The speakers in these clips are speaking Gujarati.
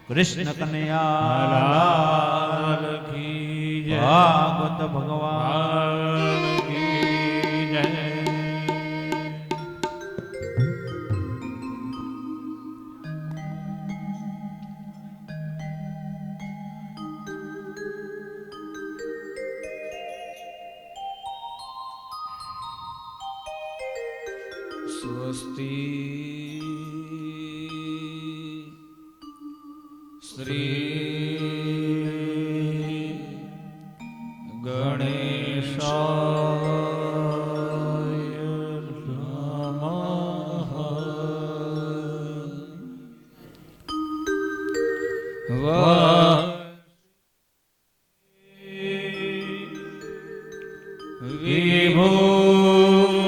કૃષ્ણ કનૈયા લાલ કી જય, ભાગવત ભગવાન કી જય. સ્વસ્તિ શ્રી ગણેશાય નમઃ. વિભૂષિત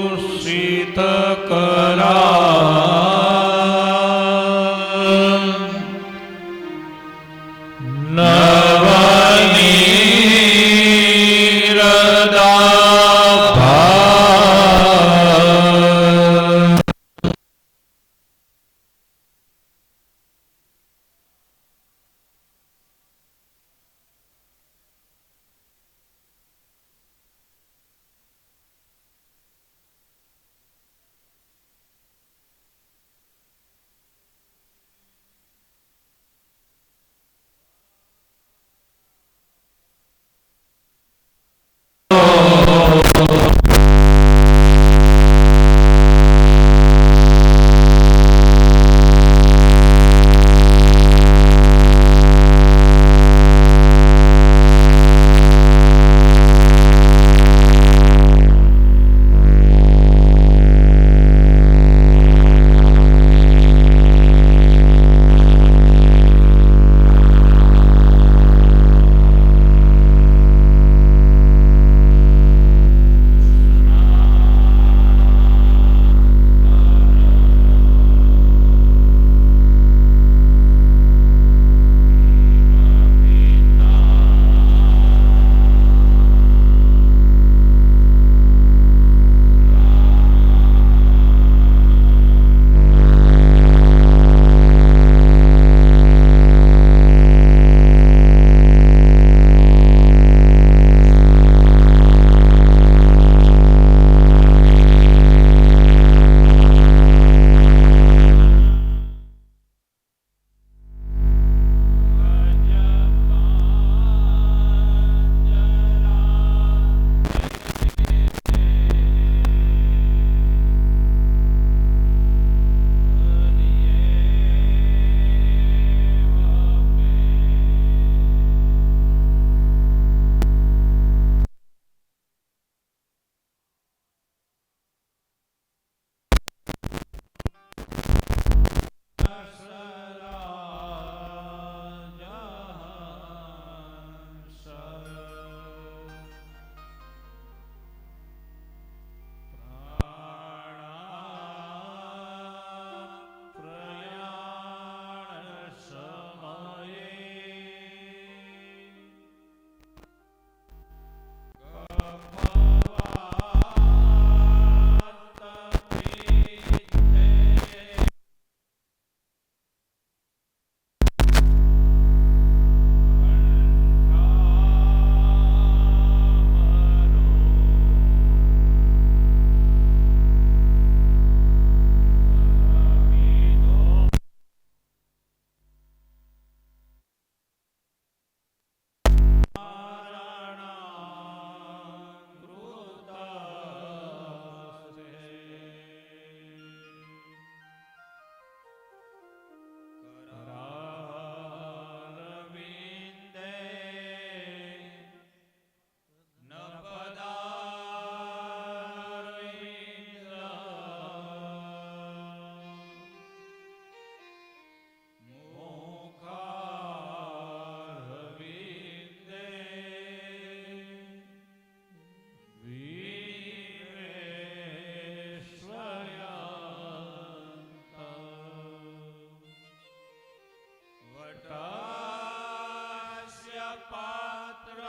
પાત્ર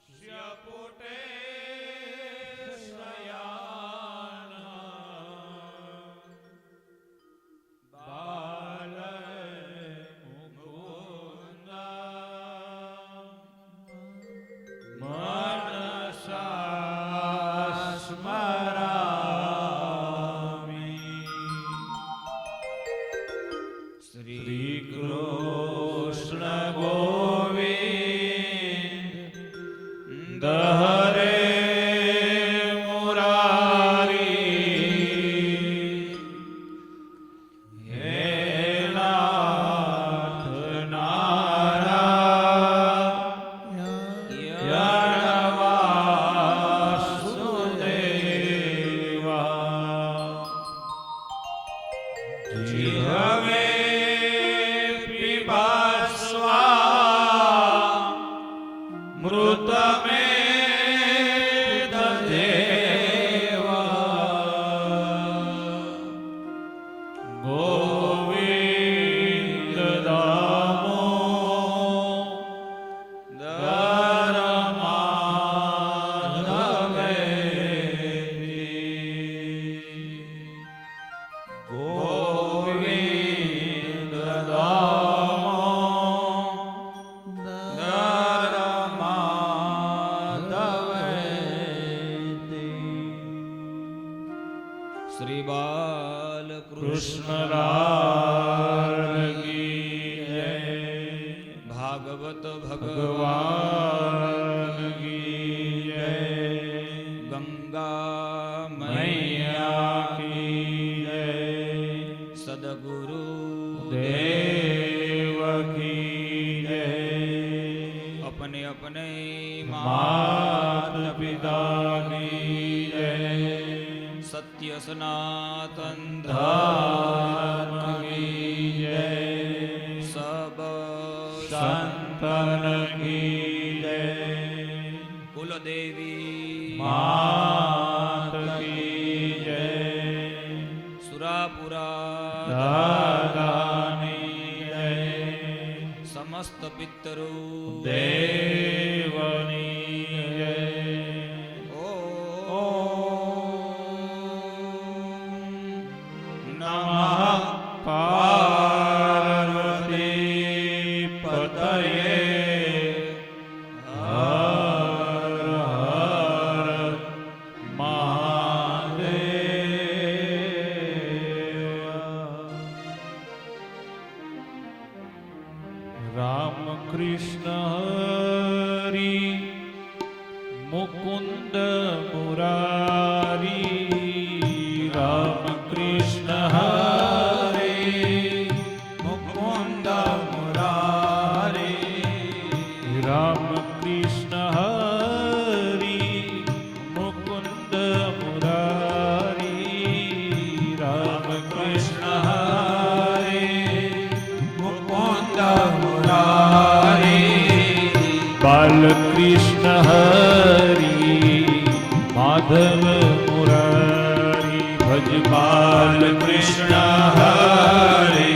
શ્યપુટે શયાન બાલ મુકુંદ મનસા સ્મરામિ શ્રી કૃષ્ણ ગોવિંદ હરે મુરારી હે નાથ નારાયણ વાસુદેવા જીહવે મૃત મે ગોવિંદ દામો દરમાધવે ગોવિંદ દામો શ્રી બાલકૃષ્ણ લાલ કી જય ભાગવત ભગવાન કી જય ગંગા મૈયા કી જય સદગુરુ દેવ કી જય अपने अपने मात पिता की जय सत्य सनातन धर्म की जय सब संतन की जय कुलदेवी मात की जय सुरापुरा दादानी जय समस्त पितरो देवनी जय नमः पार्वती पतये हर हर महादेव राम कृष्ण हरि मुकुंद मुरारी राम कृष्ण हरि मुकुंद मुरारी राम कृष्ण हरि मुकुंद मुरारी राम कृष्ण हरि मुकुंद मुरारी बाल कृष्ण हरि माधव मुरारी भज बाल कृष्ण हरि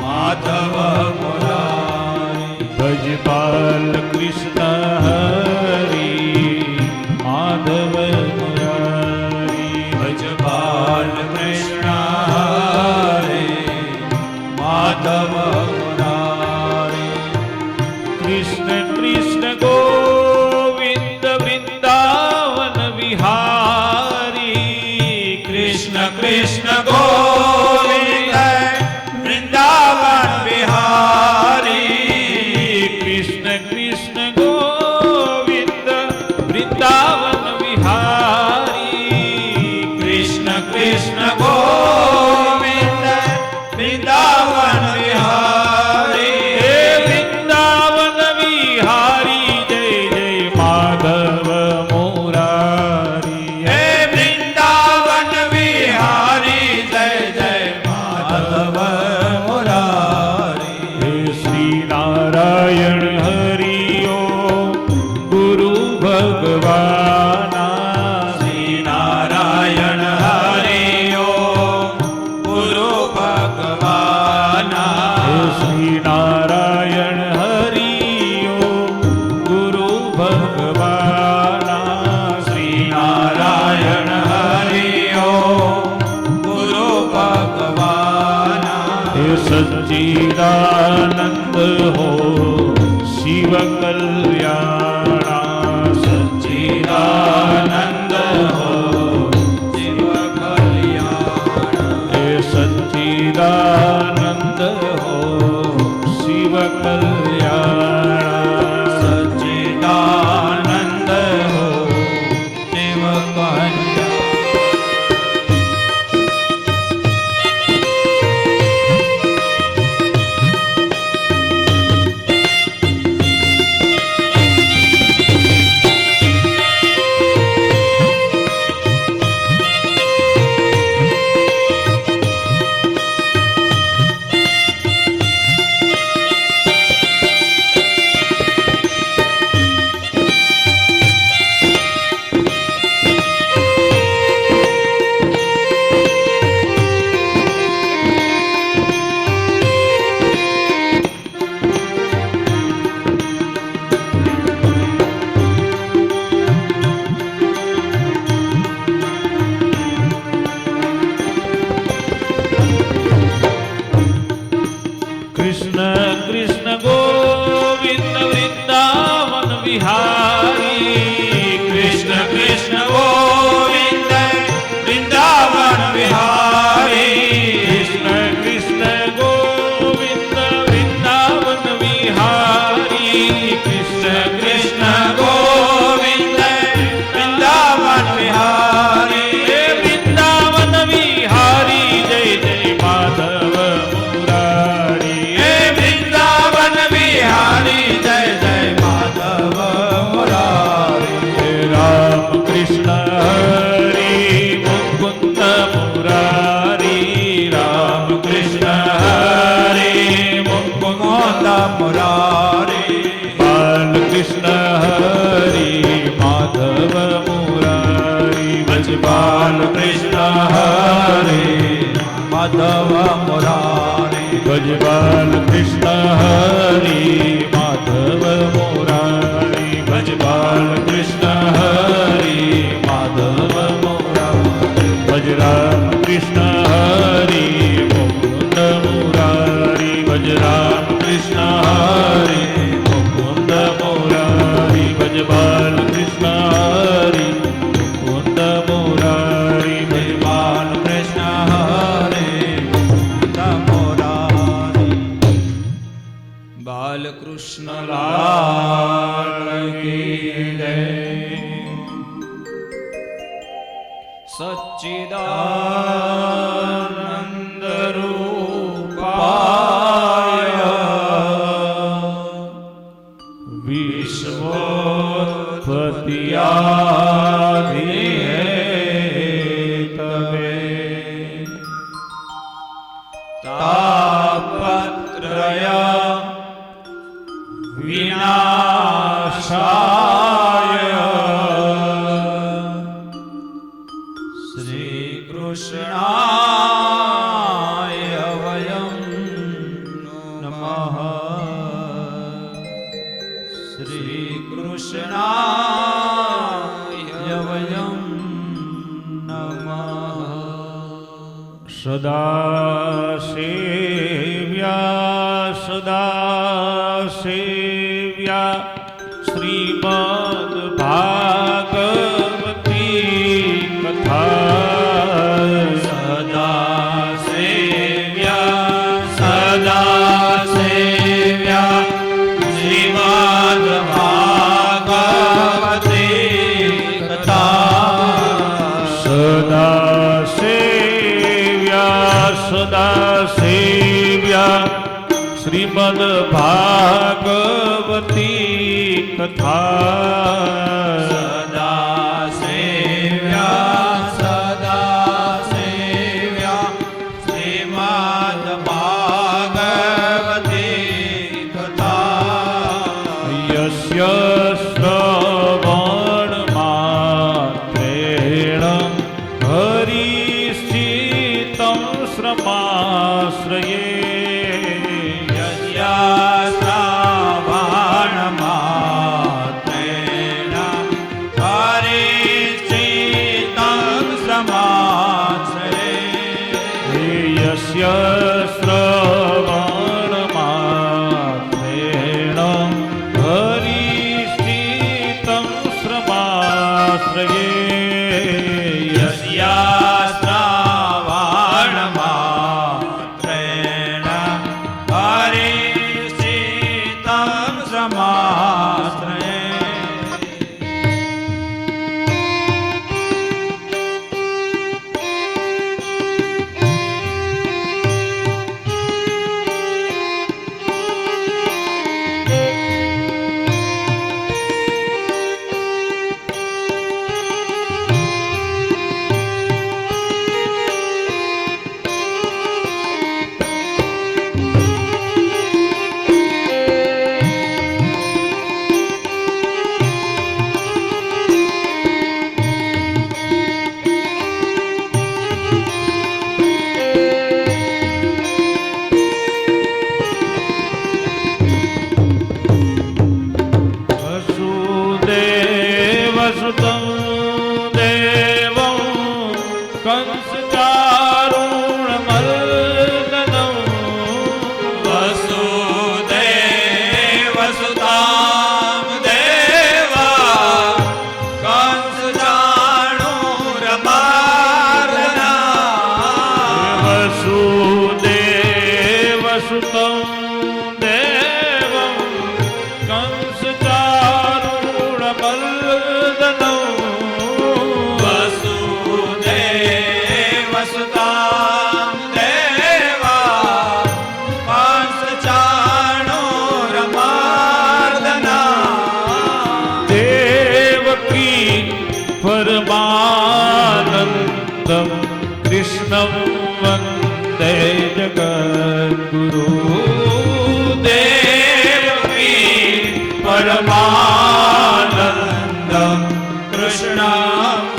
माधव मुरारी भज बाल कृष्ण हरि माधव मुरारी भज बाल कृष्ण हरि माधव मुरारी कृष्ण कृष्ण गोविंद वृंदावन विहारी कृष्ण कृष्ण गोविंद वृंदावन विहारी कृष्ण कृष्ण गोविंद वृंदावन विहारी कृष्ण कृष्ण गोविंद वृंदावन विहारी वृंदावन विहारी जय जय माधव मुरारी हे वृंदावन विहारी जय जय माधव मुरारी हे श्री नारायण हरि ओम गुरु भगवान श्री नारायण हरि ओम गुरु भगवान श्री नारायण सच्चिदानंद हो शिव कल्याणा सच्चिदानंद हो शिव कल्याणा सच्चिदानंद हो शिव कल्याणा सच्चिदानंद हो शिव कल्याणा कृष्ण कृष्ण गोविंद वृंदावन बिहारी कृष्ण कृष्ण गोविंद वृंदावन बिहारी कृष्ण कृष्ण गोविंद वृंदावन बिहारी कृष्ण कृष्ण गोविंद वृंदावन बिहारी वृंदावन बिहारी जय जय माधव मुरारी बिहारी जय जय माधव मुरारी राम कृष्ण हरि मुकुंद मुरारी राम कृष्ण हरि मुकुंद मुरारी बाल कृष्ण हरि माधव मुरारी भज बाल कृष्ण हरि माधव मुरारी भज बाल कृष्ण हरि माधव मुरारी भज बाल कृष्ण हरि माधव मुरारी भज राम कृष्ण हरि मुकुंद मुरारी भज राम कृष्ण हरि मुकुंद मुरारी भज बाल कृष्ण हरि मुकुंद मुरारी भज बाल कृष्ण हरि बाल कृष्ण लाल की जय सच्चिदानंद रूपाय विश्वोत्पत्त्यादिहेतवे तापत्रय विनाशाय श्री कृष्णाय वयं नमः श्री कृष्णाय वयं नमः सदा सेव्या श्रीमद् भागवती कथा सदा सेव्या श्रीमद् भागवती कथा सदा सेव्या श्रीमद् भागवती कथा सदा सेव्या श्रीमद् भागवती कथा यस्य श्रवणमात्रेण हरिश्चित्तं श्रमाश्रये દેવં કંસચારુણમર્દનં વસુદેવસુતાં દેવા કંસચારુણમર્દના દેવકી પરમાનંદં કૃષ્ણં વંદે જગદ્ગુરુ દેવકી પરમાનંદં કૃષ્ણં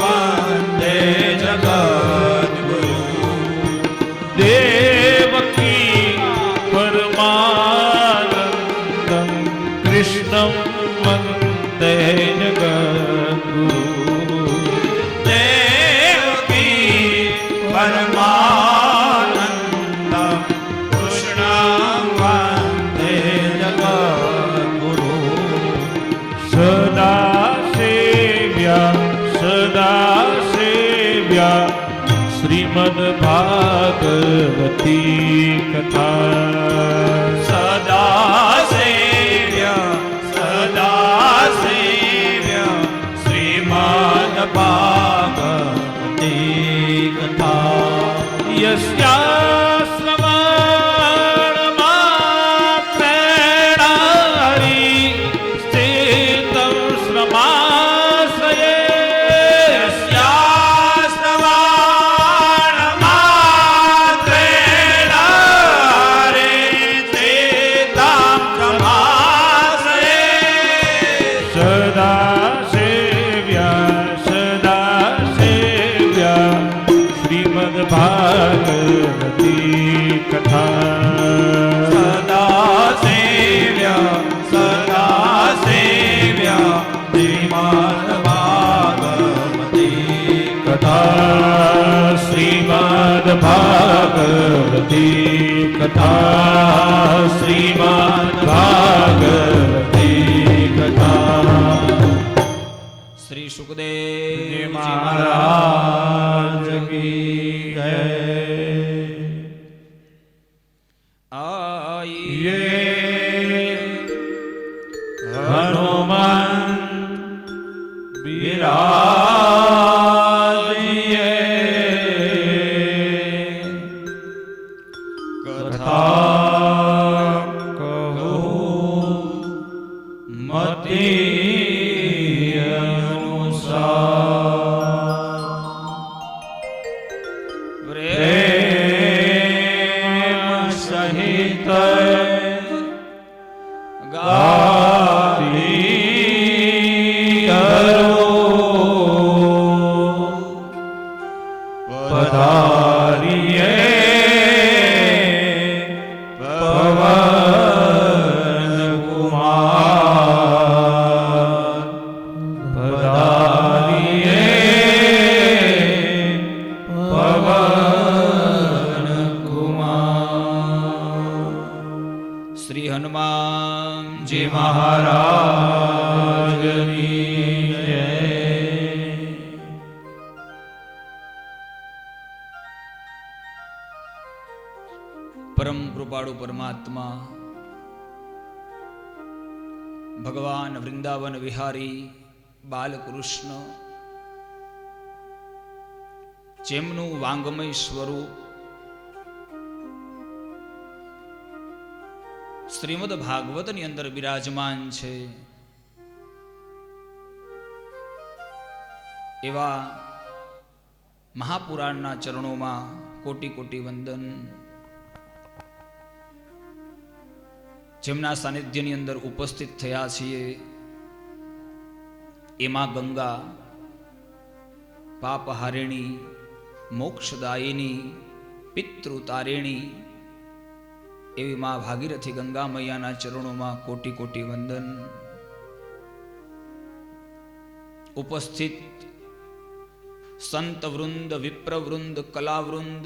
વંદે જગદ્ગુરુ દેવકી પરમાનંદં કૃષ્ણં વંદે જગદ્ગુરુ પરમાનંદં કૃષ્ણં વંદે જગદ્ગુરુ સદા સેવ્યા શ્રીમદ્ ભાગવતી કથા સદા સેવ્યા શ્રીમદ્ ભાગવતી કથા યસ્યા શ્રવણમાત્રેણારી સ્થિतं શ્રમાશ્રયે યસ્યા શ્રવણમાત્રેણારી સ્થિतं શ્રમાશ્રયે સદા સેવ્યા શ્રીમદ્ ભાગવતી કથા સદા સેવ્યા શ્રીમદ્ ભાગવતી કથા શ્રીમદ્ ભાગવતી કથા શ્રીમદ્ ભાગવતી કથા શ્રી સુખદેવ મહારાજ કી જય આઈએ હનુમાન બિરાજીએ કથા કહો મતી પ્રેમ સહિત ગાતી કરો પધારીએ પવન કુમાર પધારીએ પવન કુમાર શ્રી હનુમાનજી મહારાજની જય પરમ કૃપાળુ પરમાત્મા ભગવાન વૃંદાવન વિહારી બાલકૃષ્ણ જેમનું વાંગમય સ્વરૂપ શ્રીમદ ભાગવતની અંદર બિરાજમાન છે એવા મહાપુરાણના ચરણોમાં કોટી કોટી વંદન. જેમના સાનિધ્યની અંદર ઉપસ્થિત થયા છીએ એમાં ગંગા પાપહારિણી, મોક્ષદાયિની, પિતૃતારિણી એવી મા ભાગીરથી ગંગા મૈયાના ચરણોમાં કોટી કોટી વંદન. ઉપસ્થિત સંત વૃંદ, વિપ્ર વૃંદ, કલાવૃંદ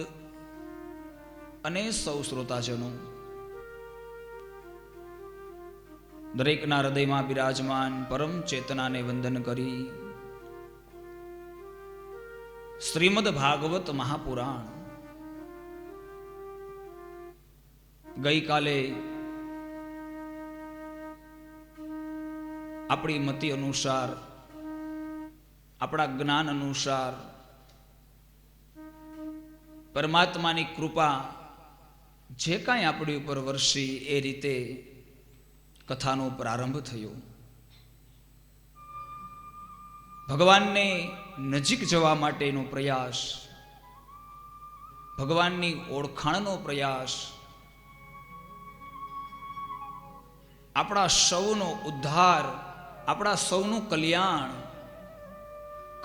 અને સૌ શ્રોતાજનો, દરેકના હૃદયમાં બિરાજમાન પરમ ચેતનાને વંદન કરી શ્રીમદ ભાગવત મહાપુરાણ ગઈકાલે આપણી મતિ અનુસાર, આપણા જ્ઞાન અનુસાર પરમાત્માની કૃપા જે કાંઈ આપણી ઉપર વરસી એ રીતે કથાનો પ્રારંભ થયો. ભગવાનને નજીક જવા માટેનો પ્રયાસ, ભગવાનની ઓળખાણનો પ્રયાસ, આપણા સૌનો ઉદ્ધાર, આપણા સૌનું કલ્યાણ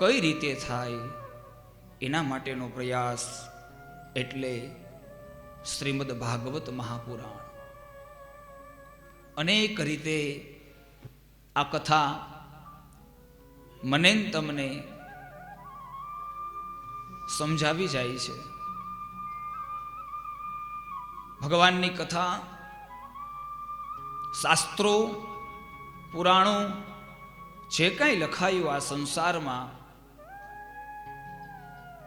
કઈ રીતે થાય એના માટેનો પ્રયાસ એટલે શ્રીમદ ભાગવત મહાપુરાણ. અનેક રીતે આ કથા મને તમને સમજાવી જાય છે. ભગવાનની કથા શાસ્ત્રો, પુરાણો જે કાંઈ લખાયું આ સંસારમાં,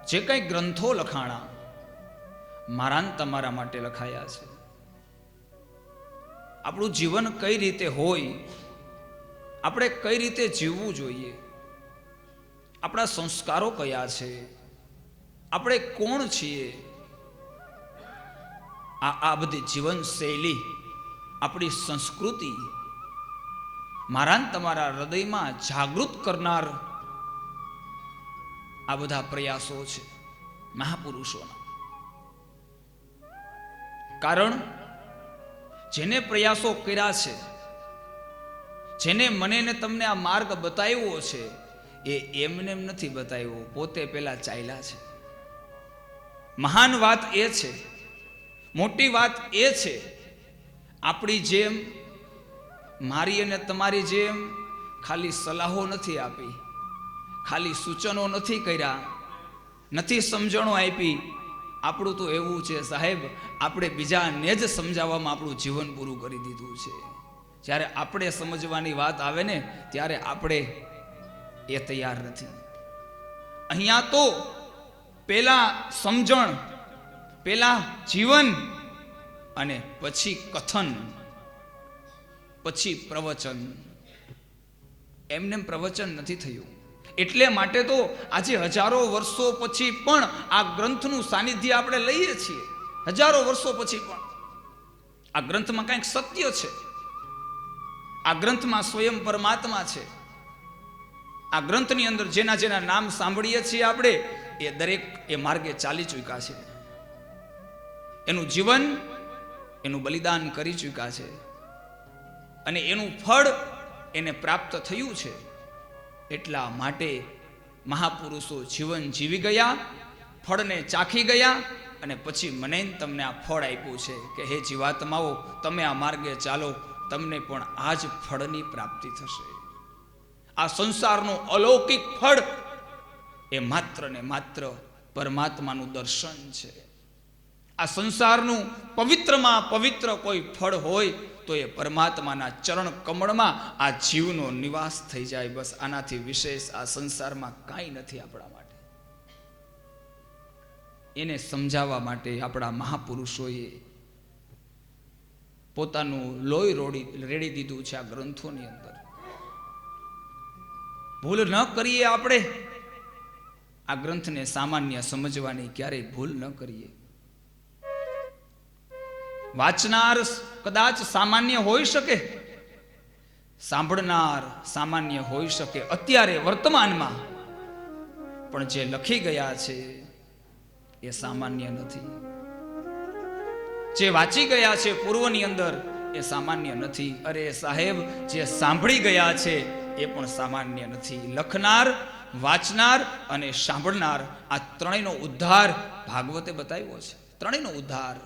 જે કાંઈ ગ્રંથો લખાણા મારા ને તમારા માટે લખાયા છે. આપણું જીવન કઈ રીતે હોય, આપણે કઈ રીતે જીવવું જોઈએ, આપણા સંસ્કારો કયા છે, આપણે કોણ છીએ, આ બધી જીવન શૈલી, આપણી સંસ્કૃતિ મારા ને તમારા હૃદયમાં જાગૃત કરનાર આ બધા પ્રયાસો છે મહાપુરુષોના. કારણ જેને પ્રયાસો કર્યા છે, જેને મને ને તમને આ માર્ગ બતાવ્યો છે, એ એમને નથી બતાવ્યો, પોતે પેલા ચાલ્યા છે. મહાન વાત એ છે, મોટી વાત એ છે, આપણી જેમ, મારી અને તમારી જેમ ખાલી સલાહો નથી આપી, ખાલી સૂચનો નથી કર્યા, નથી સમજણો આપી. આપણું તો એવું છે સાહેબ, આપણે બીજાને જ સમજાવવામાં આપણું જીવન પૂરું કરી દીધું છે. જ્યારે આપણે સમજવાની વાત આવે ને ત્યારે આપણે એ તૈયાર નથી. અહીંયા તો પેલા સમજણ, પેલા જીવન અને પછી કથન, પછી પ્રવચન. એમને પ્રવચન નથી થયું. એટલે માટે તો આજે હજારો વર્ષો પછી પણ આ ગ્રંથનું સાનિધ્ય આપણે લઈએ છીએ. હજારો વર્ષો પછી પણ આ ગ્રંથમાં કંઈક સત્ય છે, આ ગ્રંથમાં સ્વયં પરમાત્મા છે. આ ગ્રંથની અંદર જેના જેના નામ સાંભળીએ છીએ આપણે, એ દરેક એ માર્ગે ચાલી ચૂક્યા છે, એનું જીવન, એનું બલિદાન કરી ચૂક્યા છે અને એનું ફળ એને પ્રાપ્ત થયું છે. એટલા માટે મહાપુરુષો જીવન જીવી ગયા, ફળને ચાખી ગયા અને પછી મને તમને આ ફળ આપ્યું છે કે હે જીવાત્માઓ, તમે આ માર્ગે ચાલો, તમને પણ આ જ ફળની પ્રાપ્તિ થશે. આ સંસારનું અલૌકિક ફળ એ માત્ર ને માત્ર પરમાત્માનું દર્શન છે. આ સંસારનું પવિત્રમાં પવિત્ર કોઈ ફળ હોય તો એ પરમાત્માના ચરણ કમળમાં આ જીવનો નિવાસ થઈ જાય. બસ આનાથી વિશેષ આ સંસારમાં કાંઈ નથી આપણા માટે. એને સમજાવવા માટે આપણા મહાપુરુષોએ પોતાનું લોહી રેડી દીધું છે આ ગ્રંથોની અંદર. ભૂલ ન કરીએ આપણે, આ ગ્રંથને સામાન્ય સમજવાની ક્યારેય ભૂલ ન કરીએ. વાંચનાર કદાચ સામાન્ય હોઈ શકે, સાંભળનાર સામાન્ય હોઈ શકે અત્યારે વર્તમાનમાં, પણ જે લખી ગયા છે એ સામાન્ય નથી. જે વાંચી ગયા છે પૂર્વની અંદર એ સામાન્ય નથી. અરે સાહેબ, જે સાંભળી ગયા છે એ પણ સામાન્ય નથી. લખનાર, વાંચનાર અને સાંભળનાર, આ ત્રણેયનો ઉદ્ધાર ભાગવતે બતાવ્યો છે. ત્રણેયનો ઉદ્ધાર.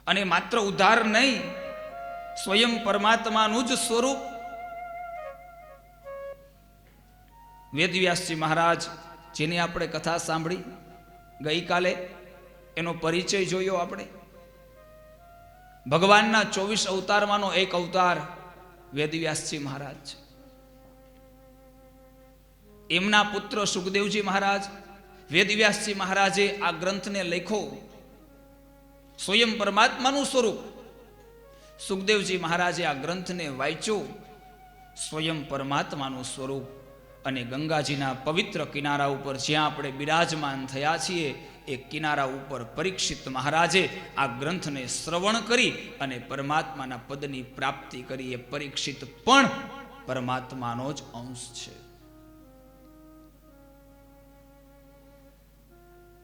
અને માત્ર ઉદ્ધાર નહીં, સ્વયં પરમાત્માનું જ સ્વરૂપ. વેદવ્યાસજી મહારાજ, જેની આપણે કથા સાંભળી ગઈકાલે, એનો પરિચય જોયો આપણે. ભગવાનના 24 અવતારમાંનો એક અવતાર વેદવ્યાસજી મહારાજ છે. એમના પુત્ર સુખદેવજી મહારાજ, વેદવ્યાસજી મહારાજે આ ગ્રંથને લખ્યો સ્વયં પરમાત્માનું સ્વરૂપ. સુખદેવજી મહારાજે આ ગ્રંથને વાંચ્યો, સ્વયં પરમાત્માનું સ્વરૂપ. અને ગંગાજીના પવિત્ર કિનારા ઉપર જ્યાં આપણે બિરાજમાન થયા છીએ એ કિનારા ઉપર પરીક્ષિત મહારાજે આ ગ્રંથને શ્રવણ કરી અને પરમાત્માના પદની પ્રાપ્તિ કરી. એ પરીક્ષિત પણ પરમાત્માનો જ અંશ છે.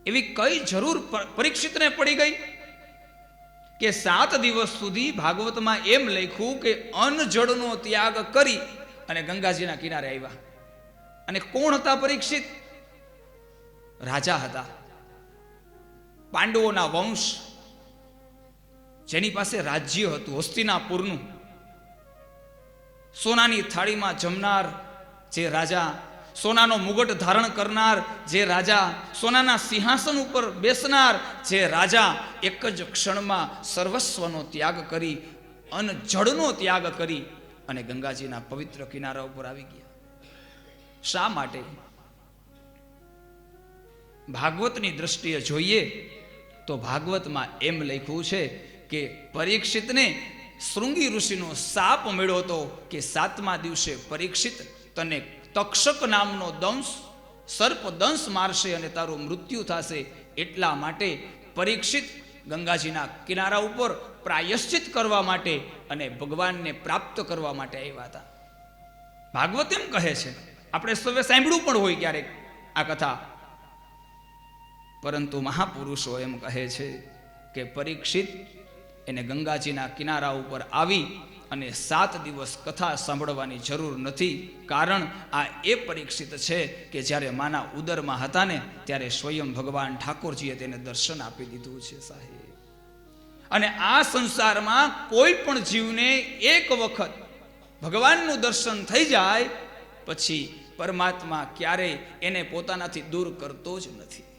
એવી કઈ જરૂર પરીક્ષિતને પડી ગઈ કે 7 દિવસ સુધી ભાગવતમાં એમ લખ્યું કે અન્ન જળનો ત્યાગ કરી અને ગંગાજીના કિનારે આવ્યા. અને કોણ હતા પરીક્ષિત? રાજા હતા, પાંડવોના વંશ, જેની પાસે રાજ્ય હતું હસ્તિનાપુરનું. સોનાની થાળીમાં જમનાર જે રાજા, સોનાનો મુગટ ધારણ કરનાર જે રાજા, સોનાના સિંહાસન ઉપર બેસનાર જે રાજા, એક જ ક્ષણમાં સર્વસ્વનો ત્યાગ કરી, અન્ન જળનો ત્યાગ કરી અને ગંગાજીના પવિત્ર કિનારા ઉપર આવી ગયા. શા માટે? ભાગવતની દ્રષ્ટિએ જોઈએ તો ભાગવતમાં એમ લખ્યું છે કે પરીક્ષિતને શૃંગી ઋષિનો શાપ મળ્યો હતો કે 7મા દિવસે પરીક્ષિત તને તક્ષક નામનો દંશ, સર્પ દંશ મારશે અને તારું મૃત્યુ થશે. એટલા માટે પરીક્ષિત ગંગાજીના કિનારા ઉપર પ્રાયશ્ચિત કરવા માટે અને ભગવાનને પ્રાપ્ત કરવા માટે આવ્યા હતા. ભાગવત એમ કહે છે, આપણે સૌએ સાંભળ્યું પણ હોય ક્યારેક આ કથા, પરંતુ મહાપુરુષો એમ કહે છે કે પરીક્ષિત એને ગંગાજીના કિનારા ઉપર આવી અને 7 દિવસ કથા સાંભળવાની જરૂર નથી. કારણ આ એ પરીક્ષિત છે કે જ્યારે માના ઉદરમાં હતા ને ત્યારે સ્વયં ભગવાન ઠાકોરજીએ તેને દર્શન આપી દીધું છે સાહેબ. અને આ સંસારમાં કોઈ પણ જીવને એક વખત ભગવાનનું દર્શન થઈ જાય પછી પરમાત્મા ક્યારેય એને પોતાનાથી દૂર કરતો જ નથી.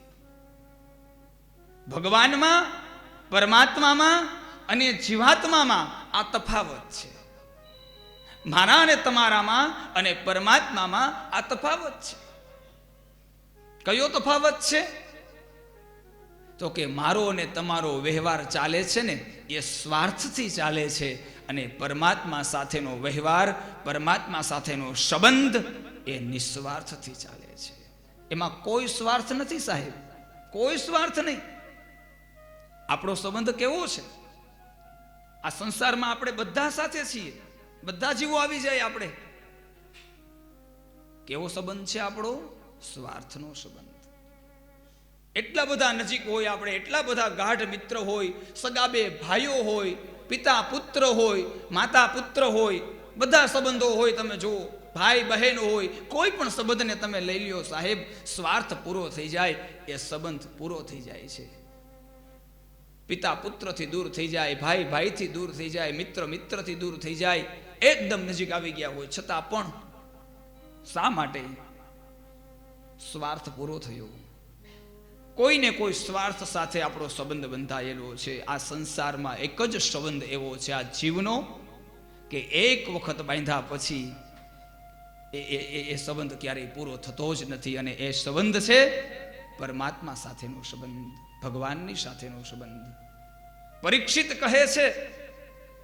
ભગવાનમાં, પરમાત્મામાં અને જીવાત્મામાં આ તફાવત છે. મારા અને તમારામાં અને પરમાત્મામાં આ તફાવત છે. કયો તફાવત છે? તો કે મારો અને તમારો વ્યવહાર ચાલે છે ને એ સ્વાર્થથી ચાલે છે અને પરમાત્મા સાથેનો વ્યવહાર, પરમાત્મા સાથેનો સંબંધ એ નિસ્વાર્થથી ચાલે છે. એમાં કોઈ સ્વાર્થ નથી સાહેબ, કોઈ સ્વાર્થ નહીં. આપણો સંબંધ કેવો છે? આ સંસારમાં આપણે બધા સાથે છીએ, બધા જીવો આવી જાય આપણે. કેવો સંબંધ છે આપણો? સ્વાર્થનો સંબંધ. એટલા બધા નજીક હોય આપણે, એટલા બધા ગાઢ મિત્ર હોય, સગા બે ભાઈઓ હોય, પિતા પુત્ર હોય, માતા પુત્ર હોય, બધા સંબંધો હોય. તમે જુઓ, ભાઈ બહેન હોય, કોઈ પણ સંબંધને તમે લઈ લ્યો સાહેબ, સ્વાર્થ પૂરો થઈ જાય એ સંબંધ પૂરો થઈ જાય છે. પિતા પુત્રથી દૂર થઈ જાય, ભાઈ ભાઈથી દૂર થઈ જાય, મિત્ર મિત્રથી દૂર થઈ જાય, એકદમ નજીક આવી ગયા હોય છતાં પણ શા માટે? સ્વાર્થ પૂરો થયો. કોઈને કોઈ સ્વાર્થ સાથે આપણો સંબંધ બંધાયેલો છે. આ સંસારમાં એક જ સંબંધ એવો છે આ જીવનો કે એક વખત બાંધ્યા પછી એ સંબંધ ક્યારેય પૂરો થતો જ નથી. અને એ સંબંધ છે પરમાત્મા સાથેનો સંબંધ, ભગવાનની સાથેનો સંબંધ. પરીક્ષિત કહે છે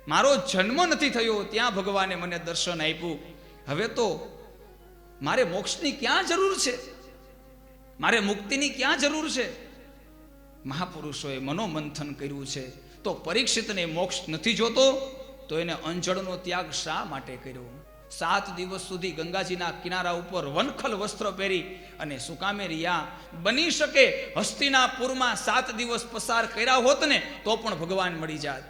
મારો જન્મ નથી થયો ત્યાં ભગવાને મને દર્શન આપ્યું, હવે તો મારે મોક્ષની ક્યાં જરૂર છે? મારે મુક્તિની ક્યાં જરૂર છે? મહાપુરુષોએ મનોમંથન કર્યું છે. તો પરીક્ષિતને મોક્ષ નથી જોતો તો એને અંજળનો ત્યાગ શા માટે કર્યો? 7 દિવસ સુધી ગંગાજીના કિનારા ઉપર વનખલ વસ્ત્ર પહેરી અને સુકામે રહ્યા. બની શકે હસ્તિનાપુરમાં 7 દિવસ પસાર કર્યા હોત ને તો પણ ભગવાન મળી જાત.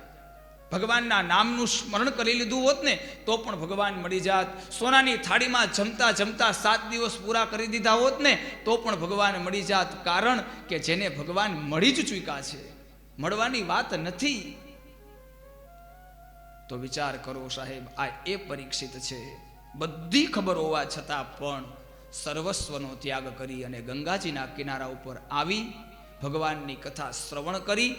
ભગવાનના નામનું સ્મરણ કરી લીધું હોત ને તો પણ ભગવાન મળી જાત. સોનાની થાળીમાં જમતા જમતા 7 દિવસ પૂરા કરી દીધા હોત ને તો પણ ભગવાન મળી જાત. કારણ કે જેને ભગવાન મળી જ ચૂક્યા છે, મળવાની વાત નથી. તો વિચાર કરો સાહેબ, આ એ પરીક્ષિત છે. બધી ખબર હોવા છતાં પણ સર્વસ્વનો ત્યાગ કરી અને ગંગાજીના કિનારા ઉપર આવી ભગવાનની કથા શ્રવણ કરી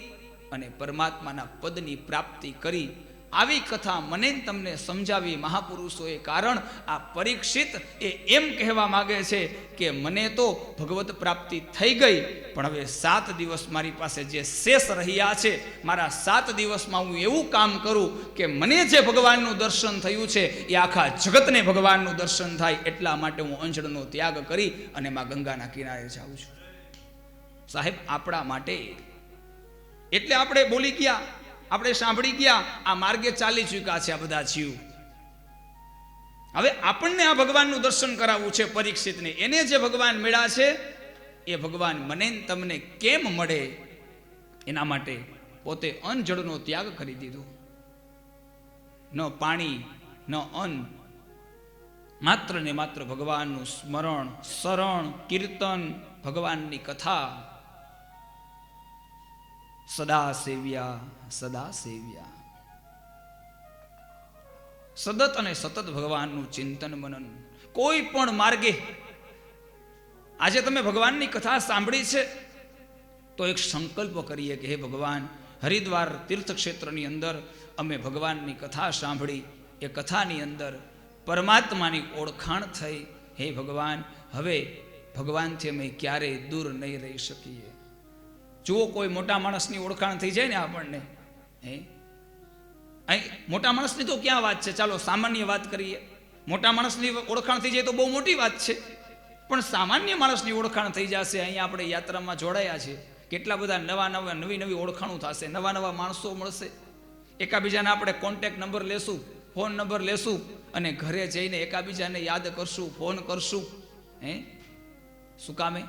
અને પરમાત્માના પદની પ્રાપ્તિ કરી આવી કથા મને તમને સમજાવી મહાપુરુષોએ. કારણ આ પરીક્ષિત એ એમ કહેવા માગે છે કે મને તો ભગવત પ્રાપ્તિ થઈ ગઈ, પણ હવે 7 દિવસ મારી પાસે જે શેષ રહ્યા છે, મારા 7 દિવસમાં હું એવું કામ કરું કે મને જે ભગવાનનું દર્શન થયું છે એ આખા જગતને ભગવાનનું દર્શન થાય. એટલા માટે હું અંજળનો ત્યાગ કરી અને માં ગંગાના કિનારે જાઉં છું. સાહેબ, આપણા માટે એટલે આપણે બોલી ગયા, આપણે સાંભળી ગયા, આ માર્ગે ચાલી ચૂક્યા છે આ બધા જીવ. હવે આપણને આ ભગવાનનું દર્શન કરાવવું છે પરીક્ષિતને. એને જે ભગવાન મળ્યા છે એ ભગવાન મને તમને કેમ મળે, એના માટે પોતે અનજળનો ત્યાગ કરી દીધો. ન પાણી ન અન્ન, માત્ર ને માત્ર ભગવાનનું સ્મરણ, શરણ, કીર્તન, ભગવાનની કથા. સદા સેવ્યા, સદા સેવ્યા. સતત અને સતત ભગવાનનું ચિંતન મનન. કોઈ પણ માર્ગે આજે તમે ભગવાનની કથા સાંભળી છે તો એક સંકલ્પ કરીએ કે હે ભગવાન, હરિદ્વાર તીર્થક્ષેત્રની અંદર અમે ભગવાનની કથા સાંભળી, એ કથાની અંદર પરમાત્માની ઓળખાણ થઈ. હે ભગવાન, હવે ભગવાનથી અમે ક્યારેય દૂર નહીં રહી શકીએ. જુઓ, કોઈ મોટા માણસની ઓળખાણ થઈ જાય ને આપણને, હે અહીં મોટા માણસની તો ક્યાં વાત છે, ચાલો સામાન્ય વાત કરીએ. મોટા માણસની ઓળખાણ થઈ જાય તો બહુ મોટી વાત છે, પણ સામાન્ય માણસની ઓળખાણ થઈ જશે. અહીંયા આપણે યાત્રામાં જોડાયા છે, કેટલા બધા નવી ઓળખાણો થશે, નવા માણસો મળશે. એકાબીજાને આપણે કોન્ટેક્ટ નંબર લેશું, ફોન નંબર લેશું અને ઘરે જઈને એકાબીજાને યાદ કરશું, ફોન કરશું. હે શું કામે?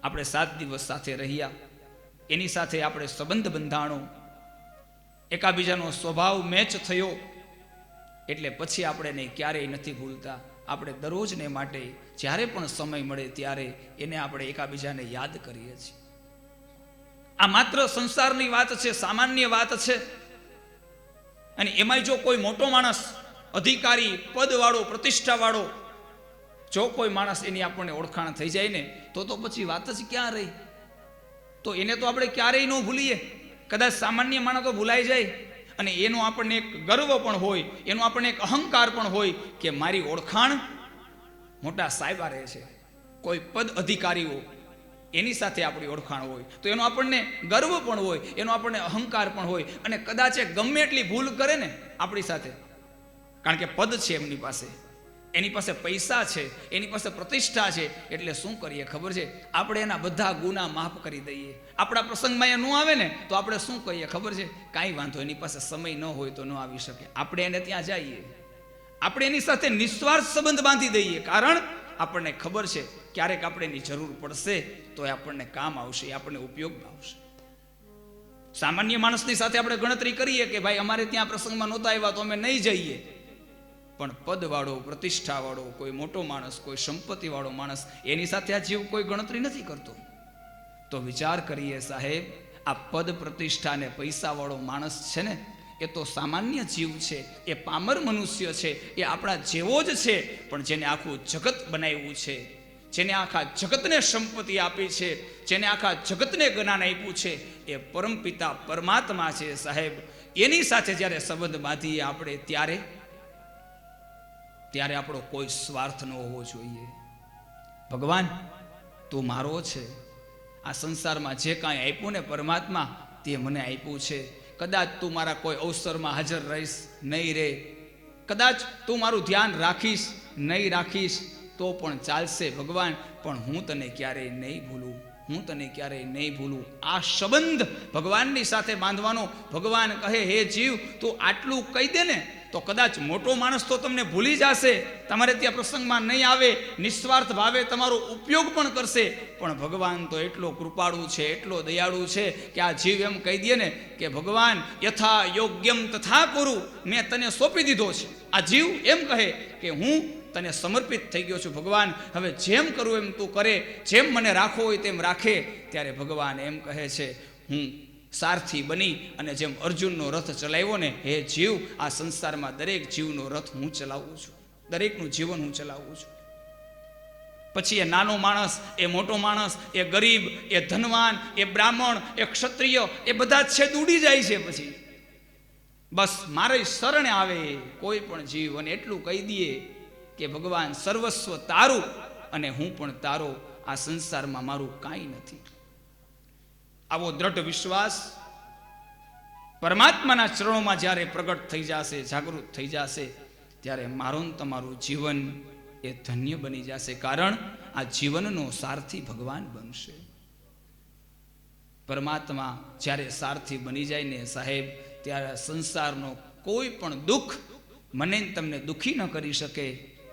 આપણે 7 દિવસ સાથે રહ્યા, એની સાથે આપણે સંબંધ બંધાણો, એકાબીજાનો સ્વભાવ મેચ થયો, એટલે પછી આપણે એને ક્યારેય નથી ભૂલતા. આપણે દરરોજને માટે જ્યારે પણ સમય મળે ત્યારે એને આપણે એકાબીજાને યાદ કરીએ છીએ. આ માત્ર સંસારની વાત છે, સામાન્ય વાત છે. અને એમાંય જો કોઈ મોટો માણસ, અધિકારી, પદવાળો, પ્રતિષ્ઠાવાળો જો કોઈ માણસ એની આપણને ઓળખાણ થઈ જાય ને તો પછી વાત જ ક્યાં રહી? તો એને તો આપણે ક્યારેય ન ભૂલીએ. કદાચ સામાન્ય માણસ તો ભૂલાઈ જાય, અને એનો આપણને એક ગર્વ પણ હોય, એનો આપણને એક અહંકાર પણ હોય કે મારી ઓળખાણ મોટા સાહેબા રહે છે, કોઈ પદ અધિકારીઓ, એની સાથે આપણી ઓળખાણ હોય તો એનો આપણને ગર્વ પણ હોય, એનો આપણને અહંકાર પણ હોય. અને કદાચ એ ગમે એટલી ભૂલ કરે ને આપણી સાથે, કારણ કે પદ છે એમની પાસે, એની પાસે પૈસા છે, એની પાસે પ્રતિષ્ઠા છે, એટલે શું કરીએ ખબર છે? આપણે એના બધા ગુના માફ કરી દઈએ. આપણા પ્રસંગમાં એ ન આવે ને તો આપણે શું કહીએ ખબર છે? કાંઈ વાંધો, એની પાસે સમય ન હોય તો ન આવી શકે, આપણે એને ત્યાં જઈએ, આપણે એની સાથે નિસ્વાર્થ સંબંધ બાંધી દઈએ. કારણ આપણને ખબર છે ક્યારેક આપણે એની જરૂર પડશે તો એ આપણને કામ આવશે, આપણને ઉપયોગમાં આવશે. સામાન્ય માણસની સાથે આપણે ગણતરી કરીએ કે ભાઈ અમારે ત્યાં પ્રસંગમાં નહોતા આવ્યા તો અમે નહીં જઈએ, પણ પદવાળો, પ્રતિષ્ઠાવાળો, કોઈ મોટો માણસ, કોઈ સંપત્તિવાળો માણસ, એની સાથે આ જીવ કોઈ ગણતરી નથી કરતો. તો વિચાર કરીએ સાહેબ, આ પદ, પ્રતિષ્ઠા અને પૈસાવાળો માણસ છે ને એ તો સામાન્ય જીવ છે, એ પામર મનુષ્ય છે, એ આપણા જેવો જ છે. પણ જેને આખું જગત બનાવ્યું છે, જેને આખા જગતને સંપત્તિ આપી છે, જેને આખા જગતને જ્ઞાન આપ્યું છે, એ પરમપિતા પરમાત્મા છે સાહેબ. એની સાથે જ્યારે સંબંધ બાંધીએ આપણે ત્યારે આપણો કોઈ સ્વાર્થ ન હોવો જોઈએ. ભગવાન, તું મારો છે, આ સંસારમાં જે કાંઈ આપ્યું ને પરમાત્મા તે મને આપ્યું છે. કદાચ તું મારા કોઈ અવસરમાં હાજર રહીશ, નહીં રે, કદાચ તું મારું ધ્યાન રાખીશ, નહીં રાખીશ તો પણ ચાલશે ભગવાન, પણ હું તને ક્યારેય નહીં ભૂલું, હું તને ક્યારેય નહીં ભૂલું. આ સંબંધ ભગવાનની સાથે બાંધવાનો. ભગવાન કહે, હે જીવ, તું આટલું કહી દે ને તો કદાચ મોટો માણસ તો તમને ભૂલી જશે, તમારે ત્યાં પ્રસંગમાં નહીં આવે, નિસ્વાર્થ ભાવે તમારો ઉપયોગ પણ કરશે. પણ ભગવાન તો એટલો કૃપાળુ છે, એટલો દયાળુ છે કે આ જીવ એમ કહી દે ને કે ભગવાન, યથા યોગ્યમ તથા કુરુ, મેં તને સોંપી દીધો છે. આ જીવ એમ કહે કે હું તને સમર્પિત થઈ ગયો છું ભગવાન, હવે જેમ કરું એમ તું કરે, જેમ મને રાખવો હોય તેમ રાખે. ત્યારે ભગવાન એમ કહે છે, હું સારથી બની અને જેમ અર્જુનનો રથ ચલાવ્યો ને, હે જીવ, આ સંસારમાં દરેક જીવનો રથ હું ચલાવું છું, દરેકનું જીવન હું ચલાવું છું. પછી એ નાનો માણસ, એ મોટો માણસ, એ ગરીબ, એ ધનવાન, એ બ્રાહ્મણ, એ ક્ષત્રિય, એ બધા છેદ ઉડી જાય છે. પછી બસ મારે શરણે આવે કોઈ પણ જીવ અને એટલું કહી દઈએ કે ભગવાન સર્વસ્વ તારું અને હું પણ તારો, આ સંસારમાં મારું કાંઈ નથી. આવો દ્રઢ વિશ્વાસ પરમાત્માના ચરણોમાં જ્યારે પ્રગટ થઈ જશે, જાગૃત થઈ જશે, ત્યારે મારું તમારું જીવન એ ધન્ય બની જશે. કારણ આ જીવનનો સારથી ભગવાન બનશે. પરમાત્મા જ્યારે સારથી બની જાય ને સાહેબ, ત્યારે સંસારનો કોઈ પણ દુઃખ મને તમને દુઃખી ન કરી શકે,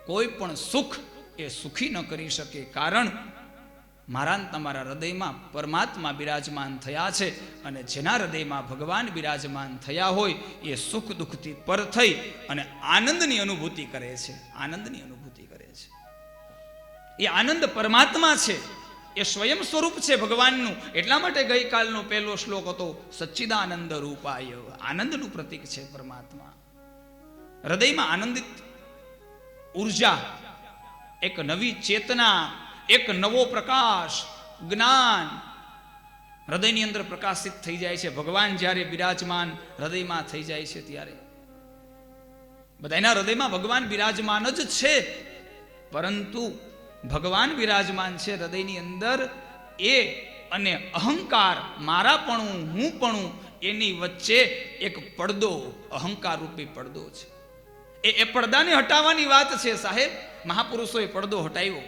કોઈ પણ સુખ એ સુખી ન કરી શકે. કારણ મારા તમારા હૃદયમાં પરમાત્મા બિરાજમાન થયા છે, અને જેના હૃદયમાં ભગવાન બિરાજમાન થયા હોય એ સુખ દુઃખથી પર થઈ અને આનંદની અનુભૂતિ કરે છે. આનંદની અનુભૂતિ કરે છે. એ આનંદ પરમાત્મા છે, એ સ્વયં સ્વરૂપ છે ભગવાનનું. એટલા માટે ગઈકાલનો પહેલો શ્લોક હતો સચ્ચિદાનંદ રૂપાય. આનંદનું પ્રતીક છે પરમાત્મા. હૃદયમાં આનંદિત ઉર્જા, એક નવી ચેતના, એક નવો પ્રકાશ, જ્ઞાન હૃદયની અંદર પ્રકાશિત થઈ જાય છે. ભગવાન જ્યારે બિરાજમાન હૃદયમાં થઈ જાય છે ત્યારે બધાના હૃદયમાં ભગવાન બિરાજમાન જ છે, પરંતુ ભગવાન બિરાજમાન છે હૃદયની અંદર, એ અને અહંકાર, મારાપણું, હુંપણું, એની વચ્ચે એક પડદો, અહંકાર રૂપી પડદો છે. એ પડદાને હટાવવાની વાત છે સાહેબ. મહાપુરુષોએ પડદો હટાવ્યો.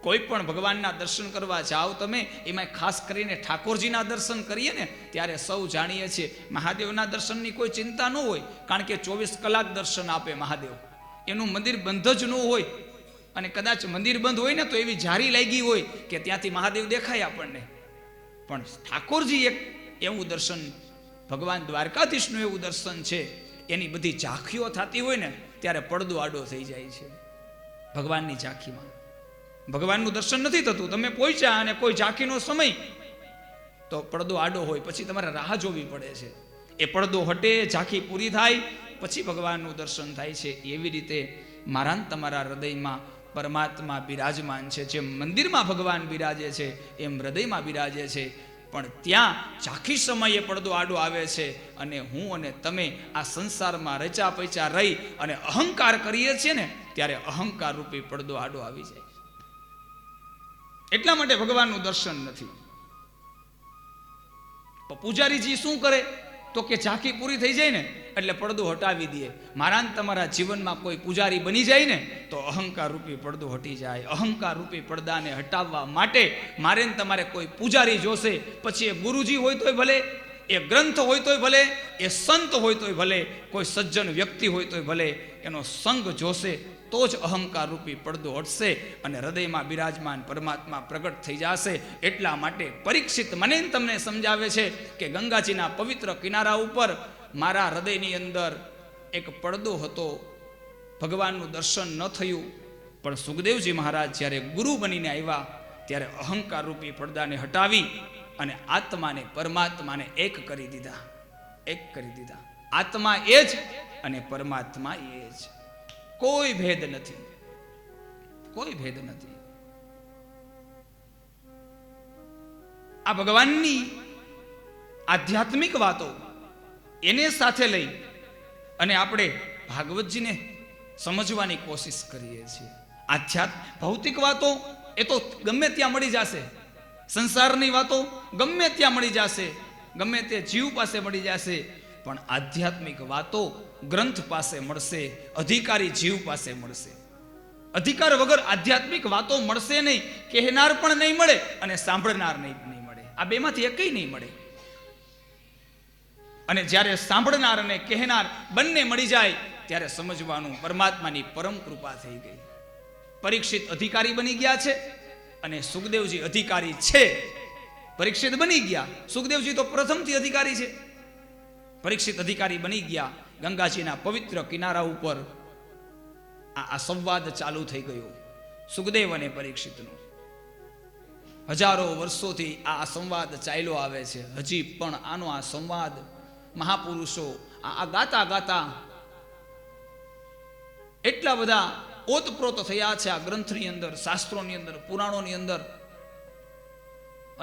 કોઈ પણ ભગવાનના દર્શન કરવા જાઓ તમે, એમાં ખાસ કરીને ઠાકોરજીના દર્શન કરીએ ને ત્યારે સૌ જાણીએ છીએ મહાદેવના દર્શનની કોઈ ચિંતા ન હોય, કારણ કે 24 કલાક દર્શન આપે મહાદેવ. એનું મંદિર બંધ જ ન હોય, અને કદાચ મંદિર બંધ હોય ને તો એવી જારી લાગી હોય કે ત્યાંથી મહાદેવ દેખાય આપણને. પણ ઠાકોરજી એક એવું દર્શન, ભગવાન દ્વારકાધીશનું એવું દર્શન છે, એની બધી ઝાંખીઓ થતી હોય ને ત્યારે પડદો આડો થઈ જાય છે. ભગવાનની ઝાંખીમાં ભગવાનનું દર્શન નથી થતું. તમે પહોંચ્યા અને કોઈ ઝાંખીનો સમય તો પડદો આડો હોય, પછી તમારે રાહ જોવી પડે છે. એ પડદો હટે, ઝાંખી પૂરી થાય, પછી ભગવાનનું દર્શન થાય છે. એવી રીતે મારા તમારા હૃદયમાં પરમાત્મા બિરાજમાન છે. જેમ મંદિરમાં ભગવાન બિરાજે છે એમ હૃદયમાં બિરાજે છે. પણ ત્યાં ઝાંખી સમયે પડદો આડો આવે છે, અને હું અને તમે આ સંસારમાં રચા પૈચા રહી અને અહંકાર કરીએ છીએ ને ત્યારે અહંકાર રૂપી પડદો આડો આવી જાય. એટલા માટે ભગવાનનું દર્શન નથી. પૂજારીજી શું કરે તો કે ઝાંખી પૂરી થઈ જાય ને એટલે પડદો હટાવી દે. મારા તમારા જીવનમાં કોઈ પૂજારી બની જાય ને તો અહંકાર રૂપી પડદો હટી જાય. અહંકાર રૂપી પડદાને હટાવવા માટે મારે તમારે કોઈ પૂજારી જોશે. પછી એ ગુરુજી હોય તોય ભલે, એ ગ્રંથ હોય તોય ભલે, એ સંત હોય તોય ભલે, કોઈ સજ્જન વ્યક્તિ હોય તોય ભલે, એનો સંગ જોશે તો જ અહંકાર રૂપી પડદો હટશે અને હૃદયમાં બિરાજમાન પરમાત્મા પ્રગટ થઈ જશે. એટલા માટે પરીક્ષિત મને તમને સમજાવે છે કે ગંગાજીના પવિત્ર કિનારા ઉપર મારા હૃદયની અંદર એક પડદો હતો, ભગવાનનું દર્શન ન થયું. પણ સુખદેવજી મહારાજ જ્યારે ગુરુ બનીને આવ્યા ત્યારે અહંકાર રૂપી પડદાને હટાવી અને આત્માને પરમાત્માને એક કરી દીધા. એક કરી દીધા. આત્મા એ જ અને પરમાત્મા એ જ. કોઈ ભેદ નથી, કોઈ ભેદ નથી. આ ભગવાનની આધ્યાત્મિક વાતો એને સાથે લઈ અને આપણે ભાગવતજીને સમજવાની કોશિશ કરીએ છીએ. ભૌતિક વાતો એ તો ગમે ત્યાં મળી જશે, સંસારની વાતો ગમે ત્યાં મળી જશે, ગમે તે જીવ પાસે મળી જશે, પણ આધ્યાત્મિક વાતો ગ્રંથ પાસે મળશે, અધિકારી જીવ પાસે મળશે. અધિકાર વગર આધ્યાત્મિક વાતો મળશે નહીં. કહેનાર પણ નહીં મળે અને સાંભળનાર નહીં મળે. આ બેમાંથી એકય નહીં મળે. અને જ્યારે સાંભળનાર અને કહેનાર બંને મળી જાય ત્યારે સમજવાનું પરમાત્માની પરમ કૃપા થઈ ગઈ. પરીક્ષિત અધિકારી બની ગયા છે અને સુખદેવજી અધિકારી છે. પરીક્ષિત બની ગયા, સુખદેવજી તો પ્રથમથી અધિકારી છે. પરીક્ષિત અધિકારી બની ગયા. ગંગાજીના પવિત્ર કિનારા ઉપર આ સંવાદ ચાલુ થઈ ગયો સુખદેવ અને પરીક્ષિતનો. હજારો વર્ષોથી આ સંવાદ ચાલ્યો આવે છે. હજી પણ આનો આ સંવાદ મહાપુરુષો આ ગાતા ગાતા એટલા બધા ઓતપ્રોત થયા છે. આ ગ્રંથની અંદર, શાસ્ત્રોની અંદર, પુરાણોની અંદર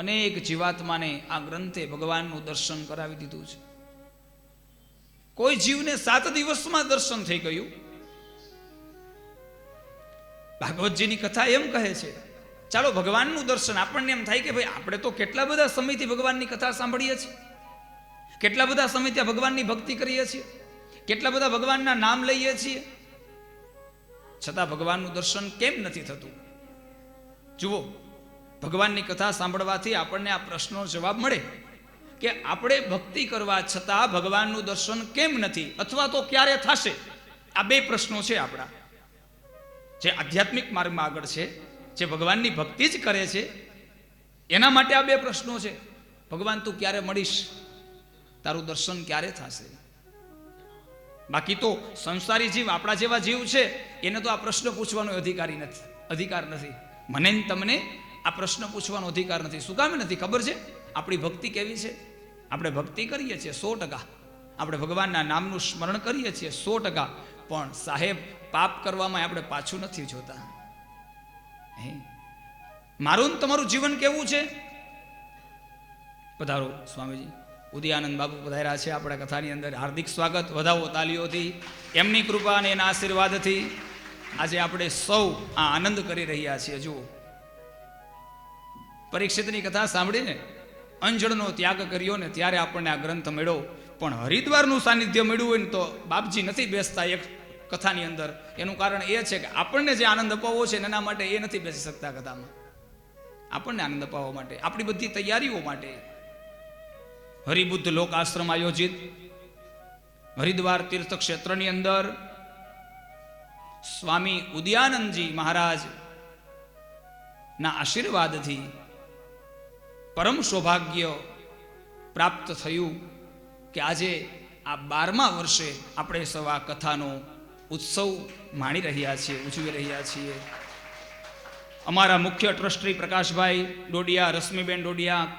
અનેક જીવાત્માને આ ગ્રંથે ભગવાનનું દર્શન કરાવી દીધું છે. કોઈ જીવને 7 દિવસમાં દર્શન થઈ ગયું. ભાગવતજીની કથા એમ કહે છે, ચાલો ભગવાનનું દર્શન, આપણને એમ થાય કે ભાઈ આપણે તો કેટલા બધા સમયથી ભગવાનની કથા સાંભળીએ છીએ, કેટલા બધા સમયથી ભગવાનની ભક્તિ કરીએ છીએ, કેટલા બધા ભગવાનના નામ લઈએ છીએ, છતાં ભગવાનનું દર્શન કેમ નથી થતું? જુઓ, ભગવાનની કથા સાંભળવાથી આપણને આ પ્રશ્નનો જવાબ મળે કે આપણે ભક્તિ કરવા છતાં ભગવાનનું દર્શન કેમ નથી, અથવા તો ક્યારે થશે? આ 2 પ્રશ્નો છે આપણા. જે આધ્યાત્મિક માર્ગમાં આગળ છે, જે ભગવાનની ભક્તિ જ કરે છે, એના માટે આ 2 પ્રશ્નો છે. ભગવાન તું ક્યારે મળીશ? તારું દર્શન ક્યારે થશે? બાકી તો સંસારી જીવ, આપણા જેવા જીવ છે, એને તો આ પ્રશ્ન પૂછવાનો અધિકાર નથી. મને ને તમને આ પ્રશ્ન પૂછવાનો અધિકાર નથી. શું કામ નથી? ખબર છે આપણી ભક્તિ કેવી છે? આપણે ભક્તિ કરીએ છીએ 100%, આપણે ભગવાનના નામનું સ્મરણ કરીએ છીએ 100%, પણ સાહેબ પાપ કરવામાં આપણે પાછું નથી જોતા. મારું તમારું જીવન કેવું છે? પધારો સ્વામીજી, ઉદયાનંદ બાપુ પધાર્યા છે આપણા કથાની અંદર. હાર્દિક સ્વાગત, વધાવો તાલીઓથી. એમની કૃપા અને એના આશીર્વાદથી આજે આપણે સૌ આ આનંદ કરી રહ્યા છીએ. જુઓ, પરીક્ષિતની કથા સાંભળીને અંજળનો ત્યાગ કર્યો ને ત્યારે આપણને આ ગ્રંથ મળ્યો, પણ હરિદ્વારનું સાનિધ્ય મળ્યું હોય ને તો બાપજી નથી બેસતા એક કથાની અંદર. એનું કારણ એ છે કે આપણને જે આનંદ અપાવવો છે એના માટે એ નથી બેસી શકતા કથામાં. આપણને આનંદ અપાવવા માટે, આપણી બધી તૈયારીઓ માટે હરિબુદ્ધ લોક આશ્રમ આયોજિત હરિદ્વાર તીર્થ ક્ષેત્રની અંદર સ્વામી ઉદયાનંદજી મહારાજ ના આશીર્વાદથી પરમ સૌભાગ્ય પ્રાપ્ત થયું કે આજે આ 12મા વર્ષે આપણે સૌ આ કથાનો ઉત્સવ માણી રહ્યા છીએ, ઉજવી રહ્યા છીએ. અમારા મુખ્ય ટ્રસ્ટી પ્રકાશભાઈ ડોડિયા, રશ્મિબેન ડોડિયા,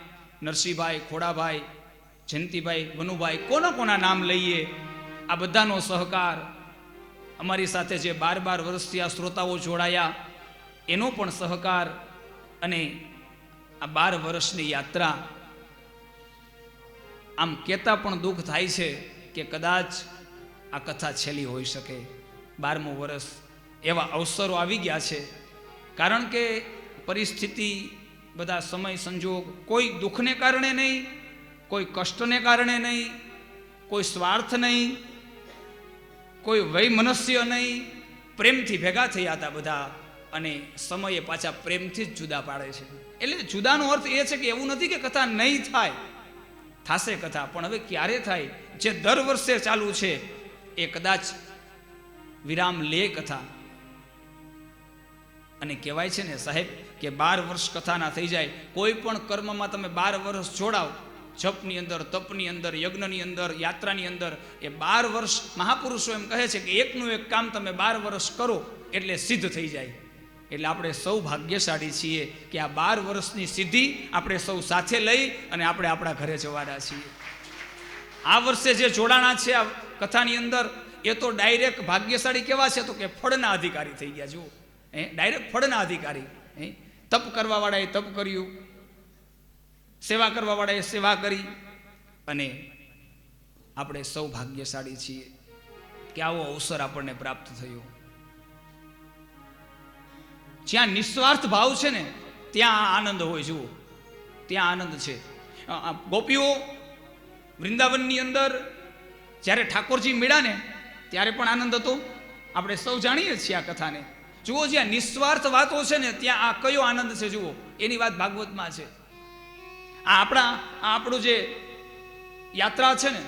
નરસિંહભાઈ, ખોડાભાઈ, જયંતિભાઈ, વનુભાઈ, કોના નામ લઈએ, આ બધાનો સહકાર, અમારી સાથે જે 12 વર્ષથી આ શ્રોતાઓ જોડાયા એનો પણ સહકાર, અને આ 12 વર્ષની યાત્રા, આમ કહેતા પણ દુઃખ થાય છે કે કદાચ આ કથા છેલ્લી હોઈ શકે. 12મું વર્ષ, એવા અવસરો આવી ગયા છે. કારણ કે પરિસ્થિતિ, બધા સમય સંજોગ, કોઈ દુઃખને કારણે નહીં, કોઈ કષ્ટને કારણે નહીં, કોઈ સ્વાર્થ નહીં, કોઈ વૈમનસ્ય નહીં, પ્રેમથી ભેગા થયા હતા બધા, અને સમયે પાછા પ્રેમથી જ જુદા પાડે છે. એટલે જુદાનો અર્થ એ છે કે એવું નથી કે કથા નહીં થાય, થશે કથા, પણ હવે ક્યારે થાય? જે દર વર્ષે ચાલુ છે એ કદાચ વિરામ લે કથા. અને કહેવાય છે ને સાહેબ કે 12 વર્ષ કથાના થઈ જાય. કોઈ પણ કર્મમાં તમે 12 વર્ષ જોડાવ, જપની અંદર, તપની અંદર, યજ્ઞની અંદર, યાત્રાની અંદર, એ 12 વર્ષ, મહાપુરુષો એમ કહે છે કે એકનું એક કામ તમે 12 વર્ષ કરો એટલે સિદ્ધ થઈ જાય. એટલે આપણે સૌ ભાગ્યશાળી છીએ કે આ 12 વર્ષની સિદ્ધિ આપણે સૌ સાથે લઈ અને આપણે આપણા ઘરે જવાના છીએ. આ વર્ષે જે જોડાણા છે આ કથાની અંદર, એ તો ડાયરેક્ટ ભાગ્યશાળી કેવા છે તો કે ફળના અધિકારી થઈ ગયા. જુઓ, ડાયરેક્ટ ફળના અધિકારી. તપ કરવા વાળાએ તપ કર્યું, સેવા કરવા વાળાએ સેવા કરી, અને આપણે સૌ ભાગ્યશાળી છીએ કે આવો અવસર આપણને પ્રાપ્ત થયો. જ્યાં નિસ્વાર્થ ભાવ છે ને ત્યાં આનંદ હોય. જુઓ, ત્યાં આનંદ છે. ગોપીઓ વૃંદાવનની અંદર જ્યારે ઠાકોરજી મળ્યા ને ત્યારે પણ આનંદ હતો. આપણે સૌ જાણીએ છીએ આ કથાને. જુઓ, જ્યાં નિસ્વાર્થ વાતો છે ને ત્યાં આ કયો આનંદ છે. જુઓ, એની વાત ભાગવતમાં છે. આપણું જે યાત્રા છે ને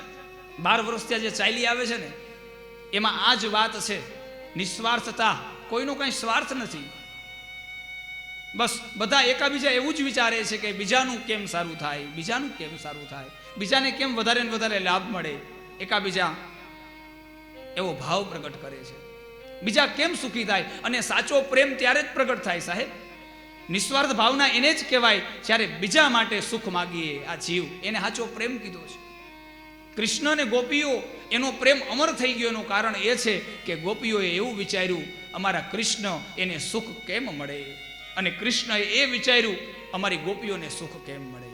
12 વર્ષ ત્યાં જે ચાલી આવે છે ને એમાં આ જ વાત છે, નિસ્વાર્થતા. કોઈનો કંઈ સ્વાર્થ નથી. બસ બધા એકાબીજા એવું જ વિચારે છે કે બીજાનું કેમ સારું થાય, બીજાનું કેમ સારું થાય, બીજાને કેમ વધારે ને વધારે લાભ મળે. એકાબીજા એવો ભાવ પ્રગટ કરે છે, બીજા કેમ સુખી થાય. અને સાચો પ્રેમ ત્યારે જ પ્રગટ થાય સાહેબ. નિસ્વાર્થ ભાવના એને જ કહેવાય જ્યારે બીજા માટે સુખ માગીએ. આ જીવ, એને સાચો પ્રેમ કીધો છે. કૃષ્ણ અને ગોપીઓ, એનો પ્રેમ અમર થઈ ગયો એનું કારણ એ છે કે ગોપીઓએ એવું વિચાર્યું અમારા કૃષ્ણ એને સુખ કેમ મળે, અને કૃષ્ણએ એ વિચાર્યું અમારી ગોપીઓને સુખ કેમ મળે.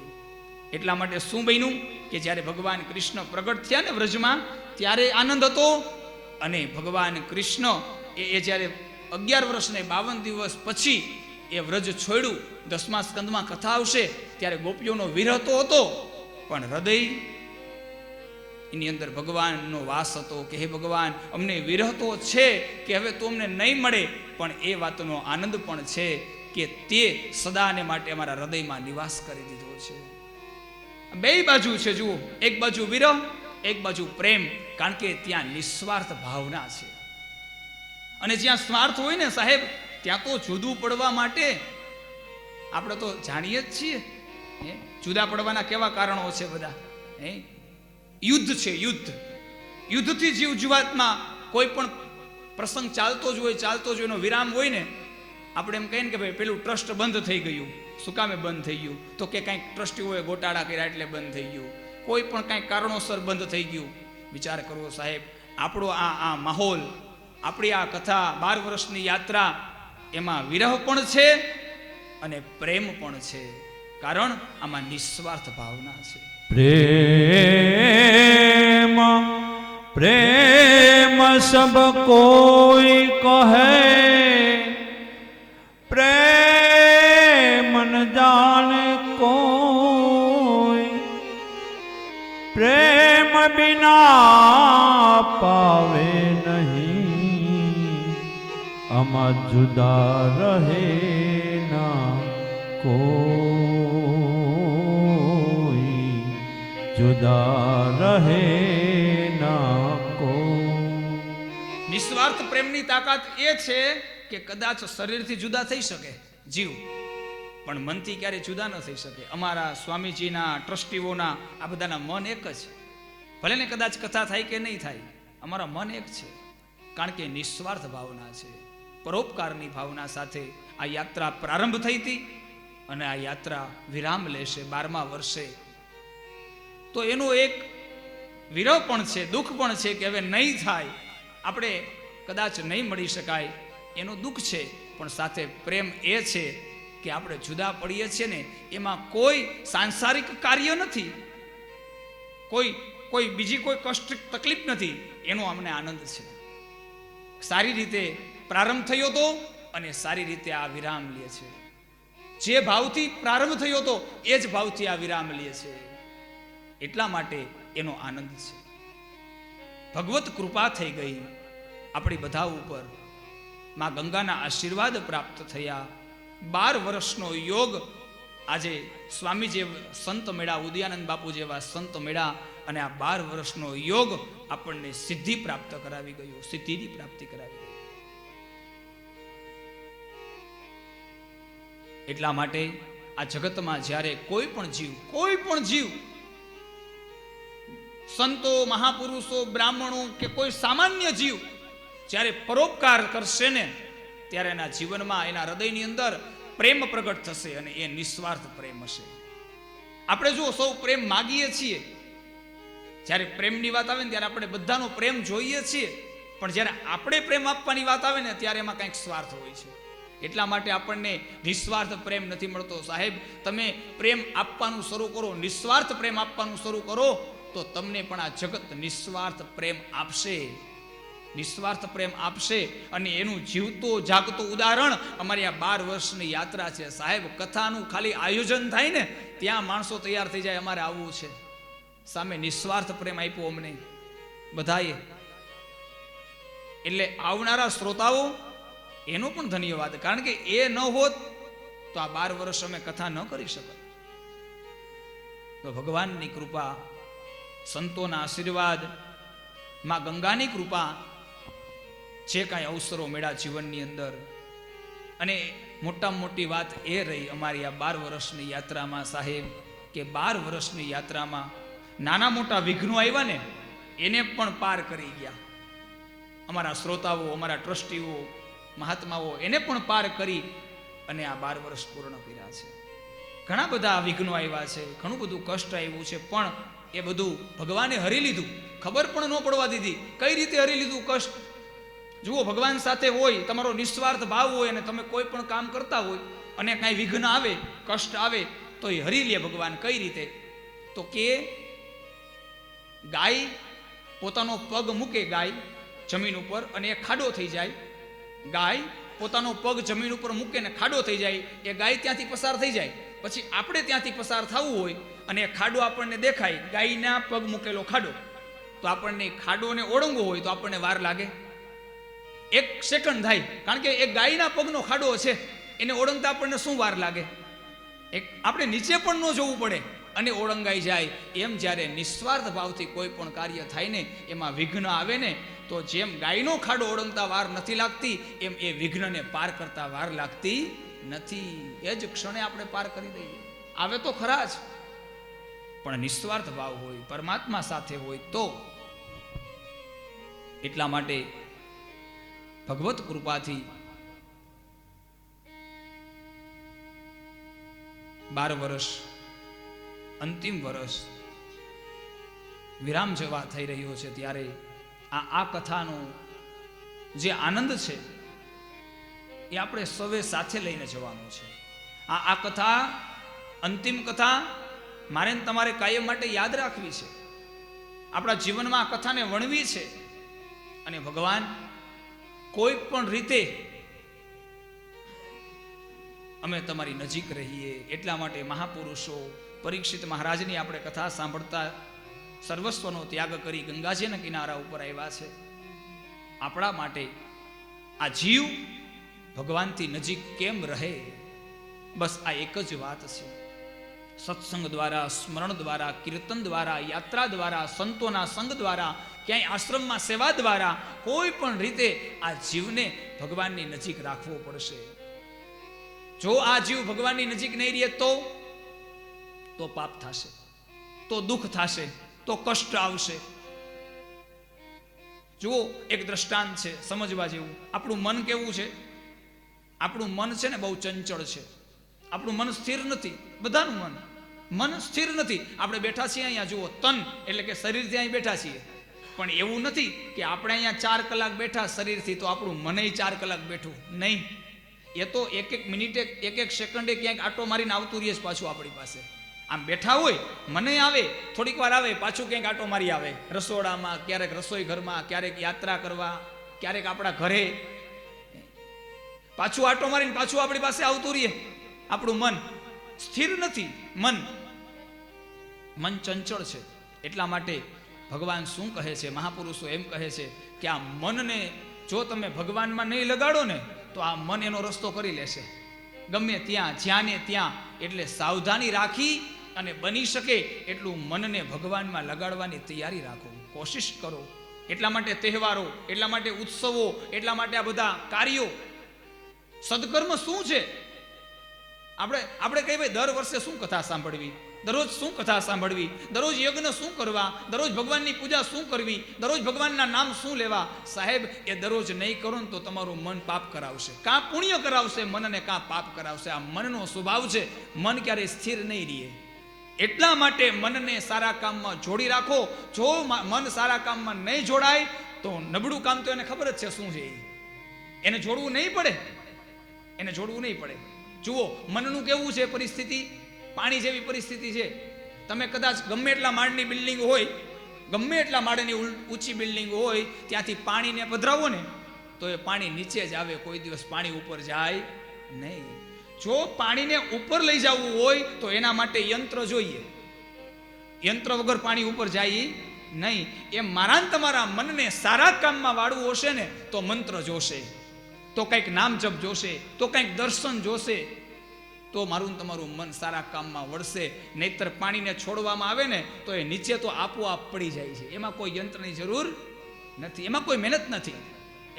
એટલા માટે શું બન્યું કે જ્યારે ભગવાન કૃષ્ણ પ્રગટ થયા ને વ્રજમાં, ત્યારે આનંદ હતો. અને ભગવાન કૃષ્ણ એ જ્યારે 11 વર્ષ ને 52 દિવસ પછી એ વ્રજ છોડ્યું, 10મા સ્કંદમાં કથા આવશે, ત્યારે ગોપીઓનો વિરહ તો હતો, પણ હૃદય એની અંદર ભગવાનનો વાસ હતો કે હે ભગવાન, અમને વિરહ તો છે કે હવે તો અમને નહીં મળે, પણ એ વાતનો આનંદ પણ છે કે તે સદાને માટે અમારા હૃદયમાં નિવાસ કરી દીધો છે. બે બાજુ છે જુઓ, એક બાજુ વિરહ, એક બાજુ પ્રેમ, કારણ કે ત્યાં નિસ્વાર્થ ભાવના છે. અને જ્યાં સ્વાર્થ હોય ને સાહેબ, ત્યાં તો જુદું પડવા માટે આપણે તો જાણીએ જ છીએ. જુદા પડવાના કેવા કારણો છે બધા? યુદ્ધ છે, યુદ્ધ. યુદ્ધથી જીવ જીવાતમાં કોઈ પણ પ્રસંગ ચાલતો જ હોય, એનો વિરામ હોય ને, આપણે એમ કહીએ ને કે ભાઈ પેલું ટ્રસ્ટ બંધ થઈ ગયું. શું કામે બંધ થઈ ગયું? તો કે કંઈક ટ્રસ્ટીઓએ ગોટાળા કર્યા એટલે બંધ થઈ ગયું. કોઈ પણ કંઈક કારણોસર બંધ થઈ ગયું. વિચાર કરવો સાહેબ, આપણો આ માહોલ, આપણી આ કથા 12 વર્ષની યાત્રા, એમાં વિરહ પણ છે અને પ્રેમ પણ છે, કારણ આમાં નિસ્વાર્થ ભાવના છે. प्रेम प्रेम सब कोई कहे, प्रेम न जाने कोई, प्रेम बिना पावे नहीं, अमा जुदा रहे ना कोई, जुदा રહે ના કો. નિસ્વાર્થ પ્રેમની તાકાત એ છે કે કદાચ શરીરથી જુદા થઈ શકે જીવ, પણ મનથી ક્યારે જુદા ન થઈ શકે. અમારા સ્વામીજીના, ટ્રસ્ટીઓના, આ બધાના મન એક જ. ભલે ને કદાચ કથા થાય કે નહીં થાય, અમારા મન એક છે, કારણ કે નિસ્વાર્થ ભાવના છે, પરોપકારની ભાવના સાથે આ યાત્રા પ્રારંભ થઈ હતી અને આ યાત્રા વિરામ લેશે 12મા વર્ષે. તો એનો એક વિરહ પણ છે, દુઃખ પણ છે કે હવે નહીં થાય, આપણે કદાચ નહીં મળી શકાય, એનું દુઃખ છે. પણ સાથે પ્રેમ એ છે કે આપણે જુદા પડીએ છીએ ને, એમાં કોઈ સાંસારિક કાર્ય નથી, કોઈ બીજી કોઈ કષ્ટ તકલીફ નથી, એનો અમને આનંદ છે. સારી રીતે પ્રારંભ થયો હતો અને સારી રીતે આ વિરામ લે છે. જે ભાવથી પ્રારંભ થયો હતો એ જ ભાવથી આ વિરામ લે છે, એટલા માટે એનો આનંદ છે. ભગવત કૃપા થઈ ગઈ આપણી બધા ઉપર, માં ગંગાના આશીર્વાદ પ્રાપ્ત થયા. 12 વર્ષનો યોગ આજે સ્વામી જે સંત મેળા, ઉદયાનંદ બાપુ જેવા સંત મેળા, અને આ 12 વર્ષનો યોગ આપણને સિદ્ધિ પ્રાપ્ત કરાવી ગયો, સિદ્ધિની પ્રાપ્તિ કરાવી ગઈ. એટલા માટે આ જગતમાં જ્યારે કોઈ પણ જીવ, સંતો, મહાપુરુષો, બ્રાહ્મણો કે કોઈ સામાન્ય જીવ જ્યારે પરોપકાર કરશે ને, ત્યારે એના જીવનમાં, એના હૃદયની અંદર પ્રેમ પ્રગટ થશે અને એ નિસ્વાર્થ પ્રેમ હશે. આપણે જો સૌ પ્રેમ માગીએ છીએ, જ્યારે પ્રેમની વાત આવે ને ત્યારે આપણે બધાનો પ્રેમ જોઈએ છીએ, પણ જ્યારે આપણે પ્રેમ આપવાની વાત આવે ને ત્યારે એમાં કંઈક સ્વાર્થ હોય છે. એટલા માટે આપણને નિસ્વાર્થ પ્રેમ નથી મળતો. સાહેબ, તમે પ્રેમ આપવાનું શરૂ કરો, નિસ્વાર્થ પ્રેમ આપવાનું શરૂ કરો, તો તમને પણ આ જગત નિસ્વાર્થ પ્રેમ આપશે, નિસ્વાર્થ પ્રેમ આપશે. અને એનું જીવતો જાગતો ઉદાહરણ અમારી આ 12 વર્ષની યાત્રા છે. સાહેબ, કથાનું ખાલી આયોજન થાય ને ત્યાં માણસો તૈયાર થઈ જાય, અમારે આવવું છે. સામે નિસ્વાર્થ પ્રેમ આપ્યો અમને બધાએ. એટલે આવનારા શ્રોતાઓ, એનો પણ ધન્યવાદ, કારણ કે એ ન હોત તો આ 12 વર્ષ અમે કથા ન કરી શકત. તો ભગવાનની કૃપા, સંતોના આશીર્વાદ, માં ગંગાની કૃપા, જે કાંઈ અવસરો મળ્યા જીવનની અંદર, અને મોટામાં મોટી વાત એ રહી અમારી આ 12 વર્ષની યાત્રામાં સાહેબ, કે 12 વર્ષની યાત્રામાં નાના મોટા વિઘ્નો આવ્યા ને એને પણ પાર કરી ગયા. અમારા શ્રોતાઓ, અમારા ટ્રસ્ટીઓ, મહાત્માઓ એને પણ પાર કરી અને આ 12 વર્ષ પૂર્ણ કર્યા છે. ઘણા બધા વિઘ્નો આવ્યા છે, ઘણું બધું કષ્ટ આવ્યું છે, પણ એ બધું ભગવાને હરી લીધું. ખબર પણ ન પડવા દીધી કઈ રીતે હરી લીધું કષ્ટ. જુઓ, ભગવાન સાથે હોય, તમારો નિસ્વાર્થ ભાવ હોય અને તમે કોઈ પણ કામ કરતા હોય અને કાંઈ વિઘ્ન આવે, કષ્ટ આવે, તો એ હરી લે ભગવાન. કઈ રીતે? તો કે ગાય પોતાનો પગ મૂકે ગાય જમીન ઉપર અને એ ખાડો થઈ જાય, ગાય પોતાનો પગ જમીન ઉપર મૂકે ને ખાડો થઈ જાય, એ ગાય ત્યાંથી પસાર થઈ જાય. પછી આપણે ત્યાંથી પસાર થવું હોય અને એ ખાડો આપણને દેખાય, ગાયના પગ મૂકેલો ખાડો, તો આપણને ખાડોને ઓળંગવો હોય તો આપણને વાર લાગે? 1 સેકન્ડ થાય, કારણ કે એ ગાયના પગનો ખાડો છે, એને ઓળંગતા આપણને શું વાર લાગે? આપણે નીચે પણ ન જોવું પડે અને ઓળંગાઈ જાય. એમ જ્યારે નિસ્વાર્થ ભાવથી કોઈ પણ કાર્ય થાય ને એમાં વિઘ્ન આવે ને, તો જેમ ગાયનો ખાડો ઓળંગતા વાર નથી લાગતી, એમ એ વિઘ્નને પાર કરતા વાર લાગતી નથી. એ જ ક્ષણે આપણે પાર કરી દઈએ. આવે તો ખરા જ, પણ નિસ્વાર્થ ભાવ હોય, પરમાત્મા સાથે હોય તો. એટલા માટે ભગવત કૃપાથી 12 વર્ષ, અંતિમ વર્ષ વિરામ જવા થઈ રહ્યો છે, ત્યારે આ કથાનો જે આનંદ છે એ આપણે સૌએ સાથે લઈને જવાનું છે. આ કથા, અંતિમ કથા મારે ને તમારે કાયમ માટે યાદ રાખવી છે, આપણા જીવનમાં આ કથાને વણવી છે. અને ભગવાન કોઈ પણ રીતે અમે તમારી નજીક રહીએ, એટલા માટે મહાપુરુષો પરીક્ષિત મહારાજની આપણે કથા સાંભળતા સર્વસ્વનો ત્યાગ કરી ગંગાજીના કિનારા ઉપર આવ્યા છે. આપણા માટે આ જીવ ભગવાનથી નજીક કેમ રહે, બસ આ એક જ વાત છે. સત્સંગ દ્વારા, સ્મરણ દ્વારા, કીર્તન દ્વારા, યાત્રા દ્વારા, સંતોના સંગ દ્વારા, ક્યાંય આશ્રમમાં સેવા દ્વારા કોઈ પણ રીતે આ જીવને ભગવાનની નજીક રાખવો પડશે. જો આ જીવ ભગવાનની નજીક નહીં રહે તો પાપ થશે, તો દુઃખ થશે, તો કષ્ટ આવશે. જુઓ, એક દ્રષ્ટાંત છે સમજવા જેવું. આપણું મન કેવું છે? આપણું મન છે ને બહુ ચંચળ છે. આપણું મન સ્થિર નથી. બધાનું મન સ્થિર નથી. આપણે બેઠા છીએ અહીંયા, જુઓ, તન એટલે કે શરીરથી અહીં બેઠા છીએ, પણ એવું નથી કે આપણે અહીંયા 4 કલાક બેઠા શરીરથી તો આપણું મનય 4 કલાક બેઠું નહીં. એ તો એક મિનિટે, એક સેકન્ડે ક્યાંક આટો મારીને આવતું રહીએ પાછું આપણી પાસે. આમ બેઠા હોય, મને આવે, થોડીક વાર આવે, પાછું ક્યાંક આટો મારી આવે, રસોડામાં, ક્યારેક રસોઈ ઘરમાં, ક્યારેક યાત્રા કરવા, ક્યારેક આપણા ઘરે, પાછું આટો મારીને પાછું આપણી પાસે આવતું રહીએ. આપણું મન સ્થિર નથી. મન ચંચળ છે. એટલા માટે ભગવાન શું કહે છે, મહાપુરુષો એમ કહે છે કે આ મનને જો તમે ભગવાનમાં નહીં લગાડો ને તો આ મન એનો રસ્તો કરી લેશે ગમે ત્યાં, જ્યાં ને ત્યાં. એટલે સાવધાની રાખી અને બની શકે એટલું મનને ભગવાનમાં લગાડવાની તૈયારી રાખો, કોશિશ કરો. એટલા માટે તહેવારો, એટલા માટે ઉત્સવો, એટલા માટે આ બધા કાર્યો. સદકર્મ શું છે? આપણે કહીએ ભાઈ દર વર્ષે શું કથા સાંભળવી, દરરોજ શું કથા સાંભળવી, દરરોજ યજ્ઞ શું કરવા, દરરોજ ભગવાનની પૂજા શું કરવી, દરરોજ ભગવાનના નામ શું લેવા. સાહેબ, એ દરરોજ નહીં કરો ને તો તમારું મન પાપ કરાવશે, કાં પુણ્ય કરાવશે મનને, કાં પાપ કરાવશે. આ મનનો સ્વભાવ છે, મન ક્યારેય સ્થિર નહીં રહે. એટલા માટે મનને સારા કામમાં જોડી રાખો. જો મન સારા કામમાં નહીં જોડાય તો નબળું કામ તો એને ખબર જ છે શું છે, એને જોડવું નહીં પડે, એને જોડવું નહીં પડે. જુઓ, મનનું કેવું છે પરિસ્થિતિ? પાણી જેવી પરિસ્થિતિ છે. તમે કદાચ ગમે એટલા માળની બિલ્ડિંગ હોય, ગમે એટલા માળની ઊંચી બિલ્ડિંગ હોય, ત્યાંથી પાણીને પધરાવો ને તો એ પાણી નીચે જ આવે, કોઈ દિવસ પાણી ઉપર જાય નહીં. જો પાણીને ઉપર લઈ જવું હોય તો એના માટે યંત્ર જોઈએ, યંત્ર વગર પાણી ઉપર જાય નહીં. એમ મારા તમારા મનને સારા કામમાં વાળવું હશે ને તો મંત્ર જોશે, તો કંઈક નામ જપ જોશે, તો કંઈક દર્શન જોશે, તો મારું તમારું મન સારા કામમાં વળશે. નહીતર પાણીને છોડવામાં આવે ને તો એ નીચે તો આપોઆપ પડી જાય છે. એમાં કોઈ યંત્રની જરૂર નથી, એમાં કોઈ મહેનત નથી.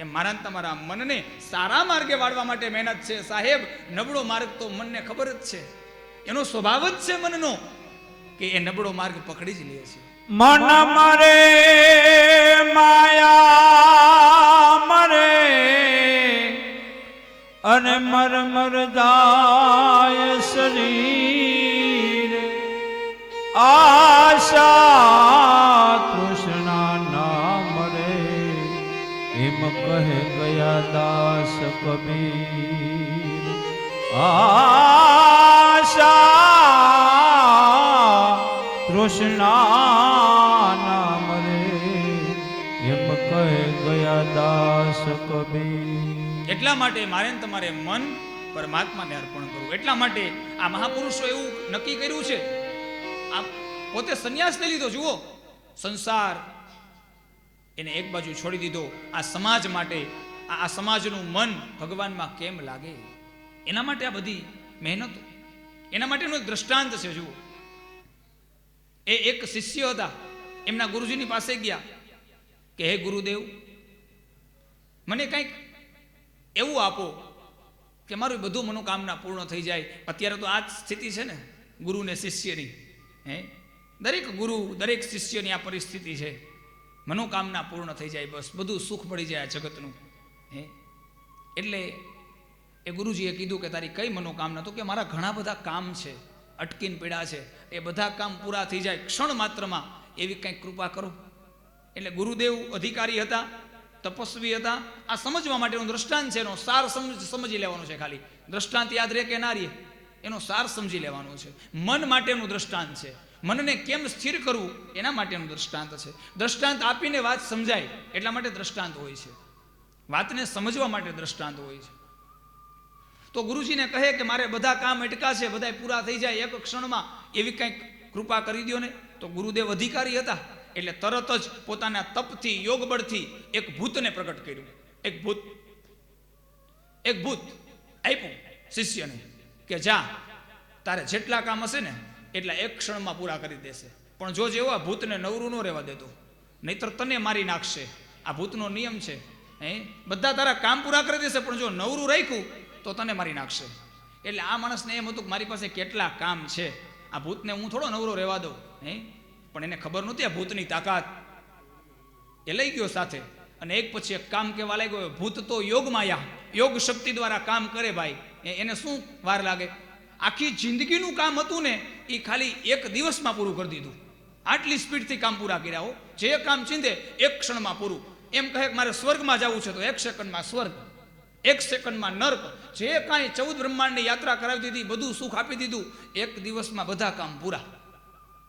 એમ મારા તમારા મનને સારા માર્ગે વાળવા માટે મહેનત છે. સાહેબ, નબળો માર્ગ તો મનને ખબર જ છે, એનો સ્વભાવ જ છે મનનો કે એ નબળો માર્ગ પકડી જ લે છે. મન મરે માયા મરે અને મર જાય શરીર. આશા તૃષ્ણા ના મરે એમ કહે ગયા દાસ કબીર. આશા તૃષ્ણા ના મરે ગયા દાસ કબીર. એટલા માટે મારે ને તમારે મન પરમાત્માને અર્પણ કરવું. એટલા માટે આ મહાપુરુષો એવું નક્કી કર્યું છે. આ પોતે સંન્યાસ લઈ લીધો. જુઓ, સંસાર એને એક બાજુ છોડી દીધો. આ સમાજ માટે, આ સમાજનું મન ભગવાનમાં કેમ લાગે, એના માટે આ બધી મહેનત. એના માટેનું એક દ્રષ્ટાંત છે. જુઓ, એ એક શિષ્ય હતા, એમના ગુરુજીની પાસે ગયા કે હે ગુરુદેવ, મને કંઈક એવું આપો કે મારું બધું મનોકામના પૂર્ણ થઈ જાય. અત્યારે તો આ જ સ્થિતિ છે ને ગુરુ ને શિષ્યની. દરેક ગુરુ દરેક શિષ્યની આ પરિસ્થિતિ છે. મનોકામના પૂર્ણ થઈ જાય, બસ બધું સુખ મળી જાય આ જગતનું. એટલે એ ગુરુજીએ કીધું કે તારી કઈ મનોકામના? તો કે મારા ઘણા બધા કામ છે, અટકીને પડ્યા છે, એ બધા કામ પૂરા થઈ જાય ક્ષણ માત્રમાં, એવી કંઈક કૃપા કરો. એટલે ગુરુદેવ અધિકારી હતા, તપસ્વી હતા. આ સમજવા માટેનું દ્રષ્ટાંત છે, એનો સાર સમજી લેવાનો છે. ખાલી દ્રષ્ટાંત યાદ રહે કે ના રહે, એનો સાર સમજી લેવાનો છે. મન માટેનું દ્રષ્ટાંત છે. મનને કેમ સ્થિર કરવું એના માટેનું દ્રષ્ટાંત છે. દ્રષ્ટાંત આપીને વાત સમજાય એટલા માટે દ્રષ્ટાંત હોય છે. વાતને સમજવા માટે દ્રષ્ટાંત હોય છે. તો ગુરુજીને કહે કે મારે બધા કામ અટકા છે, બધા પૂરા થઈ જાય એક ક્ષણમાં, એવી કંઈક કૃપા કરી દો ને. તો ગુરુદેવ અધિકારી હતા એટલે તરત જ પોતાના તપથી, યોગ બળથી એક ભૂતને પ્રગટ કર્યું. એક ભૂત આપ્યું શિષ્યને કે જા, તારે જેટલા કામ હશે ને એટલા એક ક્ષણમાં પૂરા કરી દેશે. પણ જો જેવો આ ભૂતને નવરું ન રહેવા દેતો, નહીતર તને મારી નાખશે. આ ભૂતનો નિયમ છે. બધા તારા કામ પૂરા કરી દેશે, પણ જો નવરું રાખ્યું તો તને મારી નાખશે. એટલે આ માણસને એમ હતું કે મારી પાસે કેટલા કામ છે, આ ભૂતને હું થોડો નવરો રહેવા દઉં. પણ એને ખબર નહોતી આ ભૂતની તાકાત. એ લઈ ગયો સાથે અને એક પછી એક કામ કેવા લાગ્યો. ભૂત તો યોગ માયા, યોગ શક્તિ દ્વારા કામ કરે ભાઈ. એને શું વાર લાગે? આખી જિંદગીનું કામ હતું ને એ ખાલી એક દિવસમાં પૂરું કરી દીધું. આટલી સ્પીડથી કામ પૂરા કર્યા હો. જે કામ ચીંધે એક ક્ષણમાં પૂરું. એમ કહે કે મારે સ્વર્ગમાં જવું છે તો એક સેકન્ડમાં સ્વર્ગ, એક સેકન્ડમાં નર્ક. જે કાંઈ 14 બ્રહ્માંડની યાત્રા કરાવી દીધી, બધું સુખ આપી દીધું, એક દિવસમાં બધા કામ પૂરા.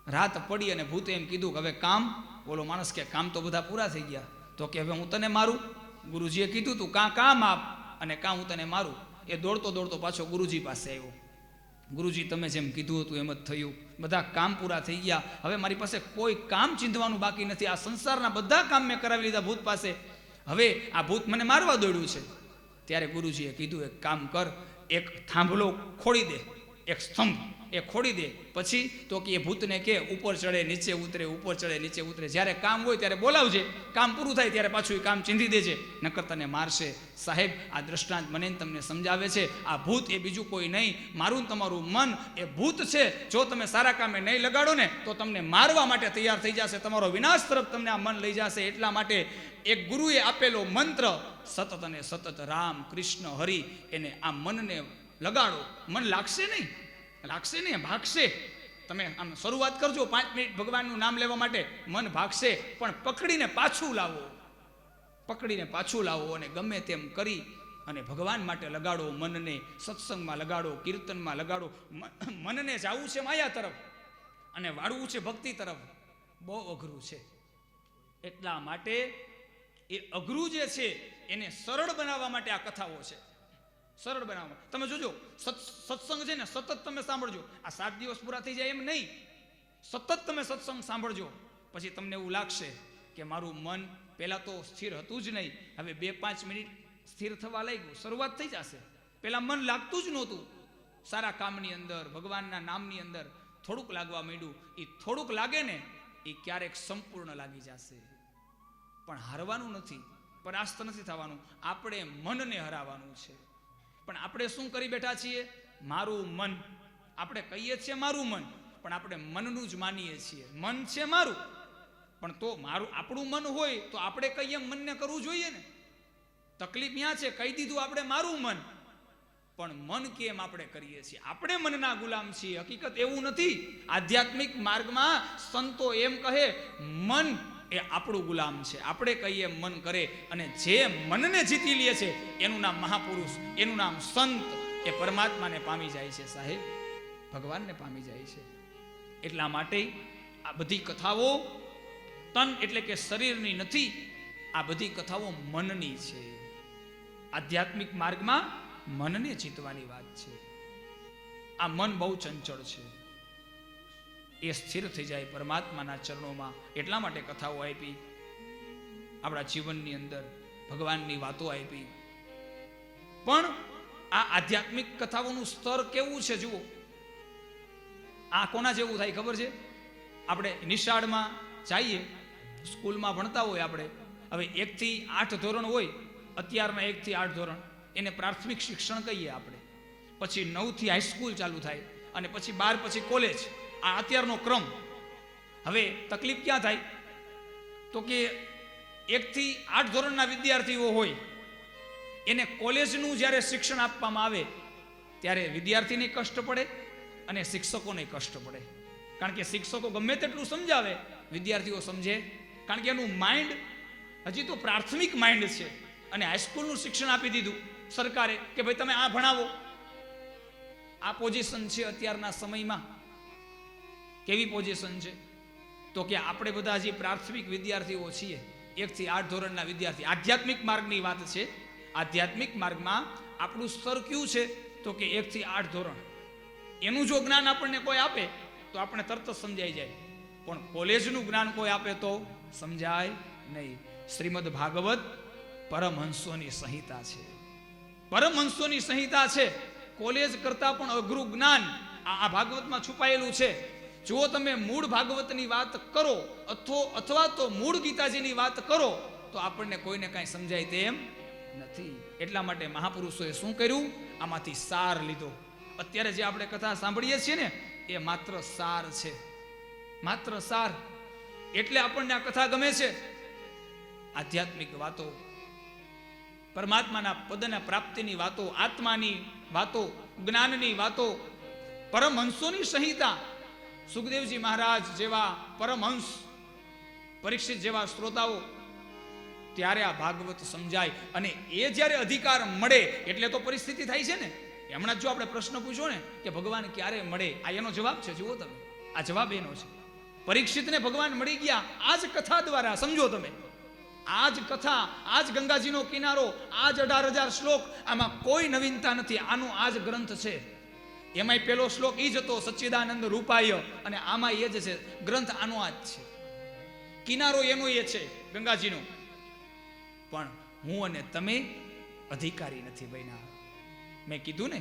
રાત પડી અને ભૂતે એમ કીધું કે હવે કામ, બોલો માણસ કે કામ તો બધા પૂરા થઈ ગયા, તો કે હવે હું તને મારું. ગુરુજીએ કીધું તું કામ આપ અને હું તને મારું. એ દોડતો દોડતો પાછો ગુરુજી પાસે આવ્યો. ગુરુજી, તમે જેમ કીધું હતું એમ જ થયું, બધા કામ પૂરા થઈ ગયા, હવે મારી પાસે કોઈ કામ ચીંધવાનું બાકી નથી. આ સંસારના બધા કામ મેં કરાવી લીધા ભૂત પાસે, હવે આ ભૂત મને મારવા દોડ્યું છે. ત્યારે ગુરુજીએ કીધું એક કામ કર, એક થાંભલો ખોડી દે, એક સ્તંભ એ ખોડી દે. પછી તો કે એ ભૂતને કે ઉપર ચડે નીચે ઉતરે, ઉપર ચડે નીચે ઉતરે. જ્યારે કામ હોય ત્યારે બોલાવજે, કામ પૂરું થાય ત્યારે પાછું એ કામ ચીંધી દેજે, નકર તને મારશે. સાહેબ, આ દ્રષ્ટાંત મને તમને સમજાવે છે. આ ભૂત એ બીજું કોઈ નહીં, મારું તમારું મન એ ભૂત છે. જો તમે સારા કામે નહીં લગાડો ને તો તમને મારવા માટે તૈયાર થઈ જશે, તમારો વિનાશ તરફ તમને આ મન લઈ જશે. એટલા માટે એક ગુરુએ આપેલો મંત્ર સતત અને સતત રામ કૃષ્ણ હરિ, એને આ મનને લગાડો. મન લાગશે નહીં, ભાગશે. તમે આમ શરૂઆત કરજો 5 મિનિટ ભગવાનનું નામ લેવા માટે, મન ભાગશે, પણ પકડીને પાછું લાવો અને ગમે તેમ કરી અને ભગવાન માટે લગાડો. મનને સત્સંગમાં લગાડો, કીર્તનમાં લગાડો. મનને જાવું છે માયા તરફ અને વાળવું છે ભક્તિ તરફ, બહુ અઘરું છે. એટલા માટે એ અઘરું જે છે એને સરળ બનાવવા માટે આ કથાઓ છે. સરળ બનાવવા તમે જોજો, સત્સંગ છે ને સતત તમે સાંભળજો. આ 7 દિવસ પૂરા થઈ જાય એમ નહીં, સતત તમે સત્સંગ સાંભળજો. પછી તમને એવું લાગશે કે મારું મન પહેલા તો સ્થિર હતું જ નહીં, હવે 2-5 મિનિટ સ્થિર થવા લાગ્યું, શરૂઆત થઈ જશે. પહેલા મન લાગતું જ નહોતું. સારા કામની અંદર, ભગવાનના નામની અંદર થોડુંક લાગવા માંડ્યું. એ થોડુંક લાગે ને એ ક્યારેક સંપૂર્ણ લાગી જશે. પણ હારવાનું નથી, પરાસ્ત નથી થવાનું. આપણે મનને હરાવવાનું છે. પણ આપણે શું કરી બેઠા છીએ? મારું મન. આપણે કહીએ છીએ મારું મન, પણ આપણે મનનું જ માનીએ છીએ. મન છે મારું, પણ તો આપણું મન હોય તો આપણે કહીએ મનને કરવું જોઈએ ને. તકલીફ ત્યાં છે, કહી દીધું આપણે મારું મન, પણ મન કેમ આપણે કરીએ છીએ? આપણે મનના ગુલામ છીએ. હકીકત એવું નથી. આધ્યાત્મિક માર્ગમાં સંતો એમ કહે મન એ આપણું ગુલામ છે. આપણે કહીએ મન કરે, અને જે મનને જીતી લે છે એનું નામ મહાપુરુષ, એનું નામ સંત. એ પરમાત્માને પામી જાય છે સાહેબ, ભગવાનને પામી જાય છે. એટલા માટે આ બધી કથાઓ તન એટલે કે શરીરની નથી, આ બધી કથાઓ મનની છે. આધ્યાત્મિક માર્ગમાં મનને જીતવાની વાત છે. આ મન બહુ ચંચળ છે, એ સ્થિર થઈ જાય પરમાત્માના ચરણોમાં. એટલા માટે કથાઓ આપી, આપણા જીવનની અંદર ભગવાનની વાતો આપી. પણ આ આધ્યાત્મિક કથાઓનું સ્તર કેવું છે જુઓ. આ કોના જેવું થાય ખબર છે? આપણે નિશાળમાં જઈએ, સ્કૂલમાં ભણતા હોય આપણે, હવે 1 થી 8 ધોરણ હોય, અત્યારના 1 થી 8 ધોરણ, એને પ્રાથમિક શિક્ષણ કહીએ આપણે. પછી 9 થી હાઈસ્કૂલ ચાલુ થાય, અને પછી 12 પછી કોલેજ. આ અત્યારનો ક્રમ. હવે તકલીફ ક્યાં થાય? તો કે 1 થી 8 ધોરણના વિદ્યાર્થીઓ હોય, એને કોલેજનું જ્યારે શિક્ષણ આપવામાં આવે ત્યારે વિદ્યાર્થીને કષ્ટ પડે અને શિક્ષકોને કષ્ટ પડે. કારણ કે શિક્ષકો ગમે તેટલું સમજાવે, વિદ્યાર્થીઓ સમજે, કારણ કે એનું માઇન્ડ હજી તો પ્રાથમિક માઇન્ડ છે. અને હાઈસ્કૂલનું શિક્ષણ આપી દીધું સરકારે કે ભાઈ તમે આ ભણાવો. આ પોઝિશન છે અત્યારના સમયમાં. કેવી પોઝિશન છે? તો કે આપણે બધા હજી પ્રાથમિક વિદ્યાર્થીઓ છીએ, 1 થી 8 ધોરણના વિદ્યાર્થી. આધ્યાત્મિક માર્ગની વાત છે. આધ્યાત્મિક માર્ગમાં આપણું સ્તર કયું છે? તો કે 1 થી 8 ધોરણ. એનું જો જ્ઞાન આપણને કોઈ આપે તો આપણે તરત જ સમજાઈ જાય, પણ કોલેજનું જ્ઞાન કોઈ આપે તો સમજાય નહીં. શ્રીમદ ભાગવત પરમહંસોની સંહિતા છે. પરમહંસોની સંહિતા છે. કોલેજ કરતા પણ અઘરું જ્ઞાન આ ભાગવતમાં છુપાયેલું છે. જો તમે મૂળ ભાગવતની વાત કરો અથવા તો મૂળ ગીતાજીની વાત કરો તો આપણને કોઈને કાંઈ સમજાય તેમ નથી. એટલા માટે મહાપુરુષોએ શું કર્યું? આમાંથી સાર લીધો. અત્યારે જે આપણે કથા સાંભળીએ છીએ ને, એ માત્ર સાર છે, માત્ર સાર. એટલે આપણને આ કથા ગમે છે. આધ્યાત્મિક વાતો, પરમાત્માના પદના પ્રાપ્તિની વાતો, આત્માની વાતો, જ્ઞાનની વાતો, પરમહંસોની સંહિતા. સુખદેવજી મહારાજ જેવા પરમહંસ, પરીક્ષિત જેવા શ્રોતાઓ, ત્યારે આ ભાગવત સમજાય. અને એ જ્યારે અધિકાર મળે એટલે તો પરિસ્થિતિ થાય છે ને. હમણાં જો આપણે પ્રશ્ન પૂછો ને કે ભગવાન ક્યારે મળે, આ એનો જવાબ છે. જુઓ તમે, આ જવાબ એનો છે. પરીક્ષિતને ભગવાન મળી ગયા આ જ કથા દ્વારા. સમજો તમે, આ જ કથા, આ જ ગંગાજીનો કિનારો, આ જ 18,000 શ્લોક, આમાં કોઈ નવીનતા નથી. આનો આ જ ગ્રંથ છે. એમાંય પેલો શ્લોક એ જ હતો, સચ્ચિદાનંદ રૂપાય, અને આમાં એ જ છે. ગ્રંથ આનો આ જ છે, કિનારો એનો એ છે, ગંગાજીનો. પણ હું અને તમે અધિકારી નથી બન્યા. મેં કીધું ને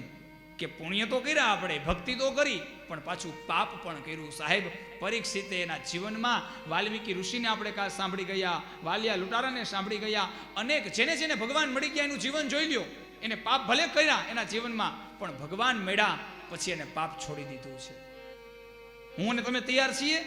કે પુણ્ય તો કર્યા આપણે, ભક્તિ તો કરી, પણ પાછું પાપ પણ કર્યું. સાહેબ, પરીક્ષિતે એના જીવનમાં વાલ્મીકી ઋષિને આપણે સાંભળી ગયા, વાલિયા લૂંટારાને સાંભળી ગયા, અનેક જેને જેને ભગવાન મળી ગયા એનું જીવન જોઈ લ્યો. એને પાપ ભલે કર્યા એના જીવનમાં, પણ ભગવાન મળ્યા પછી એને પાપ છોડી દીધું છે. હું અને તમે તૈયાર છીએ?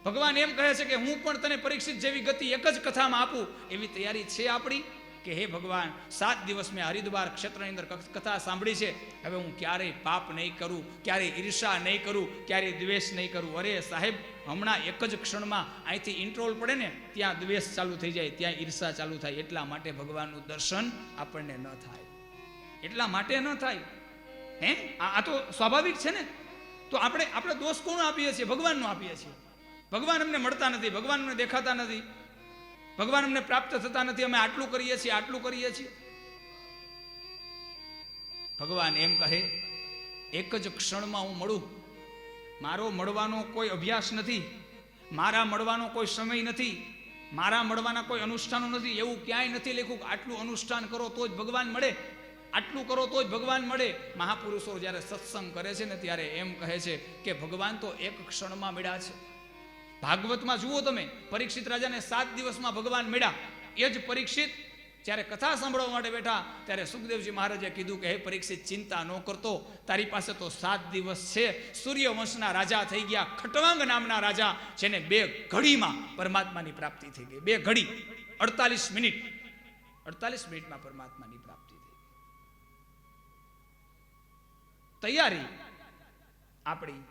ભગવાન એમ કહે છે કે હું પણ તને પરીક્ષિત જેવી ગતિ એક જ કથામાં આપું. એવી તૈયારી છે આપણી કે હે ભગવાન, 7 દિવસ મેં હરિદ્વાર ક્ષેત્રની અંદર કથા સાંભળી છે, હવે હું ક્યારેય પાપ નહીં કરું, ક્યારેય ઈર્ષા નહીં કરું, ક્યારેય દ્વેષ નહીં કરું. અરે સાહેબ, હમણાં એક જ ક્ષણમાં અહીંથી ઇન્ટ્રોલ પડે ને ત્યાં દ્વેષ ચાલુ થઈ જાય, ત્યાં ઈર્ષા ચાલુ થાય. એટલા માટે ભગવાનનું દર્શન આપણને ન થાય, એટલા માટે ન થાય. હે, આ તો સ્વાભાવિક છે ને. તો આપણે દોષ કોણ આપીએ છીએ? ભગવાનનો આપીએ છીએ. ભગવાન અમને મળતા નથી, ભગવાન અમને દેખાતા નથી, ભગવાન અમને પ્રાપ્ત થતા નથી, અમે આટલું કરીએ છીએ, આટલું કરીએ છીએ. ભગવાન એમ કહે, એક જ ક્ષણમાં હું મળું. મારો મળવાનો કોઈ અભ્યાસ નથી, મારા મળવાનો કોઈ સમય નથી, મારા મળવાના કોઈ અનુષ્ઠાનો નથી. એવું ક્યાંય નથી લખ્યું કે આટલું અનુષ્ઠાન કરો તો જ ભગવાન મળે, આટલું કરો તો જ ભગવાન મળે. મહાપુરુષો જ્યારે સત્સંગ કરે છે ને ત્યારે એમ કહે છે કે ભગવાન તો એક ક્ષણમાં મળ્યા છે. ભાગવતમાં જુઓ તમે, પરીક્ષિત રાજાને 7 દિવસમાં ભગવાન મળ્યા. એ જ પરીક્ષિત જ્યારે કથા સાંભળવા માટે બેઠા ત્યારે સુખદેવજી મહારાજે કીધું કે હે પરીક્ષિત, ચિંતા ન કરતો, તારી પાસે તો 7 દિવસ છે. સૂર્યવંશના રાજા થઈ ગયા, ખટવાંગ નામના રાજા, જેને 2 ઘડીમાં પરમાત્માની પ્રાપ્તિ થઈ ગઈ. 2 ઘડી 48 મિનિટ, 48 મિનિટમાં પરમાત્માની પ્રાપ્તિ થઈ. તૈયારી આપણી.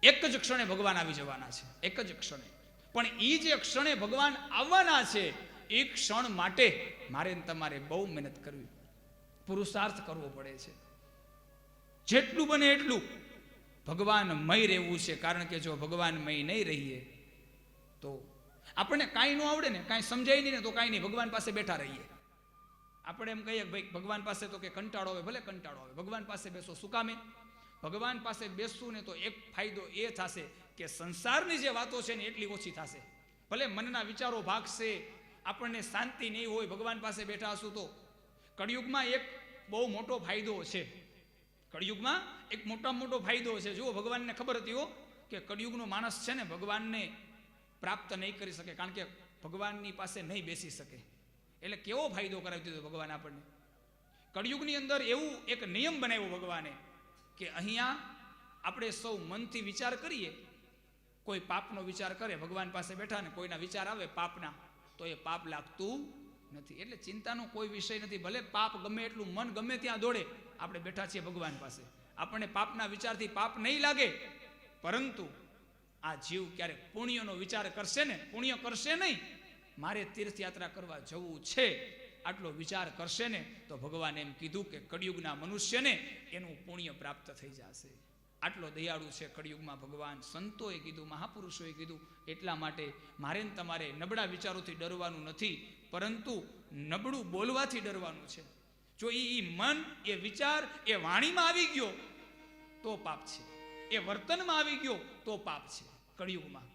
એક જ ક્ષણે ભગવાન આવી જવાના છે, એક જ ક્ષણે. પણ એ જે ક્ષણે ભગવાન આવવાના છે એ ક્ષણ માટે મારે તમારે બહુ મહેનત કરવી, પુરુષાર્થ કરવો પડે છે. જેટલું બને એટલું ભગવાનમય રહેવું છે. કારણ કે જો ભગવાનમય નહીં રહીએ તો આપણને કાંઈ ન આવડે ને, કાંઈ સમજાય નહીં ને તો કાંઈ નહીં, ભગવાન પાસે બેઠા રહીએ. આપણે એમ કહીએ કે ભાઈ ભગવાન પાસે તો કે કંટાળો આવે, ભલે કંટાળો આવે, ભગવાન પાસે બેસો. શું કામે? ભગવાન પાસે બેસવું ને તો એક ફાયદો એ થશે કે સંસારની જે વાતો છે ને એટલી ઓછી થશે. ભલે મનના વિચારો ભાગશે, આપણને શાંતિ નહીં હોય, ભગવાન પાસે બેઠા હશું તો. કળિયુગમાં એક બહુ મોટો ફાયદો છે. કળિયુગમાં એક મોટામાં મોટો ફાયદો છે. જુઓ, ભગવાનને ખબર હતી હો કે કળિયુગનો માણસ છે ને ભગવાનને પ્રાપ્ત નહીં કરી શકે, કારણ કે ભગવાનની પાસે નહીં બેસી શકે. એટલે કેવો ફાયદો કરાવી દીધો ભગવાન આપણને. કળિયુગની અંદર એવું એક નિયમ બનાવ્યો ભગવાને કે અહીંયા આપણે સૌ મનથી વિચાર કરીએ. કોઈ પાપનો વિચાર કરે, ભગવાન પાસે બેઠા ને કોઈના વિચાર આવે પાપના, તો એ પાપ લાગતું નથી. એટલે ચિંતાનો કોઈ વિષય નથી. ભલે પાપ ગમે એટલું મન ગમે ત્યાં દોડે, આપણે બેઠા છીએ ભગવાન પાસે. આપણને પાપના વિચારથી પાપ નહીં લાગે, પરંતુ આ જીવ ક્યારેક પુણ્યનો વિચાર કરશે ને, પુણ્ય કરશે નહીં, મારે તીર્થયાત્રા કરવા જવું છે, આટલો વિચાર કરશે ને, તો ભગવાન એમ કીધું કે કળિયુગના મનુષ્યને એનું પુણ્ય પ્રાપ્ત થઈ જશે. આટલો દયાળુ છે કળિયુગમાં ભગવાન. સંતોએ કીધું, મહાપુરુષોએ કીધું. એટલા માટે મારે ને તમારે નબળા વિચારોથી ડરવાનું નથી, પરંતુ નબળું બોલવાથી ડરવાનું છે. જો એ મન, એ વિચાર, એ વાણીમાં આવી ગયો તો પાપ છે, એ વર્તનમાં આવી ગયો તો પાપ છે. કળિયુગમાં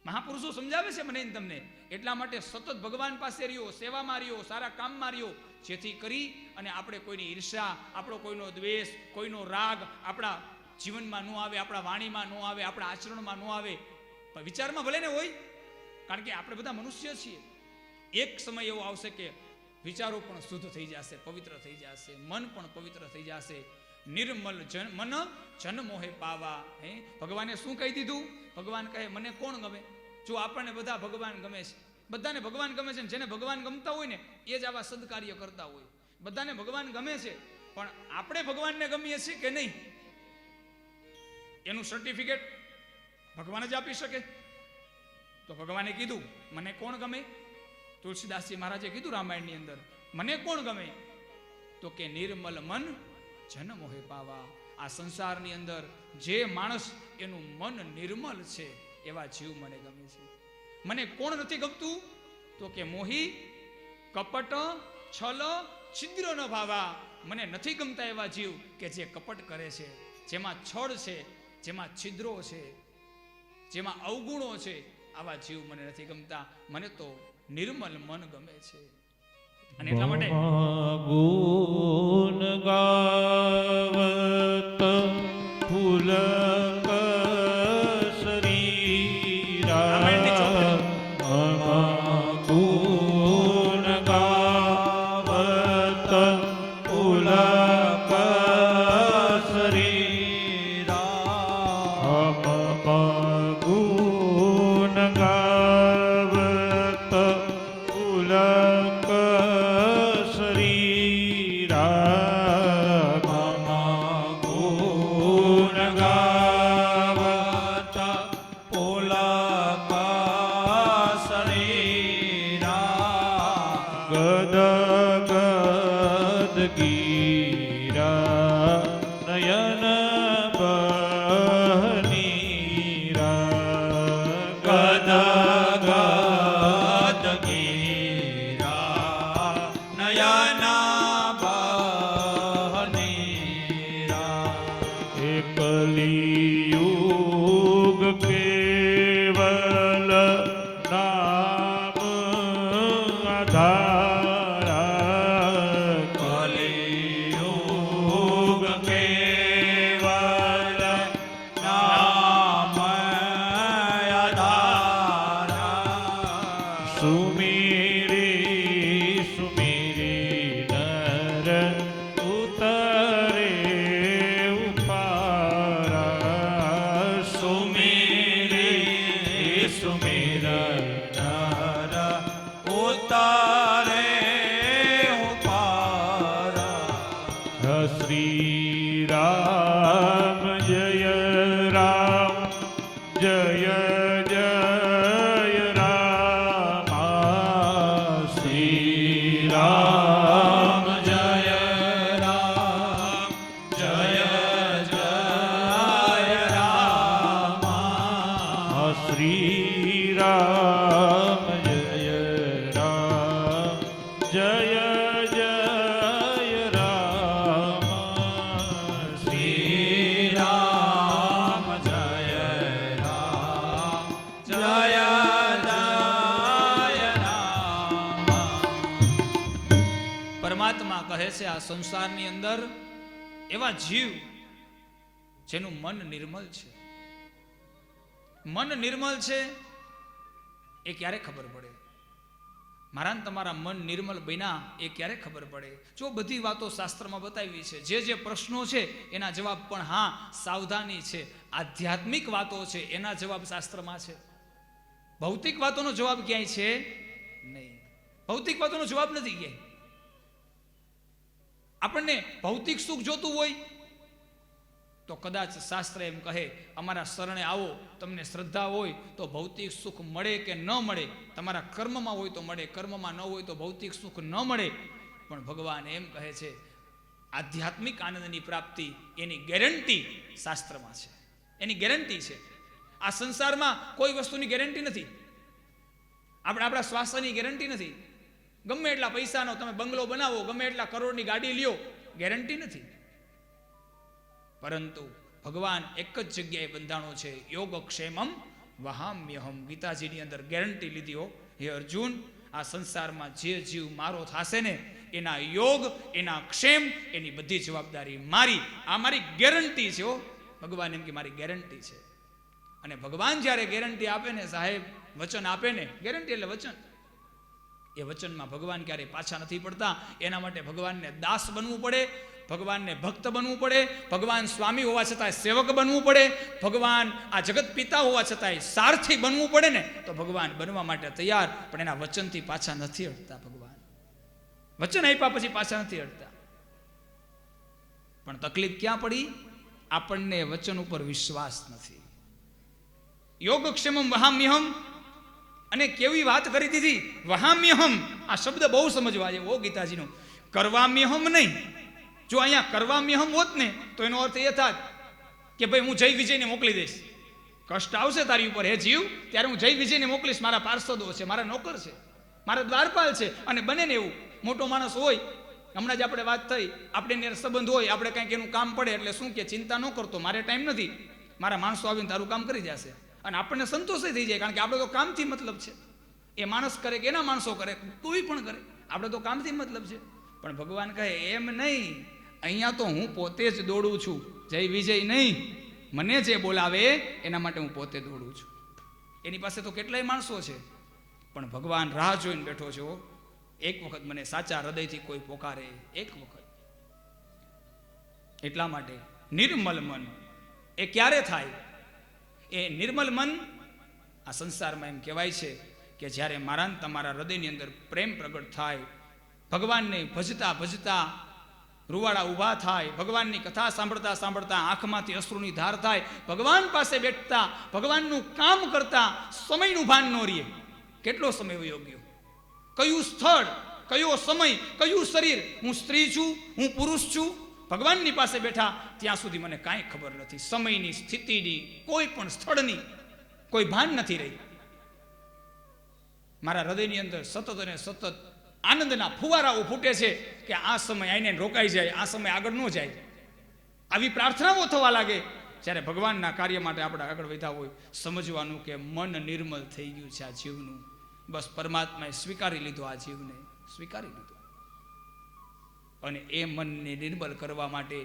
મહાપુરુષો સમજાવે છે મને તમને. એટલા માટે સતત ભગવાન પાસે રહ્યો, સેવામાં રહ્યો, સારા કામમાં રહ્યો, જેથી કરી અને આપણે કોઈની ઈર્ષા, આપણો કોઈનો દ્વેષ, કોઈનો રાગ આપણા જીવનમાં ન આવે, આપણા વાણીમાં ન આવે, આપણા આચરણમાં ન આવે. પણ વિચારમાં ભલે ને હોય, કારણ કે આપણે બધા મનુષ્ય છીએ. એક સમય એવો આવશે કે વિચારો પણ શુદ્ધ થઈ જશે, પવિત્ર થઈ જશે, મન પણ પવિત્ર થઈ જશે. નિર્મલ મન જન મોહે પાવા. ભગવાને શું કહી દીધું? ભગવાન કહે મને કોણ ગમે? જો આપણને બધા ભગવાન ગમે છે, બધાને ભગવાન ગમે છે, જેને ભગવાન ગમતા હોય ને એ જ આવા સદકાર્ય કરતા હોય. બધાને ભગવાન ગમે છે, પણ આપણે ભગવાનને ગમીએ છીએ કે નહીં, એનું સર્ટિફિકેટ ભગવાન જ આપી શકે. તો ભગવાને કીધું મને કોણ ગમે? તુલસીદાસજી મહારાજે કીધું રામાયણની અંદર, મને કોણ ગમે? તો કે નિર્મલ મન જન મોહે પાવા. આ સંસારની અંદર જે માણસ એનું મન નિર્મલ છે એવા જીવ મને ગમે છે. મને કોણ નથી ગમતું? તો કે મોહી, કપટ, છલ, છિદ્ર ન ભાવા. મને નથી ગમતા એવા જીવ કે જે કપટ કરે છે, જેમાં છળ છે, જેમાં છિદ્રો છે, જેમાં અવગુણો છે. આવા જીવ મને નથી ગમતા. મને તો નિર્મલ મન ગમે છે. અને એટલા માટે ગુણ ગાવત પુલક શરીરા. ગુણ ગાવત પુલક શરીરા. ગુણ ગાવત પુલક કલિયુગ કેવલ નામ આધારા. કલિયુગ કેવલ નામ આધારા. સુમેરી સુમેરી નર ઉતરે શ્રી રામ જય રામ જય જય રામ. શ્રી રામ જય રામ જય જય રામ. શ્રી રામ જય જય રામ શ્રી રામ જય રામ જય જય રામ. પરમાત્મા કહે છે આ સંસારની અંદર એવા જીવ જેનું મન નિર્મલ છે. મન નિર્મલ છે એ ક્યારે ખબર પડે? મારા ને તમારા મન નિર્મલ બન્યા એ ક્યારે ખબર પડે? જો બધી વાતો શાસ્ત્રમાં બતાવી છે, જે પ્રશ્નો છે એના જવાબ પણ હા સાવધાની છે. આધ્યાત્મિક વાતો છે એના જવાબ શાસ્ત્રમાં છે. ભૌતિક વાતોનો જવાબ ક્યાંય છે નહીં. ભૌતિક વાતોનો જવાબ નથી ક્યાંય. આપણને ભૌતિક સુખ જોતું હોય તો કદાચ શાસ્ત્ર એમ કહે અમારા શરણે આવો, તમને શ્રદ્ધા હોય તો ભૌતિક સુખ મળે કે ન મળે, તમારા કર્મમાં હોય તો મળે, કર્મમાં ન હોય તો ભૌતિક સુખ ન મળે. પણ ભગવાન એમ કહે છે આધ્યાત્મિક આનંદની પ્રાપ્તિ એની ગેરંટી શાસ્ત્રમાં છે. એની ગેરંટી છે. આ સંસારમાં કોઈ વસ્તુની ગેરંટી નથી. આપણા સ્વાસ્થ્યની ગેરંટી નથી. ગમે એટલા પૈસાનો તમે બંગલો બનાવો, ગમે એટલા કરોડની ગાડી લ્યો, ગેરંટી નથી. પરંતુ ભગવાન એક જ જગ્યાએ બંધાણો છે, યોગક્ષેમમ વહામ્યહમ. ગીતાજીની અંદર ગેરંટી લીધી હો, હે અર્જુન આ સંસારમાં જે જીવ મારો થશે ને એના યોગ, એના ક્ષેમ, એની બધી જવાબદારી મારી. આ મારી ગેરંટી છે હો. ભગવાન એમ કે મારી ગેરંટી છે. અને ભગવાન જ્યારે ગેરંટી આપે ને સાહેબ, વચન આપે ને, ગેરંટી એટલે વચન, એ વચનમાં ભગવાન ક્યારેય પાછા નથી પડતા. એના માટે ભગવાનને દાસ બનવું પડે, ભગવાનને ભક્ત બનવું પડે, ભગવાન સ્વામી હોવા છતાંય સેવક બનવું પડે, ભગવાન આ જગત પિતા હોવા છતાંય સારથી બનવું પડે ને તો ભગવાન બનવા માટે તૈયાર. પણ એના વચનથી પાછા નથી હટતા. ભગવાન વચન આપ્યા પછી પાછા નથી હટતા. પણ તકલીફ ક્યાં પડી? આપણને વચન ઉપર વિશ્વાસ નથી. યોગક્ષેમમ વહામ્યહમ, અને કેવી વાત કરી દીધી, વહામ્યહમ. આ શબ્દ બહુ સમજવા જેવો ગીતાજીનો. કરવામ્યહમ નહીં. જો અહીંયા કરવામ્યહમ હોત ને તો એનો અર્થ એ થાત કે ભાઈ હું જય વિજયને મોકલી દઈશ. કષ્ટ આવશે તારી ઉપર હે જીવ ત્યારે હું જય વિજયને મોકલીશ. મારા પાર્ષદો છે, મારા નોકર છે, મારા દ્વારપાલ છે. અને બને ને એવું મોટો માણસ હોય, હમણાં જ આપણે વાત થઈ, આપણે સંબંધ હોય, આપણે કંઈક એનું કામ પડે એટલે શું કે ચિંતા ન કરતો, મારે ટાઈમ નથી, મારા માણસો આવીને તારું કામ કરી જશે. અને આપણને સંતોષ થઈ જાય, કારણ કે આપણે તો કામથી મતલબ છે. એ માણસ કરે કે એના માણસો કરે, કોઈ પણ કરે, આપણે તો કામથી મતલબ છે. પણ ભગવાન કહે એમ નહીં, અહીંયા તો હું પોતે જ દોડું છું, જય વિજય નહીં. મને જે બોલાવે એના માટે હું પોતે દોડું છું. એની પાસે તો કેટલાય માણસો છે, પણ ભગવાન રાહ જોઈને બેઠો છે. એક વખત મને સાચા હૃદયથી કોઈ પોકારે, એક વખત. એટલા માટે નિર્મલ મન એ ક્યારે થાય? એ નિર્મલ મન આ સંસારમાં એમ કહેવાય છે કે જ્યારે મારા તમારા હૃદયની અંદર પ્રેમ પ્રગટ થાય, ભગવાનને ભજતા ભજતા રૂવાડા ઊભા થાય, ભગવાનની કથા સાંભળતા સાંભળતા આંખમાંથી અશ્રુની ધાર થાય, ભગવાન પાસે બેઠતા, ભગવાનનું કામ કરતા સમયનું ભાન ન રહે. કેટલો સમય વયો ગયો, કયું સ્થળ, કયો સમય, કયું શરીર, હું સ્ત્રી છું, હું પુરુષ છું, ભગવાનની પાસે બેઠા ત્યાં સુધી મને કાંઈ ખબર નથી. સમયની, સ્થિતિની, કોઈ પણ સ્થળની કોઈ ભાન નથી રહી. મારા હૃદયની અંદર સતત અને સતત આનંદના ફુવારાઓ ફૂટે છે કે આ સમય આઈને રોકાઈ જાય, આ સમય આગળ ન જાય. આવી પ્રાર્થનાઓ થવા લાગે. જ્યારે ભગવાનના કાર્ય માટે આપણે આગળ વધ્યા હોય, સમજવાનું કે મન નિર્મલ થઈ ગયું છે આ જીવનું. બસ પરમાત્માએ સ્વીકારી લીધો, આ જીવને સ્વીકારી લીધો. અને એ મનને નિર્મલ કરવા માટે,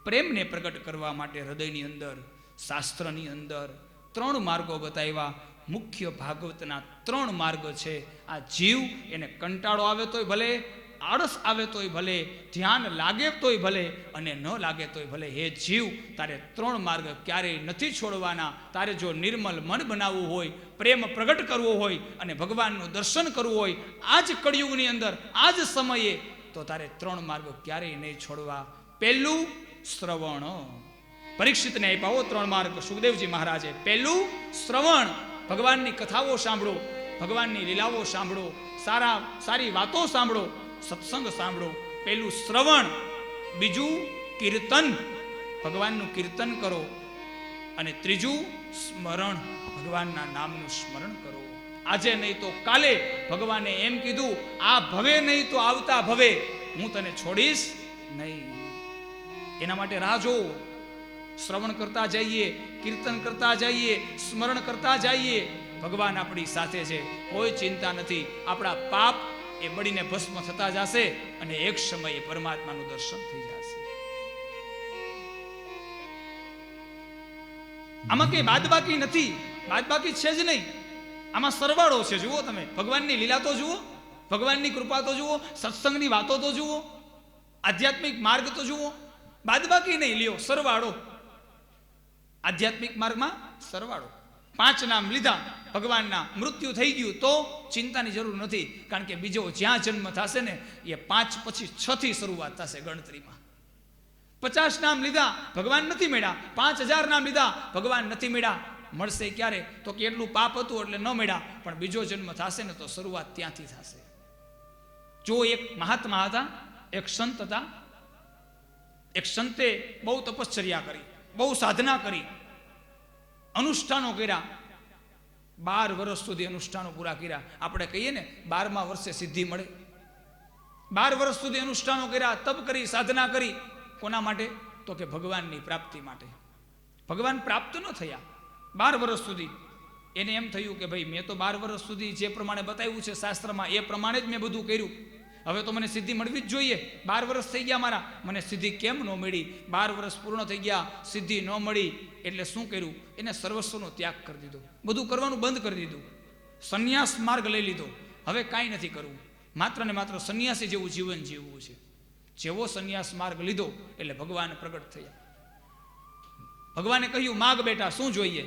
પ્રેમને પ્રગટ કરવા માટે હૃદયની અંદર, શાસ્ત્રની અંદર 3 માર્ગો બતાવ્યા. મુખ્ય ભાગવતના 3 માર્ગ છે. આ જીવ એને કંટાળો આવે તોય ભલે, આળસ આવે તોય ભલે, ધ્યાન લાગે તોય ભલે અને ન લાગે તોય ભલે, હે જીવ તારે 3 માર્ગ ક્યારેય નથી છોડવાના. તારે જો નિર્મલ મન બનાવવું હોય, પ્રેમ પ્રગટ કરવો હોય અને ભગવાનનું દર્શન કરવું હોય આ જ કળિયુગની અંદર, આ જ સમયે, તો તારે 3 માર્ગ ક્યારેય નહીં છોડવા. પહેલું શ્રવણ. પરીક્ષિતને આપ્યા 3 માર્ગ સુખદેવજી મહારાજે. પહેલું શ્રવણ, ભગવાનની કથાઓ સાંભળો, ભગવાનની લીલાઓ સાંભળો, સારી વાતો સાંભળો, સત્સંગ સાંભળો. પહેલું શ્રવણ. બીજું કીર્તન, ભગવાનનું કીર્તન કરો. અને ત્રીજું સ્મરણ, ભગવાનના નામનું સ્મરણ કરો. આજે નહીં તો કાલે ભગવાને એમ કીધું, આ ભવે નહીં તો આવતા ભવે હું તને છોડીશ નહીં. એના માટે રાહ જોવો, શ્રવણ કરતા જઈએ, કીર્તન કરતા જઈએ, સ્મરણ કરતા જઈએ. ભગવાન આપણી સાથે છે, કોઈ ચિંતા નથી. આપણા પાપ એ બળીને ભસ્મ થતા જશે અને એક સમયે પરમાત્માનું દર્શન થઈ જશે. આમાં કઈ બાદબાકી નથી, બાદબાકી છે જ નહીં. આમાં સરવાળો છે. જુઓ તમે, ભગવાનની લીલા તો જુઓ, ભગવાનની કૃપા તો જુઓ, સત્સંગની વાતો તો જુઓ, આધ્યાત્મિક માર્ગ તો જુઓ. બાદબાકી નહીં, લ્યો સરવાળો. આધ્યાત્મિક માર્ગમાં સરવાળો. 5 નામ લીધા ભગવાનના, મૃત્યુ થઈ ગયું તો ચિંતાની જરૂર નથી, કારણ કે બીજો જ્યાં જન્મ થશે ને એ 5 પછી 6 થી શરૂઆત થશે ગણતરીમાં. 50 નામ લીધા, ભગવાન નથી મળ્યા. 5000 નામ લીધા, ભગવાન નથી મળ્યા. મળશે ક્યારે? તો કે એટલું પાપ હતું એટલે ન મળ્યા, પણ બીજો જન્મ થશે ને તો શરૂઆત ત્યાંથી થશે. જો એક મહાત્મા હતા, એક સંત હતા. એક સંતે બહુ તપશ્ચર્યા કરી, બહુ સાધના કરી, અનુષ્ઠાનો કર્યા. 12 વર્ષ સુધી અનુષ્ઠાનો પૂરા કર્યા. આપણે કહીએ ને 12મા વર્ષે સિદ્ધિ મળે. 12 વર્ષ સુધી અનુષ્ઠાનો કર્યા, તપ કરી, સાધના કરી. કોના માટે? તો કે ભગવાનની પ્રાપ્તિ માટે. ભગવાન પ્રાપ્ત ન થયા 12 વર્ષ સુધી. એને એમ થયું કે ભાઈ મેં તો 12 વર્ષ સુધી જે પ્રમાણે બતાવ્યું છે શાસ્ત્રમાં એ પ્રમાણે જ મેં બધું કર્યું. હવે તો મને સિદ્ધિ મળવી જ જોઈએ. 12 વર્ષ થઈ ગયા મારા, મને સિદ્ધિ કેમ ન મળી? 12 વર્ષ પૂર્ણ થઈ ગયા, સિદ્ધિ ન મળી. એટલે શું કર્યું? એને સર્વસ્વનો ત્યાગ કરી દીધો, બધું કરવાનું બંધ કરી દીધું, સંન્યાસ માર્ગ લઈ લીધો. હવે કાંઈ નથી કરવું, માત્ર ને માત્ર સંન્યાસી જેવું જીવન જીવવું છે. જેવો સંન્યાસ માર્ગ લીધો એટલે ભગવાન પ્રગટ થયા. ભગવાને કહ્યું, માગ બેટા, શું જોઈએ?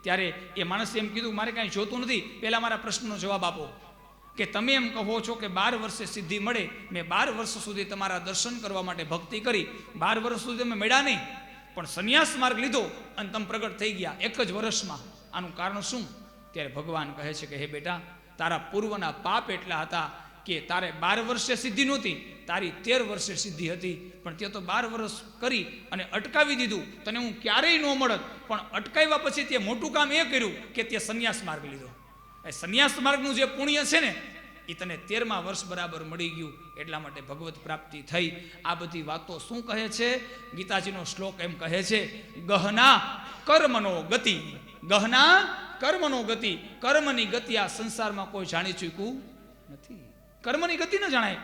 ત્યારે એ માણસે એમ કીધું, મારે કાંઈ જોતું નથી, પહેલા મારા પ્રશ્નનો જવાબ આપો. કે તમે એમ કહો છો કે 12 વર્ષે સિદ્ધિ મળે, મેં 12 વર્ષ સુધી તમારા દર્શન કરવા માટે ભક્તિ કરી, 12 વર્ષ સુધી તમે મળ્યા નહીં, પણ સંન્યાસ માર્ગ લીધો અને તમે પ્રગટ થઈ ગયા એક જ વર્ષમાં. આનું કારણ શું? ત્યારે ભગવાન કહે છે કે હે બેટા, તારા પૂર્વના પાપ એટલા હતા કે તારે 12 વર્ષે સિદ્ધિ નહોતી, તારી 13 વર્ષે સિદ્ધિ હતી. પણ તે તો 12 વર્ષ કરી અને અટકાવી દીધું. તને હું ક્યારેય ન મળત, પણ અટકાવ્યા પછી તે મોટું કામ એ કર્યું કે તે સંન્યાસ માર્ગ લીધો. એ સંન્યાસ માર્ગનું જે પુણ્ય છે ને એ તને 13મા વર્ષ બરાબર મળી ગયું. એટલા માટે ભગવત પ્રાપ્તિ થઈ. આ બધી વાતો શું કહે છે? ગીતાજીનો શ્લોક એમ કહે છે, ગહના કર્મનો ગતિ. ગહના કર્મનો ગતિ. કર્મની ગતિ આ સંસારમાં કોઈ જાણી ચૂક્યું નથી. કર્મની ગતિ ન જણાય,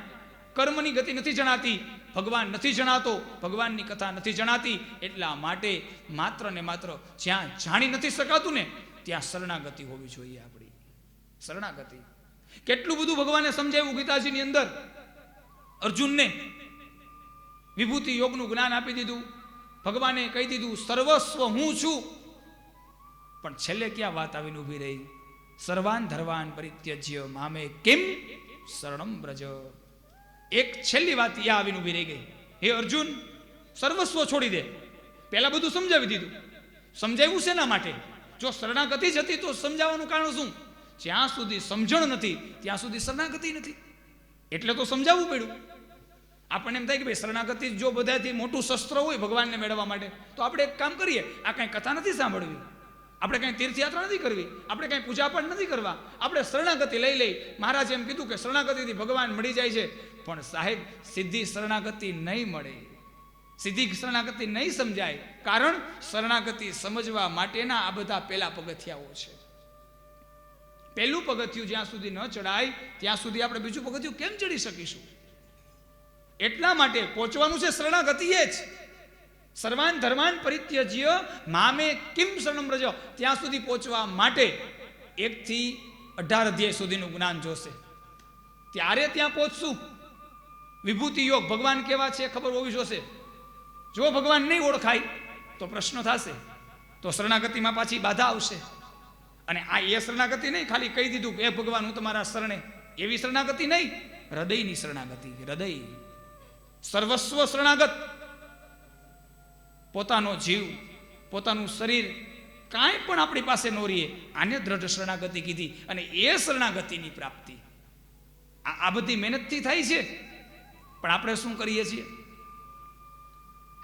કર્મની ગતિ નથી જણાતી, ભગવાન નથી જણાતો, ભગવાનની કથા નથી જણાતી. એટલા માટે માત્ર ને માત્ર જ્યાં જાણી નથી શકાતું ને ત્યાં શરણાગતિ હોવી જોઈએ આપણી. શરણાગતિ. કેટલું બધું ભગવાને સમજાવ્યું ગીતાજીની અંદર. અર્જુનને વિભૂતિ યોગનું જ્ઞાન આપી દીધું. ભગવાને કહી દીધું સર્વસ્વ હું છું. પણ છેલ્લે ક્યાં વાત આવીને ઊભી રહી? સર્વાન ધર્વાન પરિત્યજ્ય મામે કિમ શરણમ બ્રજ. એક છેલ્લી વાત યા આવીને ઊભી રહી ગઈ. હે અર્જુન, સર્વસ્વ છોડી દે. પહેલા બધું સમજાવી દીધું. સમજાવ્યું શેના માટે? જો શરણાગતિ જ હતી તો સમજાવવાનું કારણ શું? જ્યાં સુધી સમજણ નથી ત્યાં સુધી શરણાગતિ નથી. એટલે તો સમજાવવું પડ્યું. આપણને એમ થાય કે ભાઈ શરણાગતિ જો બધાથી મોટું શસ્ત્ર હોય ભગવાનને મેળવવા માટે, તો આપણે એક કામ કરીએ, આ કાંઈ કથા નથી સાંભળવી, આપણે કાંઈ તીર્થયાત્રા નથી કરવી, આપણે કાંઈ પૂજાપાઠ નથી કરવા, આપણે શરણાગતિ લઈ. મહારાજ એમ કીધું કે શરણાગતિથી ભગવાન મળી જાય છે. પણ સાહેબ, સીધી શરણાગતિ નહીં મળે, સીધી શરણાગતિ નહીં સમજાય. કારણ શરણાગતિ સમજવા માટેના આ બધા પહેલા પગથિયાઓ છે. પહેલું પગથિયું જ્યાં સુધી ન ચડાય ત્યાં સુધી આપણે બીજું પગથિયું કેમ ચડી શકીશું? એટલા માટે પહોંચવાનું છે શરણાગતિએ જ. સર્વાન ધર્માન પરિત્યજ્ય મામે કિમ શરણમ વ્રજ. ત્યાં સુધી પહોંચવા માટે 1 થી 18 અધ્યાય સુધીનું જ્ઞાન જોશે. ત્યારે ત્યાં પહોંચશું. વિભૂતિ યોગ ભગવાન કેવા છે ખબર હોવી જોશે. જો ભગવાન નહીં ઓળખાય તો પ્રશ્ન થશે, તો શરણાગતિમાં પાછી બાધા આવશે. અને આ એ શરણાગતિ નહીં ખાલી કહી દીધું કે ભગવાન હું તમારા શરણે, એવી શરણાગતિ નહીં, હૃદયની શરણાગતિ. હૃદય સર્વસ્વ શરણાગત. પોતાનો જીવ, પોતાનું શરીર કાંઈ પણ આપણી પાસે ન રહીએ, આને દ્રઢ શરણાગતિ કીધી. અને એ શરણાગતિની પ્રાપ્તિ આ બધી મહેનતથી થાય છે. પણ આપણે શું કરીએ છીએ?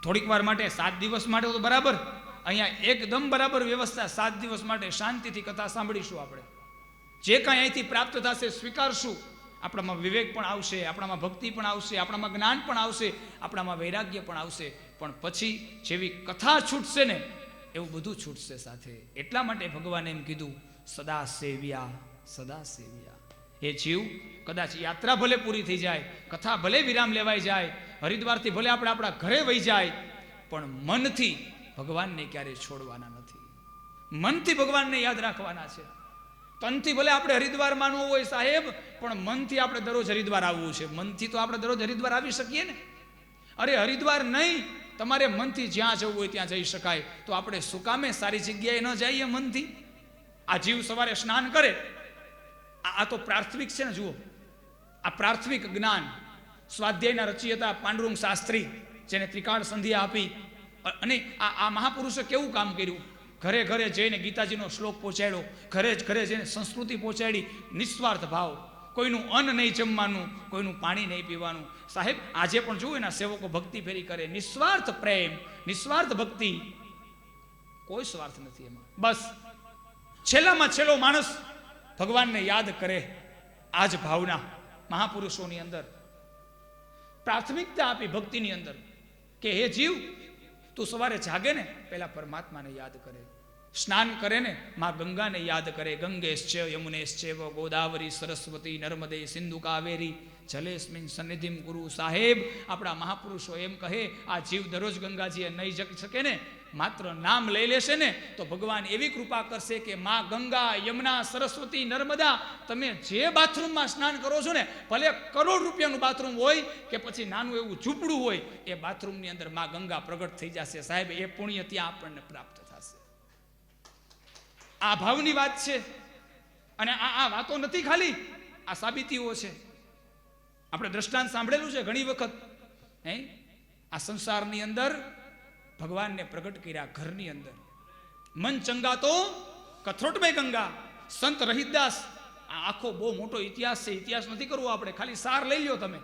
થોડીક વાર માટે, 7 દિવસ માટે તો બરાબર, અહીંયા એકદમ બરાબર વ્યવસ્થા. 7 દિવસ માટે શાંતિથી કથા સાંભળીશું આપણે. જે કાંઈ અહીંથી પ્રાપ્ત થશે સ્વીકારશું. આપણામાં વિવેક પણ આવશે, આપણામાં ભક્તિ પણ આવશે, આપણામાં જ્ઞાન પણ આવશે, આપણામાં વૈરાગ્ય પણ આવશે. પણ પછી જેવી કથા છૂટશે ને એવું બધું છૂટશે સાથે. એટલા માટે ભગવાને એમ કીધું, સદા સેવ્યા, સદા સેવ્યા. એ જીવ કદાચ યાત્રા ભલે પૂરી થઈ જાય, કથા ભલે વિરામ લેવાઈ જાય, હરિદ્વારથી ભલે આપણે આપણા ઘરે વહી જાય, પણ મનથી ભગવાનને ક્યારેય છોડવાના નથી. મનથી ભગવાનને યાદ રાખવાના છે. તનથી ભલે આપણે હરિદ્વાર માનવું હોય સાહેબ, પણ મનથી આપણે દરરોજ હરિદ્વાર આવવું છે. મનથી તો આપણે દરરોજ હરિદ્વાર આવી શકીએ ને. અરે હરિદ્વાર નહીં, તમારે મનથી જ્યાં જવું હોય ત્યાં જઈ શકાય. તો આપણે શું કામે સારી જગ્યાએ ન જઈએ મનથી? આ જીવ સવારે સ્નાન કરે, આ તો પ્રાથમિક છે ને. જુઓ, આ પ્રાથમિક જ્ઞાન સ્વાધ્યાયના રચયિતા પાંડુરંગ શાસ્ત્રી, જેને ત્રિકાળ સંધ્યા આપી, અને આ મહાપુરુષે કેવું કામ કર્યું. ઘરે ઘરે જઈને ગીતાજીનો શ્લોક પહોંચાડ્યો, ઘરે જ ઘરે જઈને સંસ્કૃતિ પહોંચાડી. નિસ્વાર્થ ભાવ, કોઈનું અન્ન નહીં જમવાનું, કોઈનું પાણી નહીં પીવાનું. સાહેબ આજે પણ જુઓ એના સેવકો ભક્તિ ફેરી કરે, નિસ્વાર્થ પ્રેમ, નિસ્વાર્થ ભક્તિ, કોઈ સ્વાર્થ નથી એમાં. બસ છેલ્લામાં છેલ્લો માણસ ભગવાનને યાદ કરે. આ જ ભાવના મહાપુરુષોની અંદર પ્રાથમિકતા આપી ભક્તિની અંદર, કે હે જીવ, તું સવારે જાગે ને પહેલા પરમાત્માને યાદ કરે. સ્નાન કરે ને માં ગંગાને યાદ કરે. ગંગેશ્ચ યમુનેશ્ચૈવ ગોદાવરી સરસ્વતી નર્મદે સિંધુ કાવેરી જલેસ્મિન સન્નિધિમ ગુરુ. સાહેબ આપણા મહાપુરુષો એમ કહે, આ જીવ દરરોજ ગંગાજીએ નહીં જઈ શકે ને, માત્ર નામ લઈ લેશે ને તો ભગવાન એવી કૃપા કરશે કે માં ગંગા, યમુના, સરસ્વતી, નર્મદા, તમે જે બાથરૂમમાં સ્નાન કરો છો ને, ભલે કરોડ રૂપિયાનું બાથરૂમ હોય કે પછી નાનું એવું ઝૂંપડું હોય, એ બાથરૂમની અંદર માં ગંગા પ્રગટ થઈ જશે. સાહેબ એ પુણ્ય ત્યાં આપણને પ્રાપ્ત થશે. આ ભાવની વાત છે. અને આ વાતો નથી ખાલી, આ સાબિતીઓ છે. આપણે દ્રષ્ટાંત સાંભળેલું છે ઘણી વખત. આ સંસારની અંદર ભગવાનને પ્રગટ કર્યા ઘરની અંદર. મન ચંગા તો કથરોટમય ગંગા. સંત રહિદાસ, આ આખો બહુ મોટો ઇતિહાસ છે. ઇતિહાસ નથી કરવો આપણે, ખાલી સાર લઈ લો તમે.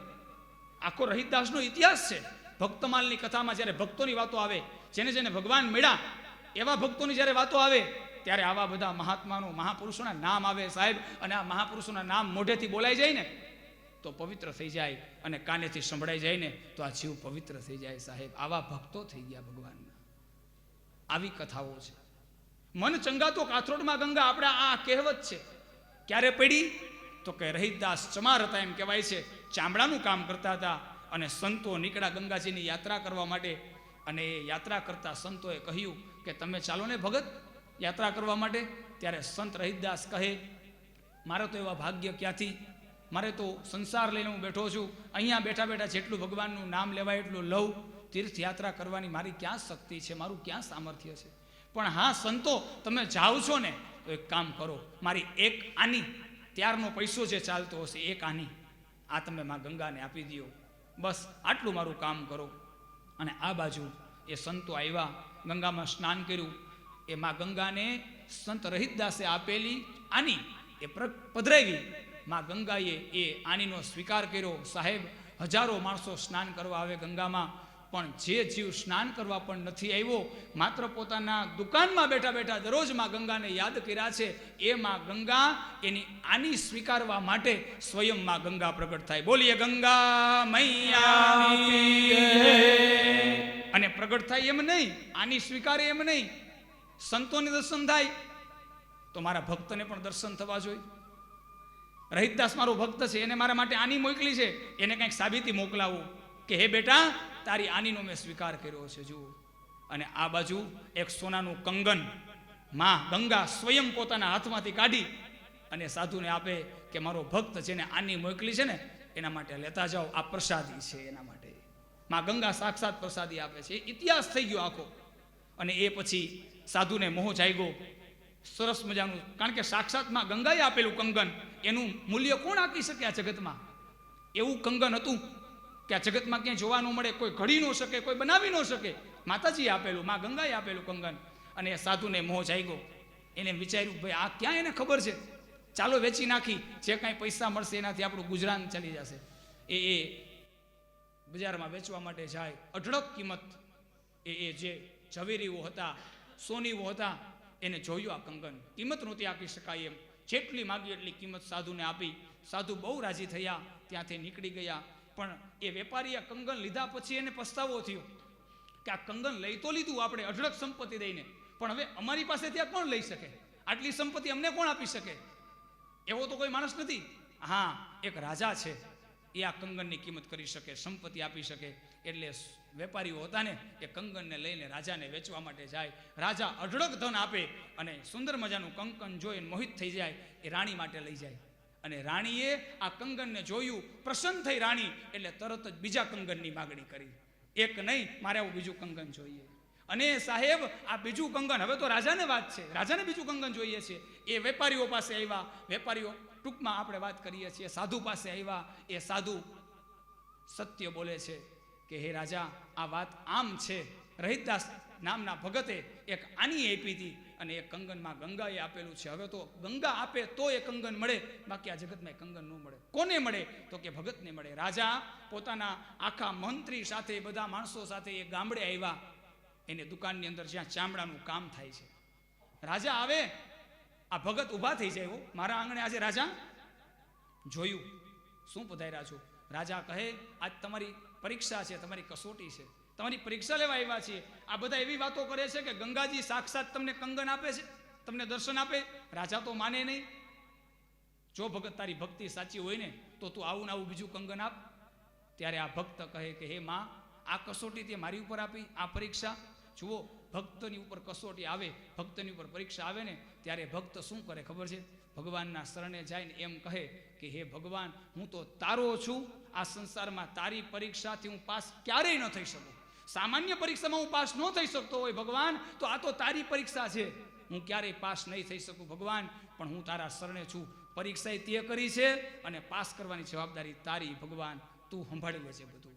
આખો રહિદાસનો ઇતિહાસ છે. ભક્તમાલની કથામાં જ્યારે ભક્તોની વાતો આવે, જેને જેને ભગવાન મળ્યા એવા ભક્તોની જ્યારે વાતો આવે, ત્યારે આવા બધા મહાત્માનો, મહાપુરુષોના નામ આવે સાહેબ. અને આ મહાપુરુષોના નામ મોઢેથી બોલાઈ જાય ને તો પવિત્ર થઈ જાય, અને કાનેથી સંભળાઈ જાય ને તો આ જીવ પવિત્ર થઈ જાય સાહેબ. આવા ભક્તો થઈ ગયા ભગવાનના. આવી કથાઓ છે. મન ચંગા તો કાથરોડમાં ગંગા. આપણે આ કહેવત છે ક્યારે પડી? તો કે રહિદાસ ચમાર હતા એમ કહેવાય છે. ચામડાનું કામ કરતા હતા, અને સંતો નીકળ્યા ગંગાજીની યાત્રા કરવા માટે. અને એ યાત્રા કરતા સંતોએ કહ્યું કે તમે ચાલો ને ભગત યાત્રા કરવા માટે. ત્યારે સંત રહિદાસ કહે, મારે તો એવા ભાગ્ય ક્યાંથી, મારે તો સંસાર લઈને હું બેઠો છું. અહીંયા બેઠા બેઠા જેટલું ભગવાનનું નામ લેવાય એટલું લઉં. તીર્થયાત્રા કરવાની મારી ક્યાં શક્તિ છે, મારું ક્યાં સામર્થ્ય છે. પણ હા સંતો, તમે જાઓ છો ને તો એક કામ કરો, મારી એક આની, ત્યારનો પૈસો જે ચાલતો હશે, એક આની આ તમે માં ગંગાને આપી દો. બસ આટલું મારું કામ કરો. અને આ બાજુ એ સંતો આવ્યા, ગંગામાં સ્નાન કર્યું. એ માં ગંગાને સંત રહિદાસે આપેલી આની એ પધરાવી. માં ગંગાએ એ આનીનો સ્વીકાર કર્યો. સાહેબ હજારો માણસો સ્નાન કરવા આવે ગંગામાં, પણ જે જીવ સ્નાન કરવા પણ નથી આવ્યો, માત્ર પોતાના દુકાનમાં બેઠા બેઠા દરરોજ માં ગંગાને યાદ કર્યા છે, એ માં ગંગા એની આની સ્વીકારવા માટે સ્વયં માં ગંગા પ્રગટ થાય. બોલીએ ગંગા મૈયા. અને પ્રગટ થાય એમ નહીં, આની સ્વીકારે એમ નહીં. સંતોને દર્શન થાય તો મારા ભક્તને પણ દર્શન થવા જોઈએ. રહિદાસ મારો ભક્ત છે, એને મારા માટે આની મોકલી છે, એને કંઈક સાબિતી મોકલાવું કે હે બેટા તારી આનીનો મેં સ્વીકાર કર્યો છે. જુઓ. અને આ બાજુ એક સોનાનું કંગન માં ગંગા સ્વયં પોતાના હાથમાંથી કાઢી અને સાધુને આપે કે મારો ભક્ત જેને આની મોકલી છે ને એના માટે લેતા જાઓ, આ પ્રસાદી છે એના માટે. માં ગંગા સાક્ષાત પ્રસાદી આપે છે. ઇતિહાસ થઈ ગયો આખો. અને એ પછી સાધુને મોહ જાગ્યો. સરસ મજાનું, કારણ કે સાક્ષાતમાં ગંગાએ આપેલું કંગન, એનું મૂલ્ય કોણ આપી શકે આ જગતમાં? એવું કંગન હતું કે આ જગતમાં ક્યાંય જોવા ન મળે, કોઈ ઘડી ન શકે, કોઈ બનાવી ન શકે. માતાજીએ આપેલું, માં ગંગાએ આપેલું કંગન. અને એ સાધુને મોહ જાગ્યો. એને વિચાર્યું ભાઈ આ ક્યાં એને ખબર છે, ચાલો વેચી નાખી, જે કાંઈ પૈસા મળશે એનાથી આપણું ગુજરાન ચાલી જશે. એ બજારમાં વેચવા માટે જાય. અઢળક કિંમત. એ જે ઝવેરીઓ હતા, સોનીઓ હતા, એને જોયું આ કંગન. કિંમત નહોતી આપી શકાય એમ. જેટલી માગી એટલી કિંમત સાધુને આપી. સાધુ બહુ રાજી થયા, ત્યાંથી નીકળી ગયા. પણ એ વેપારીએ કંગન લીધા પછી એને પસ્તાવો થયો કે આ કંગન લઈ તો લીધું આપણે અઢળક સંપત્તિ દઈને, પણ હવે અમારી પાસે ત્યાં કોણ લઈ શકે? આટલી સંપત્તિ અમને કોણ આપી શકે? એવો તો કોઈ માણસ નથી. હા, એક રાજા છે, એ આ કંગનની કિંમત કરી શકે, સંપત્તિ આપી શકે. એટલે વેપારીઓ હતા ને, એ કંગનને લઈને રાજાને વેચવા માટે જાય. રાજા અઢળક ધન આપે અને સુંદર મજાનું કંકન જોઈને મોહિત થઈ જાય. એ રાણી માટે લઈ જાય અને રાણીએ આ કંગનને જોયું, પ્રસન્ન થઈ રાણી, એટલે તરત જ બીજા કંગનની માગણી કરી. એક નહીં, મારે આવું બીજું કંગન જોઈએ. અને સાહેબ આ બીજું કંગન, હવે તો રાજાને વાત છે, રાજાને બીજું કંગન જોઈએ છે. એ વેપારીઓ પાસે આવ્યા. વેપારીઓ ટૂંકમાં આપણે વાત કરીએ છીએ, સાધુ પાસે આવ્યા. એ સાધુ સત્ય બોલે છે કે હે રાજા, આ વાત આમ છે. રહિતદાસ નામના ભગતે એક આની આપી હતી અને એ કંગનમાં ગંગાએ આપેલું છે. હવે તો ગંગા આપે તો એ કંગન મળે, બાકી આ જગતમાં એ કંગન ન મળે. કોને મળે? તો કે ભગતને મળે. રાજા પોતાના આખા મંત્રી સાથે, બધા માણસો સાથે એ ગામડે આવ્યા. એને દુકાનની અંદર જ્યાં ચામડાનું કામ થાય છે. રાજા આવે, આ ભગત ઊભા થઈ જાય, હો મારા આંગણે આજે રાજા જોયું, શું પધાર્યા છો? રાજા કહે, આજ તમારી પરીક્ષા છે, તમારી કસોટી છે, તમારી પરીક્ષા લેવા આવ્યા છીએ. આ બધા એવી વાતો કરે છે કે ગંગાજી સાક્ષાત તમને કંગન આપે છે, તમને દર્શન આપે. રાજા તો માને નહીં. જો ભગત તારી ભક્તિ સાચી હોય ને તો તું આવું ને આવું બીજું કંગન આપ. ત્યારે આ ભક્ત કહે કે હે માં, આ કસોટી તે મારી ઉપર આપી, આ પરીક્ષા. જુઓ, ભક્તની ઉપર કસોટી આવે, ભક્તની ઉપર પરીક્ષા આવે ને, ત્યારે ભક્ત શું કરે ખબર છે? ભગવાનના શરણે જઈને એમ કહે કે હે ભગવાન, હું તો તારો છું. આ સંસારમાં તારી પરીક્ષાથી હું પાસ ક્યારેય ન થઈ શકું. સામાન્ય પરીક્ષામાં હું પાસ ન થઈ શકતો હોય ભગવાન, તો આ તો તારી પરીક્ષા છે. હું ક્યારેય પાસ નહીં થઈ શકું ભગવાન, પણ હું તારા શરણે છું. પરીક્ષા તે કરી છે અને પાસ કરવાની જવાબદારી તારી ભગવાન, તું સંભાળી લેજે બધું.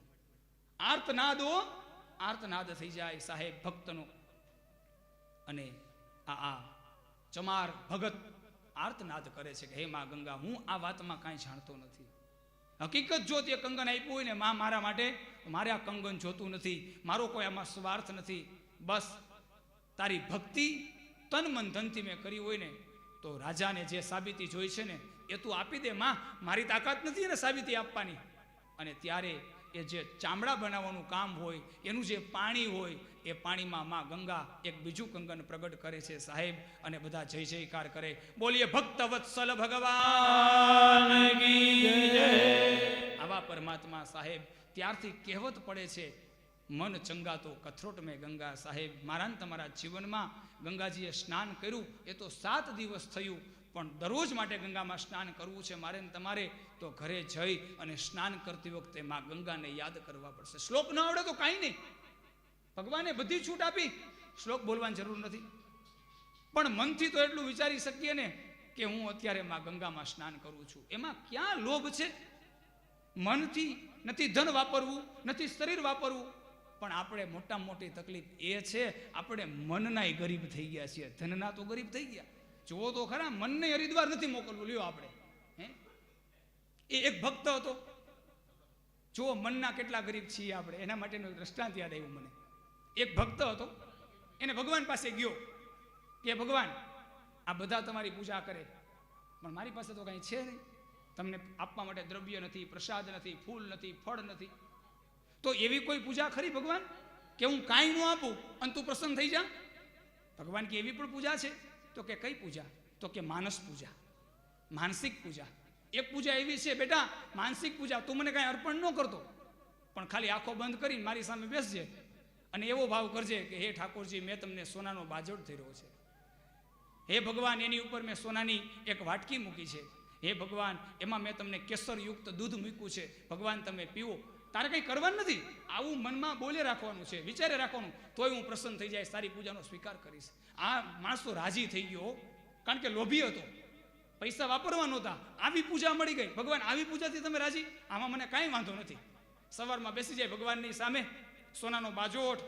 આર્તનાદ થઈ જાય સાહેબ ભક્તનો. અને આ ચમાર ભગત આર્તનાદ કરે છે કે હે માં ગંગા, હું આ વાતમાં કાંઈ જાણતો નથી. હકીકત જો તે કંગન આપ્યું હોય ને માં મારા માટે, મારે આ કંગન જોતું નથી. મારો કોઈ આમાં સ્વાર્થ નથી. બસ તારી ભક્તિ તન મન ધનથી મેં કરી હોય ને, તો રાજાને જે સાબિતી જોઈ છે ને એ તું આપી દે માં. મારી તાકાત નથી એને સાબિતી આપવાની. અને ત્યારે એ જે ચામડા બનાવવાનું કામ હોય, એનું જે પાણી હોય, એ પાણીમાં માં ગંગા એક બીજું કંગન પ્રગટ કરે છે સાહેબ. અને બધા જય જયકાર કરે. બોલીએ ભક્ત વત્સલ ભગવાન કી જય. આવા પરમાત્મા સાહેબ. ત્યારથી કહેવત પડે છે, મન ચંગા તો કથરોટ મેં ગંગા. સાહેબ મારા ને તમારા જીવનમાં ગંગાજીએ સ્નાન કર્યું એ તો 7 દિવસ થયું, પણ દરરોજ માટે ગંગામાં સ્નાન કરવું છે મારે ને તમારે. તો ઘરે જઈ અને સ્નાન કરતી વખતે માં ગંગાને યાદ કરવા પડશે. શ્લોક ન આવડે તો કાંઈ નહીં, ભગવાને બધી છૂટ આપી, શ્લોક બોલવાની જરૂર નથી. પણ મનથી તો એટલું વિચારી શકીએ ને કે હું અત્યારે માં ગંગામાં સ્નાન કરું છું. એમાં ક્યાં લોભ છે? મનથી નથી ધન વાપરવું, નથી શરીર વાપરવું, પણ આપણે મોટામાં મોટી તકલીફ એ છે, આપણે મનનાય ગરીબ થઈ ગયા છીએ, ધનના તો ગરીબ થઈ ગયા. જુઓ તો ખરા, મનને હરિદ્વાર નથી મોકલવું. લ્યો આપણે એ એક ભક્ત હતો. જુઓ મનના કેટલા ગરીબ છીએ આપણે. એના માટેનું દ્રષ્ટાંત યાદ આવ્યું મને. એક ભક્ત હતો, એને ભગવાન પાસે ગયો કે ભગવાન, આ બધા તમારી પૂજા કરે, પણ મારી પાસે તો કાંઈ છે નહીં. તમને આપવા માટે દ્રવ્ય નથી, પ્રસાદ નથી, ફૂલ નથી, ફળ નથી. તો એવી કોઈ પૂજા ખરી ભગવાન કે હું કાંઈ ન આપું અને તું પ્રસન્ન થઈ જા? ભગવાન કે એવી પણ પૂજા છે. તો કે કઈ પૂજા? તો કે માનસ પૂજા, માનસિક પૂજા. એક પૂજા એવી છે બેટા, માનસિક પૂજા. તું મને કાંઈ અર્પણ ન કરતો, પણ ખાલી આંખો બંધ કરીને મારી સામે બેસજે અને એવો ભાવ કરજે કે હે ઠાકોરજી, મેં તમને સોનાનો બાજોટ થઈ રહ્યો છે. હે ભગવાન, એની ઉપર મેં સોનાની એક વાટકી મૂકી છે. હે ભગવાન, એમાં મેં તમને કેસરયુક્ત દૂધ મૂક્યું છે. ભગવાન તમે પીવો. તારે કંઈ કરવાનું નથી, આવું મનમાં બોલે રાખવાનું છે, વિચારે રાખવાનું, તોય હું પ્રસન્ન થઈ જાય, સારી પૂજાનો સ્વીકાર કરીશ. આ માણસ તો રાજી થઈ ગયો, કારણ કે લોભી હતો, પૈસા વાપરવા નહોતા. આવી પૂજા મળી ગઈ. ભગવાન આવી પૂજાથી તમે રાજી? આમાં મને કાંઈ વાંધો નથી. સવારમાં બેસી જાય ભગવાનની સામે, સોનાનો બાજોટ.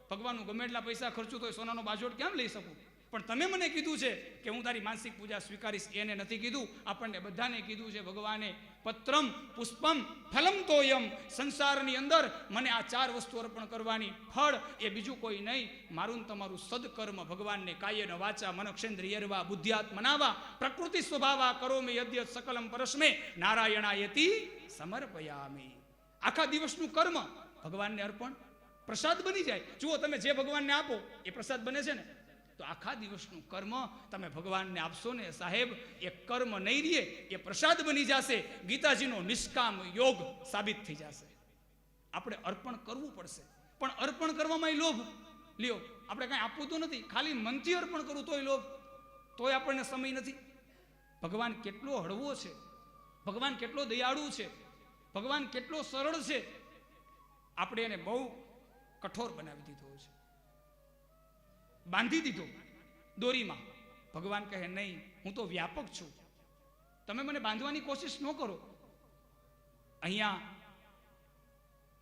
ભગવાનનું ગમે એટલા પૈસા ખર્ચું તો સોનાનો બાજોટ કેમ લઈ શકું? પણ તમે મને કીધું છે કે હું તારી માનસિક પૂજા સ્વીકારીશ, એને નથી કીધું. આપણને બધાને કીધું છે ભગવાને, પત્રમ પુષ્પમ ફલમ તોયમ, સંસારની અંદર મને આ 4 વસ્તુ અર્પણ કરવાની, ફળ એ બીજું કોઈ નહીં, મારું ને તમારું સદકર્મ ભગવાનને કાયેન વાચા મનક્ષેન્દ્રિયર્વા બુદ્ધ્યાત્મનાવા પ્રકૃતિ સ્વભાવા કરોમિ યદ્યત સકલમ પરસ્મે નારાયણાયતિ સમર્પયામિ. આખા દિવસનું કર્મ ભગવાનને અર્પણ, પ્રસાદ બની જાય. જુઓ, તમે જે ભગવાનને આપો એ પ્રસાદ બને છે ને, તો આખા દિવસનું કર્મ તમે ભગવાનને આપશો ને સાહેબ, એ કર્મ નહીં રહે, એ પ્રસાદ બની જશે, ગીતાજીનો નિષ્કામ યોગ સાબિત થઈ જશે. આપણે અર્પણ કરવું પડશે, પણ અર્પણ કરવામાં લોભ લ્યો. આપણે કાંઈ આપવું તો નથી, ખાલી મનથી અર્પણ કરવું તોય લોભ, તોય આપણને સમય નથી. ભગવાન કેટલો હળવો છે, ભગવાન કેટલો દયાળુ છે, ભગવાન કેટલો સરળ છે, આપણે એને બહુ કઠોર બનાવી દીધો છે, બાંધી દીધો દોરીમાં. ભગવાન કહે નહીં, હું તો વ્યાપક છું, તમે મને બાંધવાની કોશિશ ન કરો. અહીંયા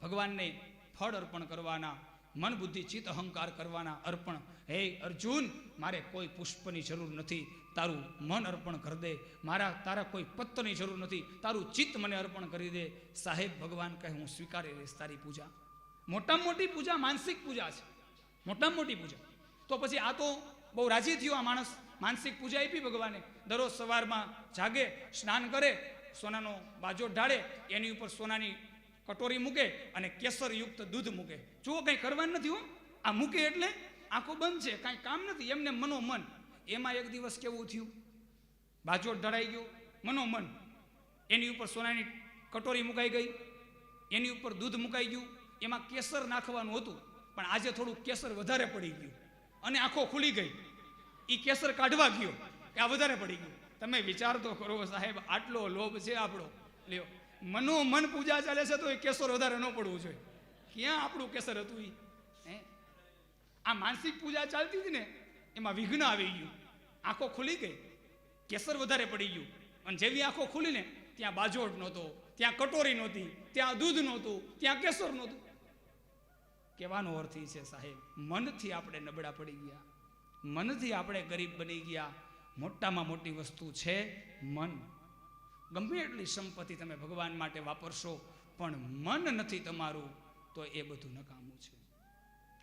ભગવાનને ફળ અર્પણ કરવાના, મન બુદ્ધિ ચિત્ત અહંકાર કરવાના અર્પણ. હે અર્જુન, મારે કોઈ પુષ્પની જરૂર નથી, તારું મન અર્પણ કરી દે. તારા કોઈ પત્રની જરૂર નથી, તારું ચિત્ત મને અર્પણ કરી દે. સાહેબ ભગવાન કહે હું સ્વીકારી લઈશ તારી પૂજા. મોટામાં મોટી પૂજા માનસિક પૂજા છે, મોટામાં મોટી પૂજા. તો પછી આ તો બહુ રાજી થયો આ માણસ, માનસિક પૂજા આપી ભગવાને. દરરોજ સવારમાં જાગે, સ્નાન કરે, સોનાનો બાજો ઢાળે, એની ઉપર સોનાની કટોરી મૂકે અને કેસરયુક્ત દૂધ મૂકે. જુઓ, કંઈ કરવાનું નથી હો. આ મૂકે એટલે આંખો બંધ છે, કાંઈ કામ નથી, એમને મનોમન. એમાં એક દિવસ કેવું થયું, બાજો ઢળાઈ ગયો, મનોમન, એની ઉપર સોનાની કટોરી મુકાઈ ગઈ, એની ઉપર દૂધ મુકાઈ ગયું. એમાં કેસર નાખવાનું હતું, પણ આજે થોડું કેસર વધારે પડી ગયું અને આંખો ખુલી ગઈ. એ કેસર કાઢવા ગયો કે આ વધારે પડી ગયું. તમે વિચાર તો કરો સાહેબ, આટલો લોભ છે આપણો. લ્યો, મનોમન પૂજા ચાલે છે તો એ કેસર વધારે ન પડવું જોઈએ. ક્યાં આપણું કેસર હતું એ? હે, આ માનસિક પૂજા ચાલતી હતી ને, એમાં વિઘ્ન આવી ગયું, આંખો ખુલી ગઈ, કેસર વધારે પડી ગયું. અને જેવી આંખો ખુલીને ત્યાં બાજોટ નહોતો, ત્યાં કટોરી નહોતી, ત્યાં દૂધ નહોતું, ત્યાં કેસર નહોતું. કહેવાનો અર્થ એ છે સાહેબ, મનથી આપણે નબળા પડી ગયા, મનથી આપણે ગરીબ બની ગયા. મોટામાં મોટી વસ્તુ છે મન. ગમે એટલી સંપત્તિ તમે ભગવાન માટે વાપરશો, પણ મન નથી તમારું તો એ બધું નકામું છે.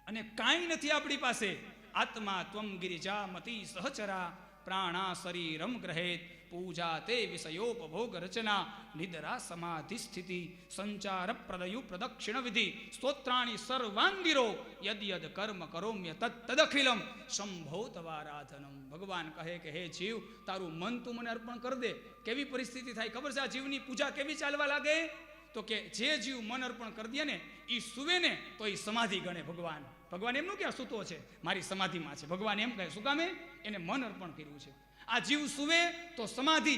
અને કાંઈ નથી આપણી પાસે. આત્મા ત્વમ ગિરિજા મતી સહચરા પ્રાણા શરીરમ ગ્રહેત પૂજા તે વિષયોપભોગ રચના નિદ્રા સમાધિ સ્થિતિ સંચાર પ્રદયુ પ્રદક્ષિણ વિધિ સ્તોત્રાણી સર્વાંગીરો યદ યદ કર્મ કરોમ્ય તદખિલમ શંભો તવારાધનમ. ભગવાન કહે કે હે જીવ, તારું મન તું મને અર્પણ કરી દે. કેવી પરિસ્થિતિ થાય ખબર છે? આ જીવની પૂજા કેવી ચાલવા લાગે? તો કે જે જીવ મન અર્પણ કરી દે ને, એ સુવે ને તો એ સમાધિ ગણે. ભગવાન એમનું કે સૂતો છે, મારી સમાધિમાં છે. ભગવાન એમ કહે, શું કામે? એને મન અર્પણ કર્યું છે. આ જીવ સુવે તો સમાધિ,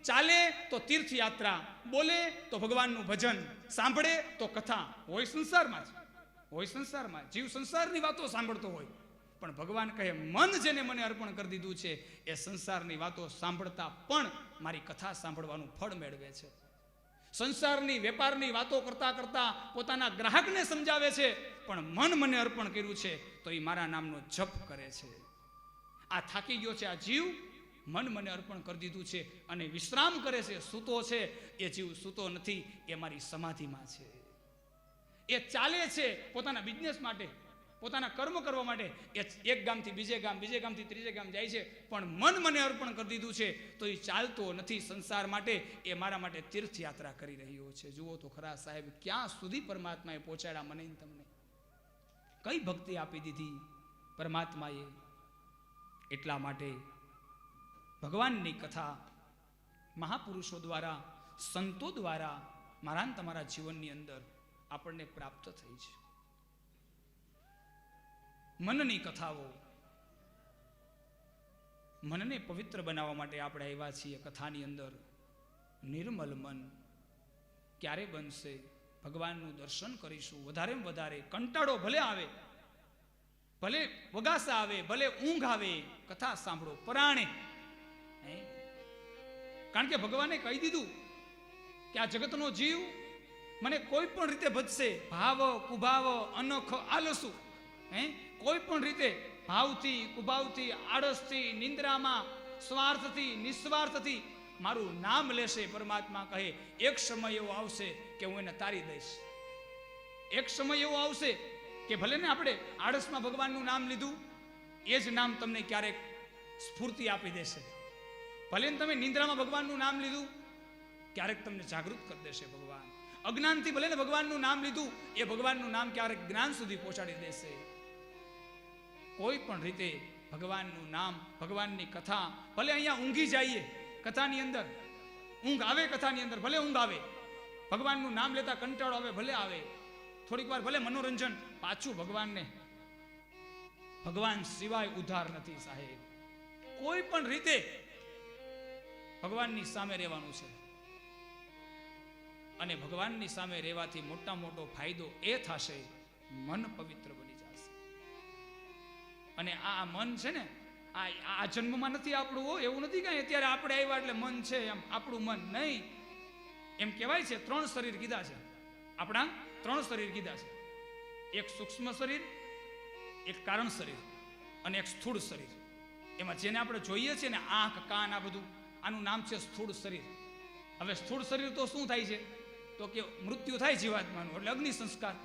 ચાલે તો તીર્થયાત્રા, બોલે તો ભગવાનનું ભજન, સાંભળે તો કથા. હોય સંસારમાં જ, હોય સંસારમાં, જીવ સંસારની વાતો સાંભળતો હોય, પણ ભગવાન કહે મન જેને મને અર્પણ કરી દીધું છે એ સંસારની વાતો સાંભળતા પણ મારી કથા સાંભળવાનું ફળ મેળવે છે. સંસારની વેપારની વાતો કરતા કરતા પોતાના ગ્રાહકને સમજાવે છે, પણ મન મને અર્પણ કર્યું છે તો એ મારા નામનો જપ કરે છે. આ થાકી ગયો છે આ જીવ, મન મને અર્પણ કરી દીધું છે અને વિશ્રામ કરે છે, સૂતો છે. એ જીવ સૂતો નથી, એ મારી સમાધિમાં છે. એ ચાલે છે પોતાના બિઝનેસ માટે, પોતાના કર્મ કરવા માટે. એ એક ગામથી બીજે ગામ, બીજે ગામથી ત્રીજે ગામ જાય છે, પણ મન મને અર્પણ કરી દીધું છે તો એ ચાલતો નથી સંસાર માટે, એ મારા માટે તીર્થયાત્રા કરી રહ્યો છે. જુઓ તો ખરા સાહેબ, ક્યાં સુધી પરમાત્માએ પહોંચાડ્યા મને તમને. કઈ ભક્તિ આપી દીધી પરમાત્માએ. એટલા માટે ભગવાનની કથા મહાપુરુષો દ્વારા, સંતો દ્વારા મારા ને તમારા જીવનની અંદર આપણને પ્રાપ્ત થઈ છે. મનની કથાઓ, મનને પવિત્ર બનાવવા માટે આપણે આવ્યા છીએ કથાની અંદર. નિર્મલ મન ક્યારે બનશે? ભગવાનનું દર્શન કરીશું. વધારેમાં વધારે કંટાળો ભલે આવે, ભલે વગાસા આવે, ભલે ઊંઘ આવે, કથા સાંભળો પરાણે. કારણ કે ભગવાને કહી દીધું કે આ જગતનો જીવ મને કોઈ પણ રીતે ભજશે, ભાવ કુભાવ અનખ આલસુ, કોઈ પણ રીતે ભાવથી, કુભાવથી, આળસથી, નિંદ્રામાં, સ્વાર્થથી, નિસ્વાર્થથી મારું નામ લેશે, પરમાત્મા કહે એક સમય એવો આવશે કે હું એને તારી દઈશ. એક સમય એવો આવશે કે ભલે ને આપણે આળસમાં ભગવાનનું નામ લીધું, એ જ નામ તમને ક્યારેક સ્ફૂર્તિ આપી દેશે. ભલે ને તમે નિંદ્રામાં ભગવાનનું નામ લીધું, ક્યારેક તમને જાગૃત કરી દેશે ભગવાન. અજ્ઞાનથી ભલે ને ભગવાનનું નામ લીધું, એ ભગવાનનું નામ ક્યારેક જ્ઞાન સુધી પહોંચાડી દેશે. કોઈ પણ રીતે ભગવાનનું નામ, ભગવાનની કથા, ભલે અહીંયા ઊંઘી જઈએ કથાની અંદર, ઊંઘ આવે કથાની અંદર, ભલે ઊંઘ આવે, ભગવાનનું નામ લેતા કંટાળો આવે, ભલે આવે, થોડીક વાર ભલે મનોરંજન, પાછું ભગવાનને, ભગવાન સિવાય ઉદ્ધાર નથી સાહેબ. કોઈ પણ રીતે ભગવાનની સામે રહેવાનું છે. અને ભગવાનની સામે રહેવાથી મોટા મોટો ફાયદો એ થશે, મન પવિત્ર બની જશે. અને આ મન છે ને, આ જન્મમાં નથી આપણું, હો, એવું નથી કે અત્યારે આપણે આવ્યા એટલે મન છે એમ, આપણું મન નહીં. એમ કહેવાય છે 3 શરીર કીધા છે, આપણા 3 શરીર કીધા છે. એક સૂક્ષ્મ શરીર, એક કારણ શરીર અને એક સ્થૂળ શરીર. એમાં જેને આપણે જોઈએ છીએ ને, આંખ, કાન, આ બધું, આનું નામ છે સ્થૂળ શરીર. હવે સ્થૂળ શરીર તો શું થાય છે, તો કે મૃત્યુ થાય જીવાત્માનું, એટલે અગ્નિ સંસ્કાર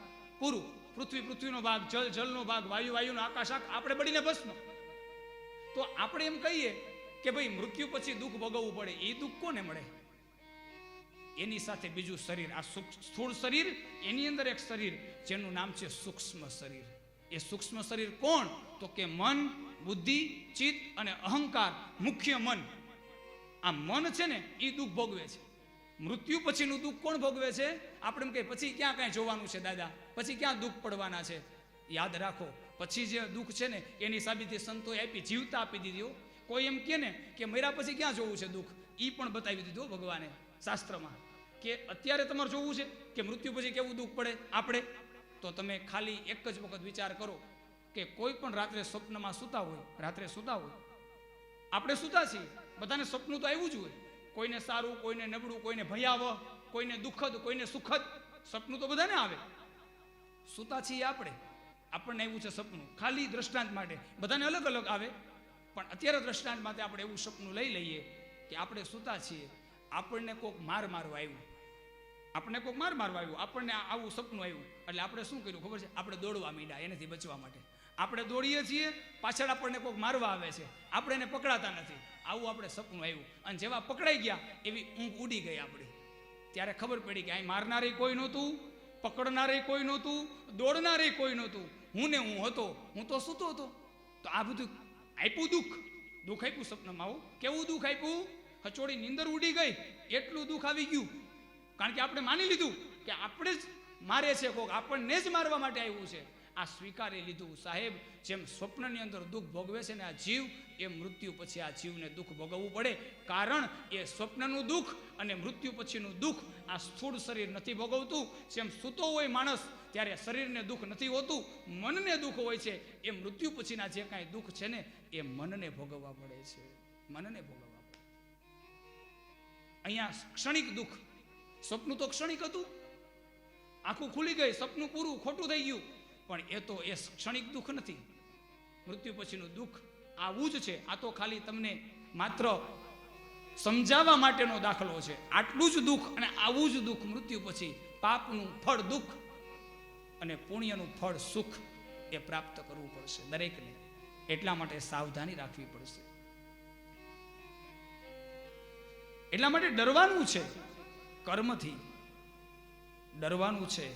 પૂરું. પૃથ્વીનો ભાગ, જલનો ભાગ, વાયુનો, આકાશ, આપણે બળીને ભસ્મ. તો આપણે એમ કહીએ કે ભાઈ મૃત્યુ પછી દુઃખ ભોગવવું પડે, એ દુઃખ કોને મળે? એની સાથે બીજું શરીર, આ સ્થૂળ શરીર, એની અંદર એક શરીર જેનું નામ છે સૂક્ષ્મ શરીર. એ સૂક્ષ્મ શરીર કોણ? તો કે મન, બુદ્ધિ, ચિત્ત અને અહંકાર, મુખ્ય મન. આ મન છે ને, એ દુઃખ ભોગવે છે. મૃત્યુ પછીનું દુઃખ કોણ ભોગવે છે? આપણે એમ કે પછી ક્યાં કાંઈ જોવાનું છે દાદા, પછી ક્યાં દુઃખ પડવાના છે? યાદ રાખો, પછી જે દુઃખ છે ને, એની સાબિતી સંતોએ આપી, જીવતા આપી દીધી. કોઈ એમ કે ને કે મર્યા પછી ક્યાં જોવું છે દુઃખ, એ પણ બતાવી દીધું ભગવાને શાસ્ત્રમાં, કે અત્યારે તમારે જોવું છે કે મૃત્યુ પછી કેવું દુઃખ પડે આપણે. તો તમે ખાલી એક જ વખત વિચાર કરો કે કોઈ પણ રાત્રે સ્વપ્નમાં સૂતા હોય, આપણે સૂતા છીએ, બધાને સપનું તો આવ્યું જ હોય, કોઈને સારું, કોઈને નબળું, કોઈને ભયાવહ, કોઈને દુઃખદ, કોઈને સુખદ, સપનું તો બધાને આવે. સૂતા છીએ આપણને આવ્યું છે સપનું, ખાલી દ્રષ્ટાંત માટે, બધાને અલગ અલગ આવે, પણ અત્યારે દ્રષ્ટાંત માટે આપણે એવું સપનું લઈ લઈએ કે આપણે સૂતા છીએ, આપણને કોઈક માર મારવા આવ્યું, આપણને આવું સપનું આવ્યું, એટલે આપણે શું કર્યું ખબર છે? આપણે દોડવા માંડ્યા એનાથી બચવા માટે. આપણે દોડીએ છીએ, પાછળ આપણને કોઈક મારવા આવે છે, આપણે એને પકડાતા નથી. આવું આપણે સપનું આવ્યું, અને જેવા પકડાઈ ગયા એવી ઊંઘ ઉડી ગઈ આપણી. ત્યારે ખબર પડી કે અહીં મારનારે કોઈ નહોતું, પકડનારે કોઈ નહોતું, દોડનારે કોઈ નહોતું, હું હતો, હું તો સૂતો હતો. તો આ બધું આપ્યું દુઃખ આપ્યું સપનામાં. આવું કેવું દુઃખ આપ્યું? હચોડી નીંદર ઉડી ગઈ એટલું દુઃખ આવી ગયું. કારણ કે આપણે માની લીધું કે આપણે જ મારે છે, કોક આપણને જ મારવા માટે આવ્યું છે. આ સ્વીકારી લીધું સાહેબ. જેમ સ્વપ્નની અંદર દુઃખ ભોગવે છે ને આ જીવ, એ મૃત્યુ પછી આ જીવને દુઃખ ભોગવવું પડે. કારણ એ સ્વપ્નનું દુઃખ અને મૃત્યુ પછીનું દુઃખ આ સ્થૂળ શરીર નથી ભોગવતું. જેમ સૂતો હોય માણસ ત્યારે શરીરને દુઃખ નથી હોતું, મનને દુઃખ હોય છે. એ મૃત્યુ પછીના જે કાંઈ દુઃખ છે ને, એ મનને ભોગવવા પડે છે, મનને ભોગવવા પડે. અહીંયા ક્ષણિક દુઃખ, સપનું તો ક્ષણિક હતું, આખું ખુલી ગઈ, સપનું પૂરું, ખોટું થઈ ગયું. પણ એ ક્ષણિક દુઃખ નથી. મૃત્યુ પછીનું દુઃખ આવું જ છે. આ તો ખાલી તમને માત્ર સમજાવવા માટેનો દાખલો છે. આટલું જ દુઃખ અને આવું જ દુઃખ મૃત્યુ પછી, પાપનું ફળ દુઃખ અને પુણ્યનું ફળ સુખ, એ પ્રાપ્ત કરવું પડશે દરેકને. એટલા માટે સાવધાની રાખવી પડશે. એટલા માટે ડરવાનું છે, કર્મથી ડરવાનું છે,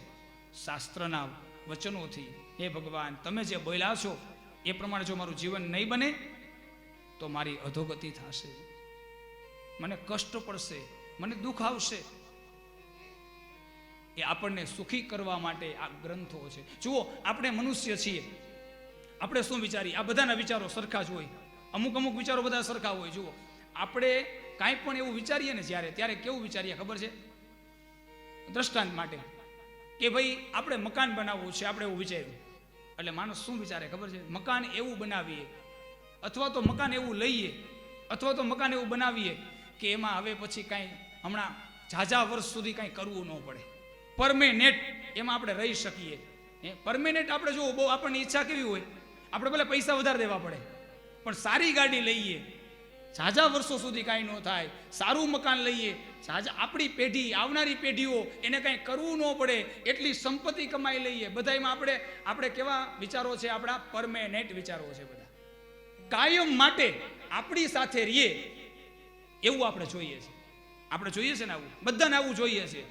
શાસ્ત્રના વચનોથી. હે ભગવાન, તમે જે બોલ્યા છો એ પ્રમાણે જો મારું જીવન નહીં બને તો મારી અધોગતિ થશે, મને કષ્ટ પડશે, મને દુઃખ આવશે. એ આપણને સુખી કરવા માટે આ ગ્રંથો છે. જુઓ, આપણે મનુષ્ય છીએ, આપણે શું વિચારીએ? આ બધાના વિચારો સરખા જ હોય, અમુક વિચારો બધા સરખા હોય. જુઓ, આપણે કાંઈ પણ એવું વિચારીએ ને ત્યારે કેવું વિચારીએ ખબર છે? દ્રષ્ટાંત માટે કે ભાઈ આપણે મકાન બનાવવું છે, આપણે એવું વિચાર્યું, એટલે માણસ શું વિચારે ખબર છે? મકાન એવું બનાવીએ, અથવા તો મકાન એવું લઈએ, અથવા તો મકાન એવું બનાવીએ કે એમાં હવે પછી કાંઈ હમણાં ઝાઝા વર્ષ સુધી કાંઈ કરવું ન પડે, પરમેનેન્ટ એમાં આપણે રહી શકીએ. પરમેનેન્ટ આપણે જો બહુ આપણને ઈચ્છા કેવી હોય, આપણે ભલે પૈસા વધારે દેવા પડે, પણ સારી ગાડી લઈએ, ઝાઝા વર્ષો સુધી કાંઈ ન થાય, સારું મકાન લઈએ, ઝાઝા આપણી પેઢી, આવનારી પેઢીઓ એને કાંઈ કરવું ન પડે એટલી સંપત્તિ કમાઈ લઈએ. બધામાં આપણે કેવા વિચારો છે? આપણા પરમેનેન્ટ વિચારો છે બધા, કાયમ માટે આપણી સાથે રહીએ એવું આપણે જોઈએ છે. આપણે જોઈએ છે ને આવું, બધાને આવું જોઈએ છે.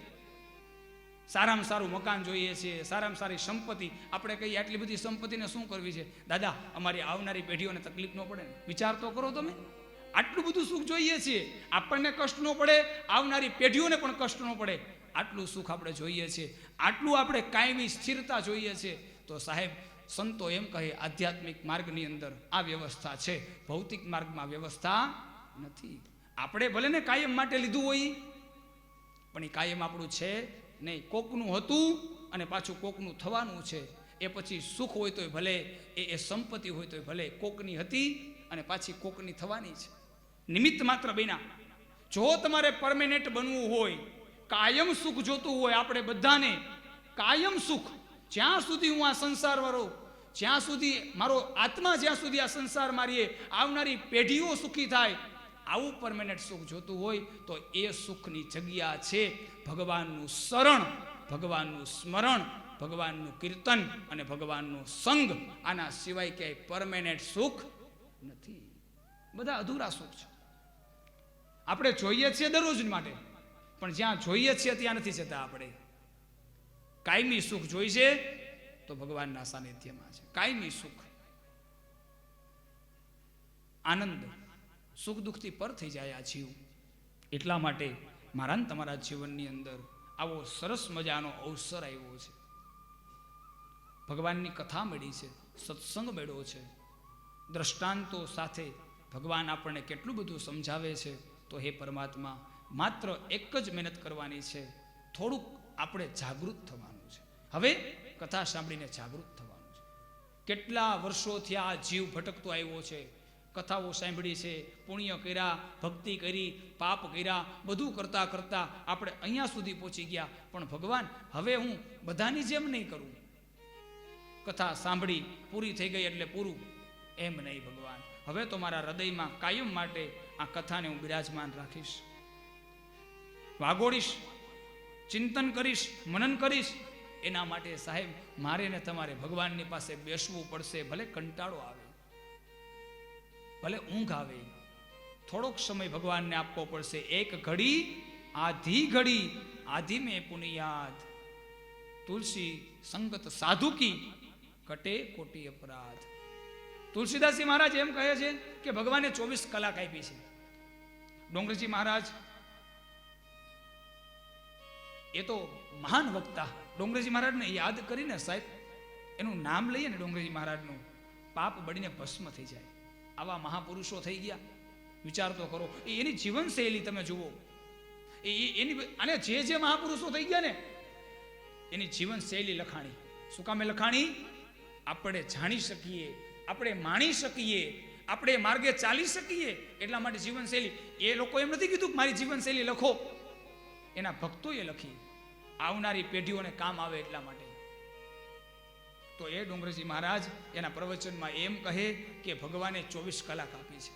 સારામાં સારું મકાન જોઈએ છે, સારામાં સારી સંપત્તિ. આપણે કહીએ આટલી બધી સંપત્તિને શું કરવી છે દાદા? અમારી આવનારી પેઢીઓને તકલીફ ન પડે ને. વિચાર તો કરો તમે, આટલું બધું સુખ જોઈએ છીએ, આપણને કષ્ટ ન પડે, આવનારી પેઢીઓને પણ કષ્ટ ન પડે, આટલું સુખ આપણે જોઈએ છીએ, આટલું આપણે કાયમી સ્થિરતા જોઈએ છે. તો સાહેબ, સંતો એમ કહે આધ્યાત્મિક માર્ગની અંદર આ વ્યવસ્થા છે, ભૌતિક માર્ગમાં વ્યવસ્થા નથી. આપણે ભલે ને કાયમ માટે લીધું હોય, પણ એ કાયમ આપણું છે નહીં. કોકનું હતું અને પાછું કોકનું થવાનું છે. એ પછી સુખ હોય તોય ભલે, એ સંપત્તિ હોય તોય ભલે, કોકની હતી અને પાછી કોકની થવાની છે. નિમિત્ત માત્ર બન્યા. જો તમારે પરમેનન્ટ બનવું હોય, કાયમ સુખ જોતું હોય, આપણે બધાને કાયમ સુખ, જ્યાં સુધી હું આ સંસાર વાળો, જ્યાં સુધી મારો આત્મા, જ્યાં સુધી આ સંસાર મારીએ, આવનારી પેઢીઓ સુખી થાય, આવું પરમેનન્ટ સુખ જોતું હોય તો એ સુખની જગ્યા છે ભગવાનનું શરણ, ભગવાનનું સ્મરણ, ભગવાનનું કીર્તન અને ભગવાનનો સંગ. આના સિવાય ક્યાંય પરમેનન્ટ સુખ નથી. બધા અધૂરા સુખ છે. આપણે જોઈએ છીએ દરરોજ માટે, પણ જ્યાં જોઈએ છીએ ત્યાં નથી જતા. આપણે કાયમી સુખ જોઈ છે તો ભગવાનના સાનિધ્યમાં છે. કાયમી સુખ, આનંદ, સુખ દુઃખથી પર થઈ જાય આ જીવ. એટલા માટે મારા ને તમારા જીવનની અંદર આવો સરસ મજાનો અવસર આવ્યો છે. ભગવાનની કથા મળી છે, સત્સંગ મળ્યો છે, દ્રષ્ટાંતો સાથે ભગવાન આપણને કેટલું બધું સમજાવે છે. તો હે પરમાત્મા, માત્ર એક જ મહેનત કરવાની છે, થોડુંક આપણે જાગૃત થવાનું છે. હવે કથા સાંભળીને જાગૃત થવાનું છે. કેટલા વર્ષોથી આ જીવ ભટકતો આવ્યો છે. કથાઓ સાંભળી છે, પુણ્ય કર્યા, ભક્તિ કરી, પાપ કર્યા, બધું કરતા કરતા આપણે અહીંયા સુધી પહોંચી ગયા. પણ ભગવાન, હવે હું બધાની જેમ નહીં કરું, કથા સાંભળી પૂરી થઈ ગઈ એટલે પૂરું, એમ નહીં ભગવાન. હવે તો મારા હૃદયમાં કાયમ માટે આ કથાને હું બિરાજમાન રાખીશ, વાગોડીશ, ચિંતન કરીશ, મનન કરીશ. એના માટે સાહેબ મારે ને તમારે ભગવાનની પાસે બેસવું પડશે. ભલે કંટાળો આવે, ભલે ઊંઘ આવે, થોડોક સમય ભગવાનને આપવો પડશે. એક ઘડી આધી ઘડી આધી મેં પુનિયાદ, તુલસી સંગત સાધુ કી કટે કોટી અપરાધ. તુલસીદાસજી મહારાજ એમ કહે છે કે ભગવાને 24 કલાક આપી છે. ડોંગરજી મહારાજ એ તો મહાન વક્તા. ડોંગરજી મહારાજને યાદ કરીને સાહેબ, એનું નામ લઈએ ને ડોંગરજી મહારાજનું, પાપ બળીને ભસ્મ થઈ જાય. આવા મહાપુરુષો થઈ ગયા. વિચાર તો કરો, એની જીવનશૈલી તમે જુઓ. એની અને જે મહાપુરુષો થઈ ગયા ને, એની જીવનશૈલી લખાણી. શું કામે લખાણી? આપણે જાણી શકીએ, આપણે માણી શકીએ, આપણે માર્ગે ચાલી શકીએ એટલા માટે જીવનશૈલી. એ લોકો એમ નથી કીધું કે મારી જીવનશૈલી લખો, એના ભક્તોએ લખી, આવનારી પેઢીઓને કામ આવે એટલા માટે. તો એ ડોંગરજી મહારાજ એના પ્રવચનમાં એમ કહે કે ભગવાને 24 કલાક આપી છે.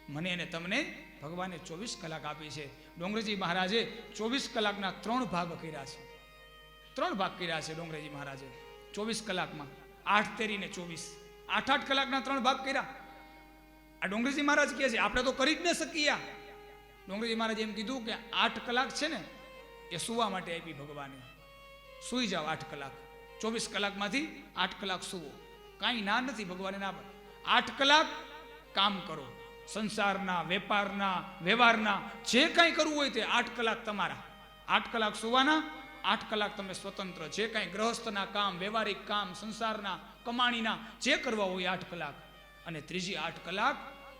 મને અને તમને ભગવાને 24 કલાક આપી છે. ડોંગરજી મહારાજે 24 કલાકના 3 ભાગ કર્યા છે. 3 ભાગ કર્યા છે ડોંગરજી મહારાજે 24 કલાકમાં. 8 તેરી ને 24, 8 કલાકના 3 ભાગ કર્યા. આ ડોંગરજી મહારાજ કહે છે, આપણે તો કરી જ ન શકીએ. ડોંગરજી મહારાજ એમ કીધું કે 8 કલાક છે ને એ સુવા માટે આપી ભગવાને. સુઈ જાઓ 8 કલાક, 24 કલાકમાંથી 8 કલાક સુવો, કાંઈ ના નથી ભગવાને ના. 8 કલાક કામ કરો, સંસારના, વેપારના, વ્યવહારના, જે કાંઈ કરવું હોય તે 8 કલાક તમારા. 8 કલાક સુવાના, 8 કલાક તમે સ્વતંત્ર, જે કાંઈ ગ્રહસ્થના કામ, વ્યવહારિક કામ, સંસારના, કમાણીના જે કરવા હોય 8 કલાક. અને ત્રીજી 8 કલાક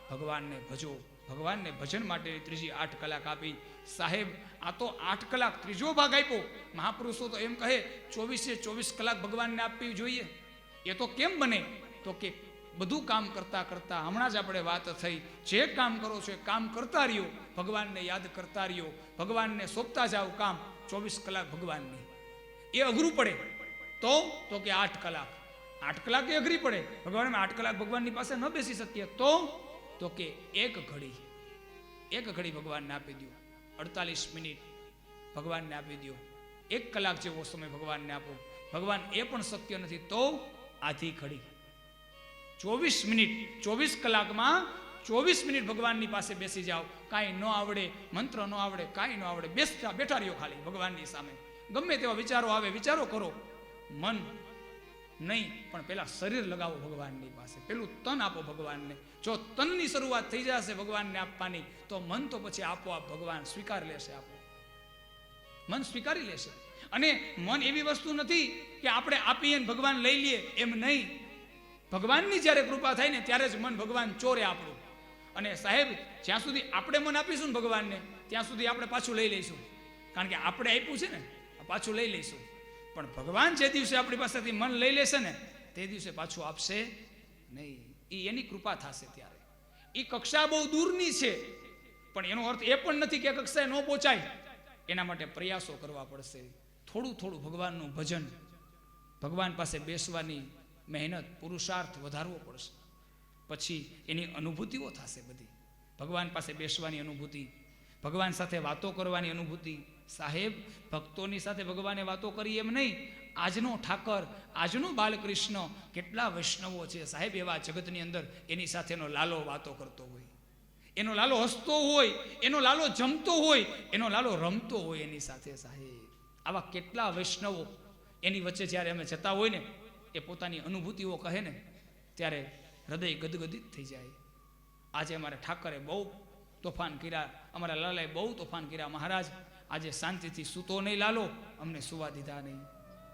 ભગવાનને ભજો. ભગવાનને ભજન માટે ત્રીજી 8 કલાક આપી. સાહેબ, આ તો 8 કલાક ત્રીજો ભાગ આપ્યો. મહાપુરુષો તો એમ કહે 24 કલાક ભગવાનને આપવી જોઈએ. એ તો કેમ બને? તો કે બધું કામ કરતા કરતા, હમણાં જ આપણે વાત થઈ, જે કામ કરો છો એ કામ કરતા રહ્યો, ભગવાનને યાદ કરતા રહ્યો, ભગવાનને સોંપતા જાઓ કામ. 24 કલાક ભગવાનને. એ અઘરું પડે તો કે 8 કલાક. 8 કલાક અઘરી પડે. ભગવાન 8 કલાક ભગવાનની પાસે ન બેસી શકીએ તો કે એક ઘડી ભગવાનને આપી દો, 48 મિનિટ ભગવાનને આપી દો, 1 કલાક જેવો સમય ભગવાનને આપો. ભગવાન એ પણ શક્ય નથી તો આધી ઘડી 24 મિનિટ, 24 કલાકમાં 24 મિનિટ ભગવાનની પાસે બેસી જાઓ. કાંઈ ન આવડે, મંત્ર ન આવડે, કાંઈ ન આવડે, બેઠા રહ્યો ખાલી ભગવાનની સામે. ગમે તેવા વિચારો આવે, વિચારો કરો. મન નહીં, પણ પેલા શરીર લગાવો ભગવાનની પાસે, પેલું તન આપો ભગવાનને. જો તનની શરૂઆત થઈ જશે ભગવાનને આપવાની તો મન તો પછી આપોઆપ ભગવાન સ્વીકાર લેશે. મન સ્વીકારી લેશે. અને મન એવી વસ્તુ નથી કે આપણે આપીએ ને ભગવાન લઈ લઈએ, એમ નહીં. ભગવાનની જ્યારે કૃપા થાય ને ત્યારે જ મન ભગવાન ચોરે આપણું. અને સાહેબ, જ્યાં સુધી આપણે મન આપીશું ને ભગવાનને, ત્યાં સુધી આપણે પાછું લઈ લઈશું. કારણ કે આપણે આપ્યું છે ને, પાછું લઈ લઈશું. પણ ભગવાન જે દિવસે આપણી પાસેથી મન લઈ લેશે ને, તે દિવસે પાછું આપશે નહીં. એ એની કૃપા થશે ત્યારે. એ કક્ષા બહુ દૂરની છે, પણ એનો અર્થ એ પણ નથી કે કક્ષાએ ન પહોંચાય. એના માટે પ્રયાસો કરવા પડશે. થોડું ભગવાનનું ભજન, ભગવાન પાસે બેસવાની મહેનત, પુરુષાર્થ વધારવો પડશે. પછી એની અનુભૂતિઓ થશે બધી. ભગવાન પાસે બેસવાની અનુભૂતિ, ભગવાન સાથે વાતો કરવાની અનુભૂતિ. સાહેબ, ભક્તોની સાથે ભગવાને વાતો કરી એમ નહીં. આજનો ઠાકર, આજનો બાલકૃષ્ણ, કેટલા વૈષ્ણવો છે સાહેબ એવા જગતની અંદર, એની સાથેનો લાલો વાતો કરતો હોય, એનો લાલો હસતો હોય, એનો લાલો જમતો હોય, એનો લાલો રમતો હોય એની સાથે. સાહેબ, આવા કેટલા વૈષ્ણવો એની વચ્ચે જ્યારે અમે જતા હોય ને, એ પોતાની અનુભૂતિઓ કહે ને, ત્યારે હૃદય ગદગદિત થઈ જાય. આજે અમારે ઠાકરે બહુ તોફાન કર્યા, અમારા લાલાએ બહુ તોફાન કર્યા. મહારાજ, આજે શાંતિથી સૂતો નહીં લાલો, અમને સુવા દીધા નહીં.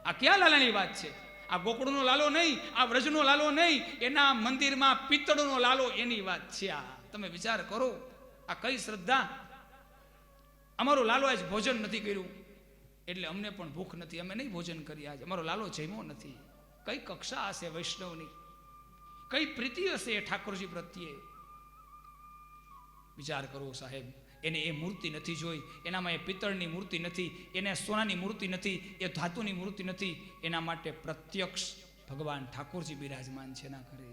આ ક્યાં લાલાની વાત છે? આ ગોકળનો લાલો નહીં, આ વ્રજનો લાલો નહીં, એના મંદિરમાં પિત્તળનો લાલો, એની વાત છે. આ તમે વિચાર કરો, આ કઈ શ્રદ્ધા! અમારો લાલો આજ ભોજન નથી કર્યું એટલે અમને પણ ભૂખ નથી, અમે નહીં ભોજન કરીએ. આજે અમારો લાલો જમ્યો નથી. કઈ કક્ષા હશે વૈષ્ણવની, કઈ પ્રીતિ હશે એ ઠાકોરજી પ્રત્યે. વિચાર કરો સાહેબ. એને એ મૂર્તિ નથી જોઈ, એનામાં એ પિત્તળની મૂર્તિ નથી, એને સોનાની મૂર્તિ નથી, એ ધાતુની મૂર્તિ નથી. એના માટે પ્રત્યક્ષ ભગવાન ઠાકોરજી બિરાજમાન છે એના ઘરે.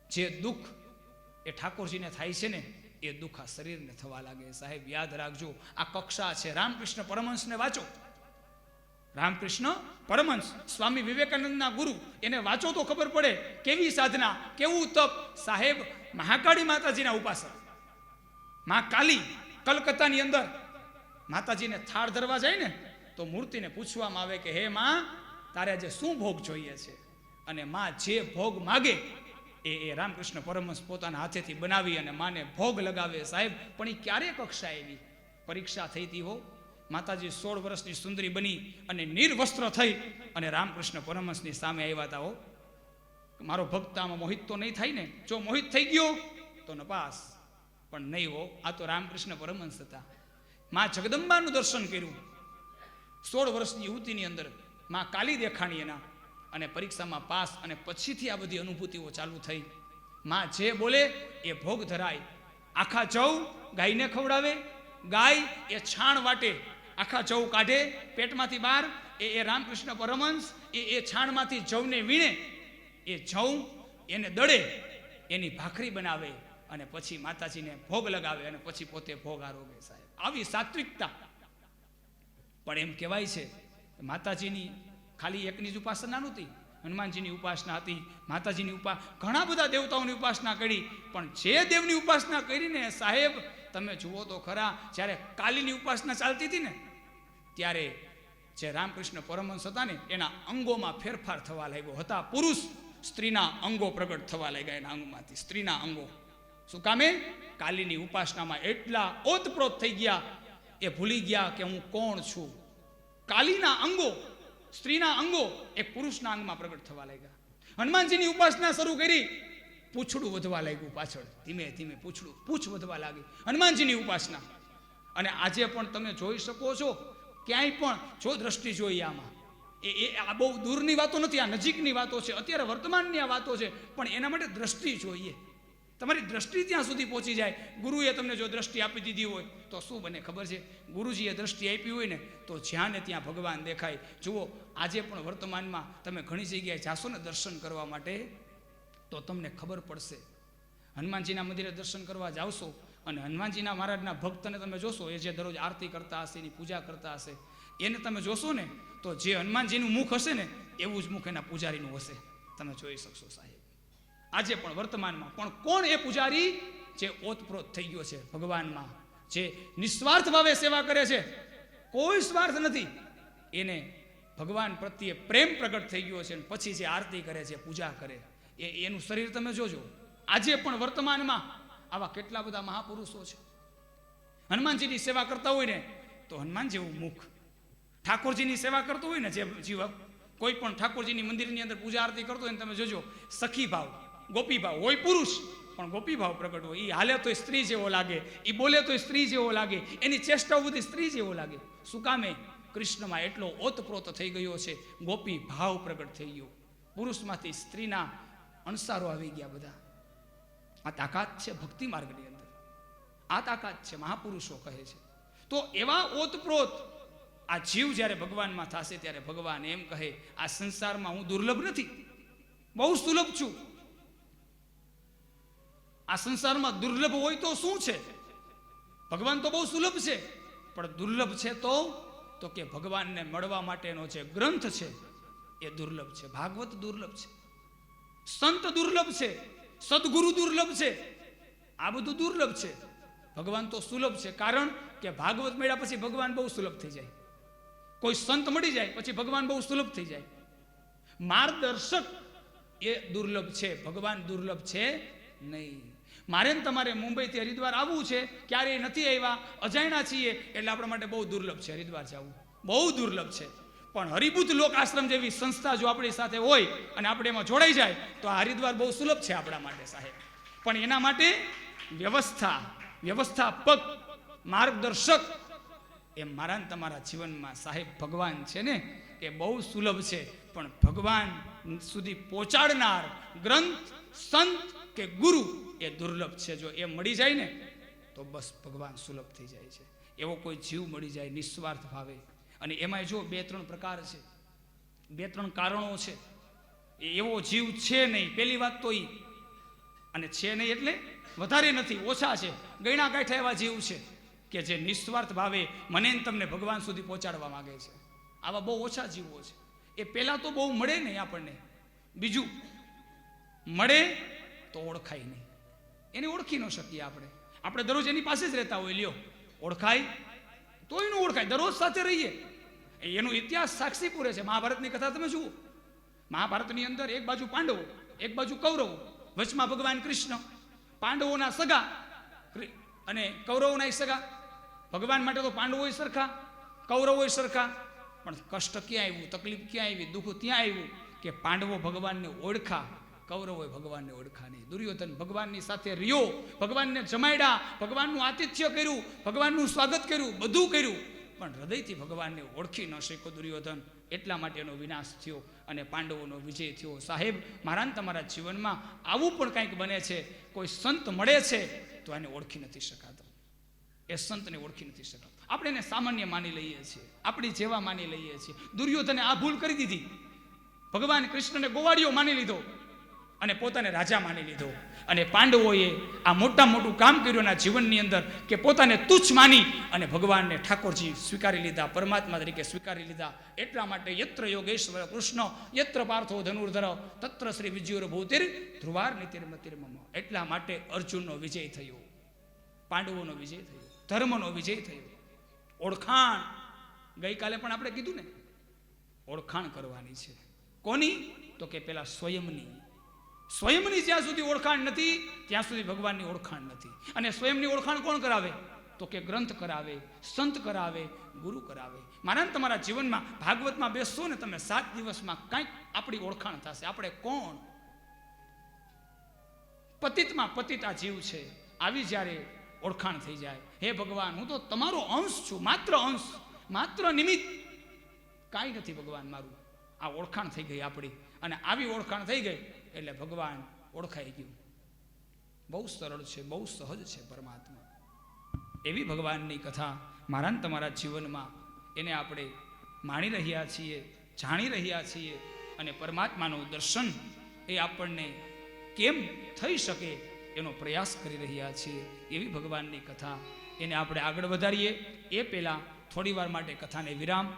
જે દુઃખ એ ઠાકોરજીને થાય છે ને, એ દુઃખ આ શરીરને થવા લાગે. સાહેબ, યાદ રાખજો, આ કક્ષા છે. રામકૃષ્ણ પરમહંસને વાંચો. રામકૃષ્ણ પરમહંસ, સ્વામી વિવેકાનંદના ગુરુ, એને વાંચો તો ખબર પડે કેવી સાધના, કેવું તપ. સાહેબ, મહાકાળી માતાજીના ઉપાસક, મા કાલી, કલકત્તાની અંદર માતાજીને થાળ ધરવા જાય ને, તો મૂર્તિને પૂછવામાં આવે કે હે માં, તારે આજે શું ભોગ જોઈએ છે? અને માં જે ભોગ માગે એ રામકૃષ્ણ પરમહંસ પોતાના હાથેથી બનાવી અને માને ભોગ લગાવે. સાહેબ, પણ એ ક્યારે કક્ષા એવી પરીક્ષા થઈ હતી હો. માતાજી 16 વર્ષની સુંદરી બની અને નિર્વસ્ત્ર થઈ અને રામકૃષ્ણ પરમહંસની સામે આવ્યા હતા. હો, મારો ભક્ત આમાં મોહિત તો નહીં થાય ને? જો મોહિત થઈ ગયો તો નપાસ, પણ નહીં હો. આ તો રામકૃષ્ણ પરમહંસ હતા. માં જગદંબાનું દર્શન કર્યું 16 વર્ષની યુવતીની અંદર. માં કાલી દેખાણી એના, અને પરીક્ષામાં પાસ. અને પછીથી આ બધી અનુભૂતિઓ ચાલુ થઈ. માં જે બોલે એ ભોગ ધરાય. આખા જવ ગાયને ખવડાવે, ગાય એ છાણ વાટે, આખા જવ કાઢે પેટમાંથી બહાર, એ રામકૃષ્ણ પરમહંસ એ છાણમાંથી જવને વીણે, એ જવ એને દળે, એની ભાખરી બનાવે અને પછી માતાજીને ભોગ લગાવે અને પછી પોતે ભોગ આરોગે. સાહેબ, આવી સાત્વિકતા. પણ એમ કહેવાય છે માતાજીની ખાલી એકની જ ઉપાસના નહોતી, હનુમાનજીની ઉપાસના હતી, માતાજીની ઘણા બધા દેવતાઓની ઉપાસના કરી. પણ જે દેવની ઉપાસના કરીને સાહેબ, તમે જુઓ તો ખરા, જ્યારે કાલીની ઉપાસના ચાલતી હતી ને, ત્યારે જે રામકૃષ્ણ પરમહંસ હતા ને, એના અંગોમાં ફેરફાર થવા લાગ્યો. હતા પુરુષ, સ્ત્રીના અંગો પ્રગટ થવા લાગ્યા એના અંગમાંથી, સ્ત્રીના અંગો. શું કામે? કાલીની ઉપાસનામાં એટલા ઓતપ્રોત થઈ ગયા, એ ભૂલી ગયા કે હું કોણ છું. કાલીના અંગો, સ્ત્રીના અંગો એક પુરુષના અંગમાં પ્રગટ થવા લાગ્યા. હનુમાનજીની ઉપાસના શરૂ કરી, પૂંછડું વધવા લાગ્યું પાછળ, ધીમે ધીમે પૂંછ વધવા લાગી હનુમાનજીની ઉપાસના. અને આજે પણ તમે જોઈ શકો છો, ક્યાંય પણ જો દ્રષ્ટિ જોઈએ આમાં, આ બહુ દૂરની વાતો નથી, આ નજીકની વાતો છે, અત્યારે વર્તમાનની આ વાતો છે. પણ એના માટે દ્રષ્ટિ જોઈએ. તમારી દ્રષ્ટિ ત્યાં સુધી પહોંચી જાય. ગુરુએ તમને જો દ્રષ્ટિ આપી દીધી હોય તો શું બને ખબર છે? ગુરુજીએ દ્રષ્ટિ આપી હોય ને તો જ્યાં ને ત્યાં ભગવાન દેખાય. જુઓ, આજે પણ વર્તમાનમાં તમે ઘણી જગ્યાએ જાશો ને દર્શન કરવા માટે તો તમને ખબર પડશે. હનુમાનજીના મંદિરે દર્શન કરવા જાવશો અને હનુમાનજીના મહારાજના ભક્તને તમે જોશો, એ જે દરરોજ આરતી કરતા હશે, એની પૂજા કરતા હશે, એને તમે જોશો ને તો જે હનુમાનજીનું મુખ હશે ને એવું જ મુખ એના પૂજારીનું હશે. તમે જોઈ શકશો સાહેબ. આજે પણ વર્તમાનમાં પણ કોણ એ પૂજારી જે ઓતપ્રોત થઈ ગયો છે ભગવાનમાં, જે નિસ્વાર્થ ભાવે સેવા કરે છે, કોઈ સ્વાર્થ નથી, એને ભગવાન પ્રત્યે પ્રેમ પ્રગટ થઈ ગયો છે. અને પછી જે આરતી કરે છે, પૂજા કરે, એનું શરીર તમે જોજો. આજે પણ વર્તમાનમાં આવા કેટલા બધા મહાપુરુષો છે. હનુમાનજીની સેવા કરતા હોય ને તો હનુમાન જેવું મુખ, ઠાકોરજીની સેવા કરતો હોય ને જે જીવક, કોઈ પણ ઠાકોરજીની મંદિરની અંદર પૂજા આરતી કરતો હોય ને તમે જોજો, સખી ભાવ, ગોપી ભાવ હોય, પુરુષ પણ ગોપી ભાવ પ્રગટ હોય. એ હાલે તો સ્ત્રી જેવો લાગે, એ બોલે તો સ્ત્રી જેવો લાગે, એની ચેષ્ટાઓ બધી સ્ત્રી જેવો લાગે. શું કામે? કૃષ્ણમાં એટલો ઓતપ્રોત થઈ ગયો છે, ગોપી ભાવ પ્રગટ થઈ ગયો. પુરુષમાંથી સ્ત્રીના અણસારો આવી ગયા બધા. આ તાકાત છે ભક્તિ માર્ગની અંદર, આ તાકાત છે, મહાપુરુષો કહે છે. તો એવા ઓતપ્રોત આ જીવ જ્યારે ભગવાનમાં થશે ત્યારે ભગવાન એમ કહે, આ સંસારમાં હું દુર્લભ નથી, બહુ સુલભ છું. આ સંસારમાં દુર્લભ હોય તો શું છે? ભગવાન તો બહુ સુલભ છે, પણ દુર્લભ છે તો કે ભગવાનને મળવા માટેનો જે ગ્રંથ છે એ દુર્લભ છે. ભાગવત દુર્લભ છે, સંત દુર્લભ છે, સદગુરુ દુર્લભ છે, આ બધું દુર્લભ છે. ભગવાન તો સુલભ છે, કારણ કે ભાગવત મળ્યા પછી ભગવાન બહુ સુલભ થઈ જાય. કોઈ સંત મળી જાય પછી ભગવાન બહુ સુલભ થઈ જાય. માર્ગદર્શક એ દુર્લભ છે, ભગવાન દુર્લભ છે નહીં. મારે ને તમારે મુંબઈથી હરિદ્વાર આવવું છે, ક્યારેય નથી આવ્યા, અજાણ્યા છીએ, એટલે આપણા માટે બહુ દુર્લભ છે હરિદ્વાર જવું, બહુ દુર્લભ છે. પણ હરિબુદ્ધ લોક આશ્રમ જેવી સંસ્થા જો આપણી સાથે હોય અને આપણે એમાં જોડાઈ જાય તો આ હરિદ્વાર બહુ સુલભ છે આપણા માટે સાહેબ. પણ એના માટે વ્યવસ્થાપક, માર્ગદર્શક એ મારા ને તમારા જીવનમાં સાહેબ ભગવાન છે ને એ બહુ સુલભ છે. પણ ભગવાન સુધી પહોંચાડનાર ગ્રંથ, સંત કે ગુરુ એ દુર્લભ છે. જો એ મળી જાય ને તો બસ ભગવાન સુલભ થઈ જાય છે. એવો કોઈ જીવ મળી જાય નિસ્વાર્થ ભાવે. અને એમાં જો 2-3 પ્રકાર છે, 2-3 કારણો છે. એવો જીવ છે નહીં, પહેલી વાત તો ઈ. અને છે નહીં એટલે વધારે નથી, ઓછા છે, ગયણા કાંઠા એવા જીવ છે કે જે નિસ્વાર્થ ભાવે મને ને તમને ભગવાન સુધી પહોંચાડવા માંગે છે. આવા બહુ ઓછા જીવો છે. એ પહેલા તો બહુ મળે નહીં આપણને, બીજું મળે તો ઓળખાય નહીં, એને ઓળખી ન શકીએ આપણે દરરોજ એની પાસે જ રહેતા હોય, લ્યો ઓળખાય તોય ન ઓળખાય, દરરોજ સાથે રહીએ. એનો ઇતિહાસ સાક્ષી પૂરે છે. મહાભારતની કથા તમે જુઓ, મહાભારતની અંદર એક બાજુ પાંડવો, એક બાજુ કૌરવો, વચમાં ભગવાન કૃષ્ણ, પાંડવોના સગા અને કૌરવોના સગા. ભગવાન માટે તો પાંડવો સરખા, કૌરવો સરખા, પણ કષ્ટ ક્યાં આવ્યું, તકલીફ ક્યાં આવી, દુઃખ ત્યાં આવ્યું કે પાંડવો ભગવાનને ઓળખા, કૌરવોએ ભગવાનને ઓળખા નહીં. દુર્યોધન ભગવાનની સાથે રહ્યો, ભગવાનને જમાડ્યા, ભગવાનનું આતિથ્ય કર્યું, ભગવાનનું સ્વાગત કર્યું, બધું કર્યું, પણ હૃદયથી ભગવાનને ઓળખી ન શક્યો દુર્યોધન. એટલા માટે એનો વિનાશ થયો અને પાંડવોનો વિજય થયો. સાહેબ, મારા તમારા જીવનમાં આવું પણ કંઈક બને છે. કોઈ સંત મળે છે તો એને ઓળખી નથી શકાતો, એ સંતને ઓળખી નથી શકાતો. આપણે એને સામાન્ય માની લઈએ છીએ, આપણી જેવા માની લઈએ છીએ. દુર્યોધને આ ભૂલ કરી દીધી, ભગવાન કૃષ્ણને ગોવાળિયો માની લીધો અને પોતાને રાજા માની લીધો. અને પાંડવોએ આ મોટું કામ કર્યું એના જીવનની અંદર કે પોતાને તુચ્છ માની અને ભગવાનને ઠાકોરજી સ્વીકારી લીધા, પરમાત્મા તરીકે સ્વીકારી લીધા. એટલા માટે યત્ર યોગેશ્વર કૃષ્ણ યત્ર પાર્થો ધનુર્ધર તત્ર શ્રી વિજયોર ભૂતિર ધ્રુવાર નીતિર્મતિર્મમ. એટલા માટે અર્જુનનો વિજય થયો, પાંડવોનો વિજય થયો, ધર્મનો વિજય થયો. ઓળખાણ ગઈકાલે પણ આપણે કીધું ને, ઓળખાણ કરવાની છે. કોની? તો કે પેલા સ્વયંની જ્યાં સુધી ઓળખાણ નથી ત્યાં સુધી ભગવાનની ઓળખાણ નથી. અને સ્વયંની ઓળખાણ કોણ કરાવે? તો કે ગ્રંથ કરાવે, સંત કરાવે, ગુરુ કરાવે. મારા તમારા જીવનમાં ભાગવતમાં બેસશો ને તમે 7 દિવસમાં કંઈક આપણી ઓળખાણ થશે. આપણે કોણ? પતિતમાં પતિત આ જીવ છે. આવી જ્યારે ઓળખાણ થઈ જાય, હે ભગવાન હું તો તમારો અંશ છું, માત્ર અંશ, માત્ર નિમિત્ત, કાંઈ નથી ભગવાન મારું. આ ઓળખાણ થઈ ગઈ આપણી. અને આવી ઓળખાણ થઈ ગઈ એટલે ભગવાન ઓળખાઈ ગયું. બહુ સરળ છે, બહુ સહજ છે પરમાત્મા. એવી ભગવાનની કથા મારા ને તમારા જીવનમાં એને આપણે માણી રહ્યા છીએ, જાણી રહ્યા છીએ, અને પરમાત્માનું દર્શન એ આપણને કેમ થઈ શકે એનો પ્રયાસ કરી રહ્યા છીએ. એવી ભગવાનની કથા એને આપણે આગળ વધારીએ એ પહેલાં થોડી વાર માટે કથાને વિરામ.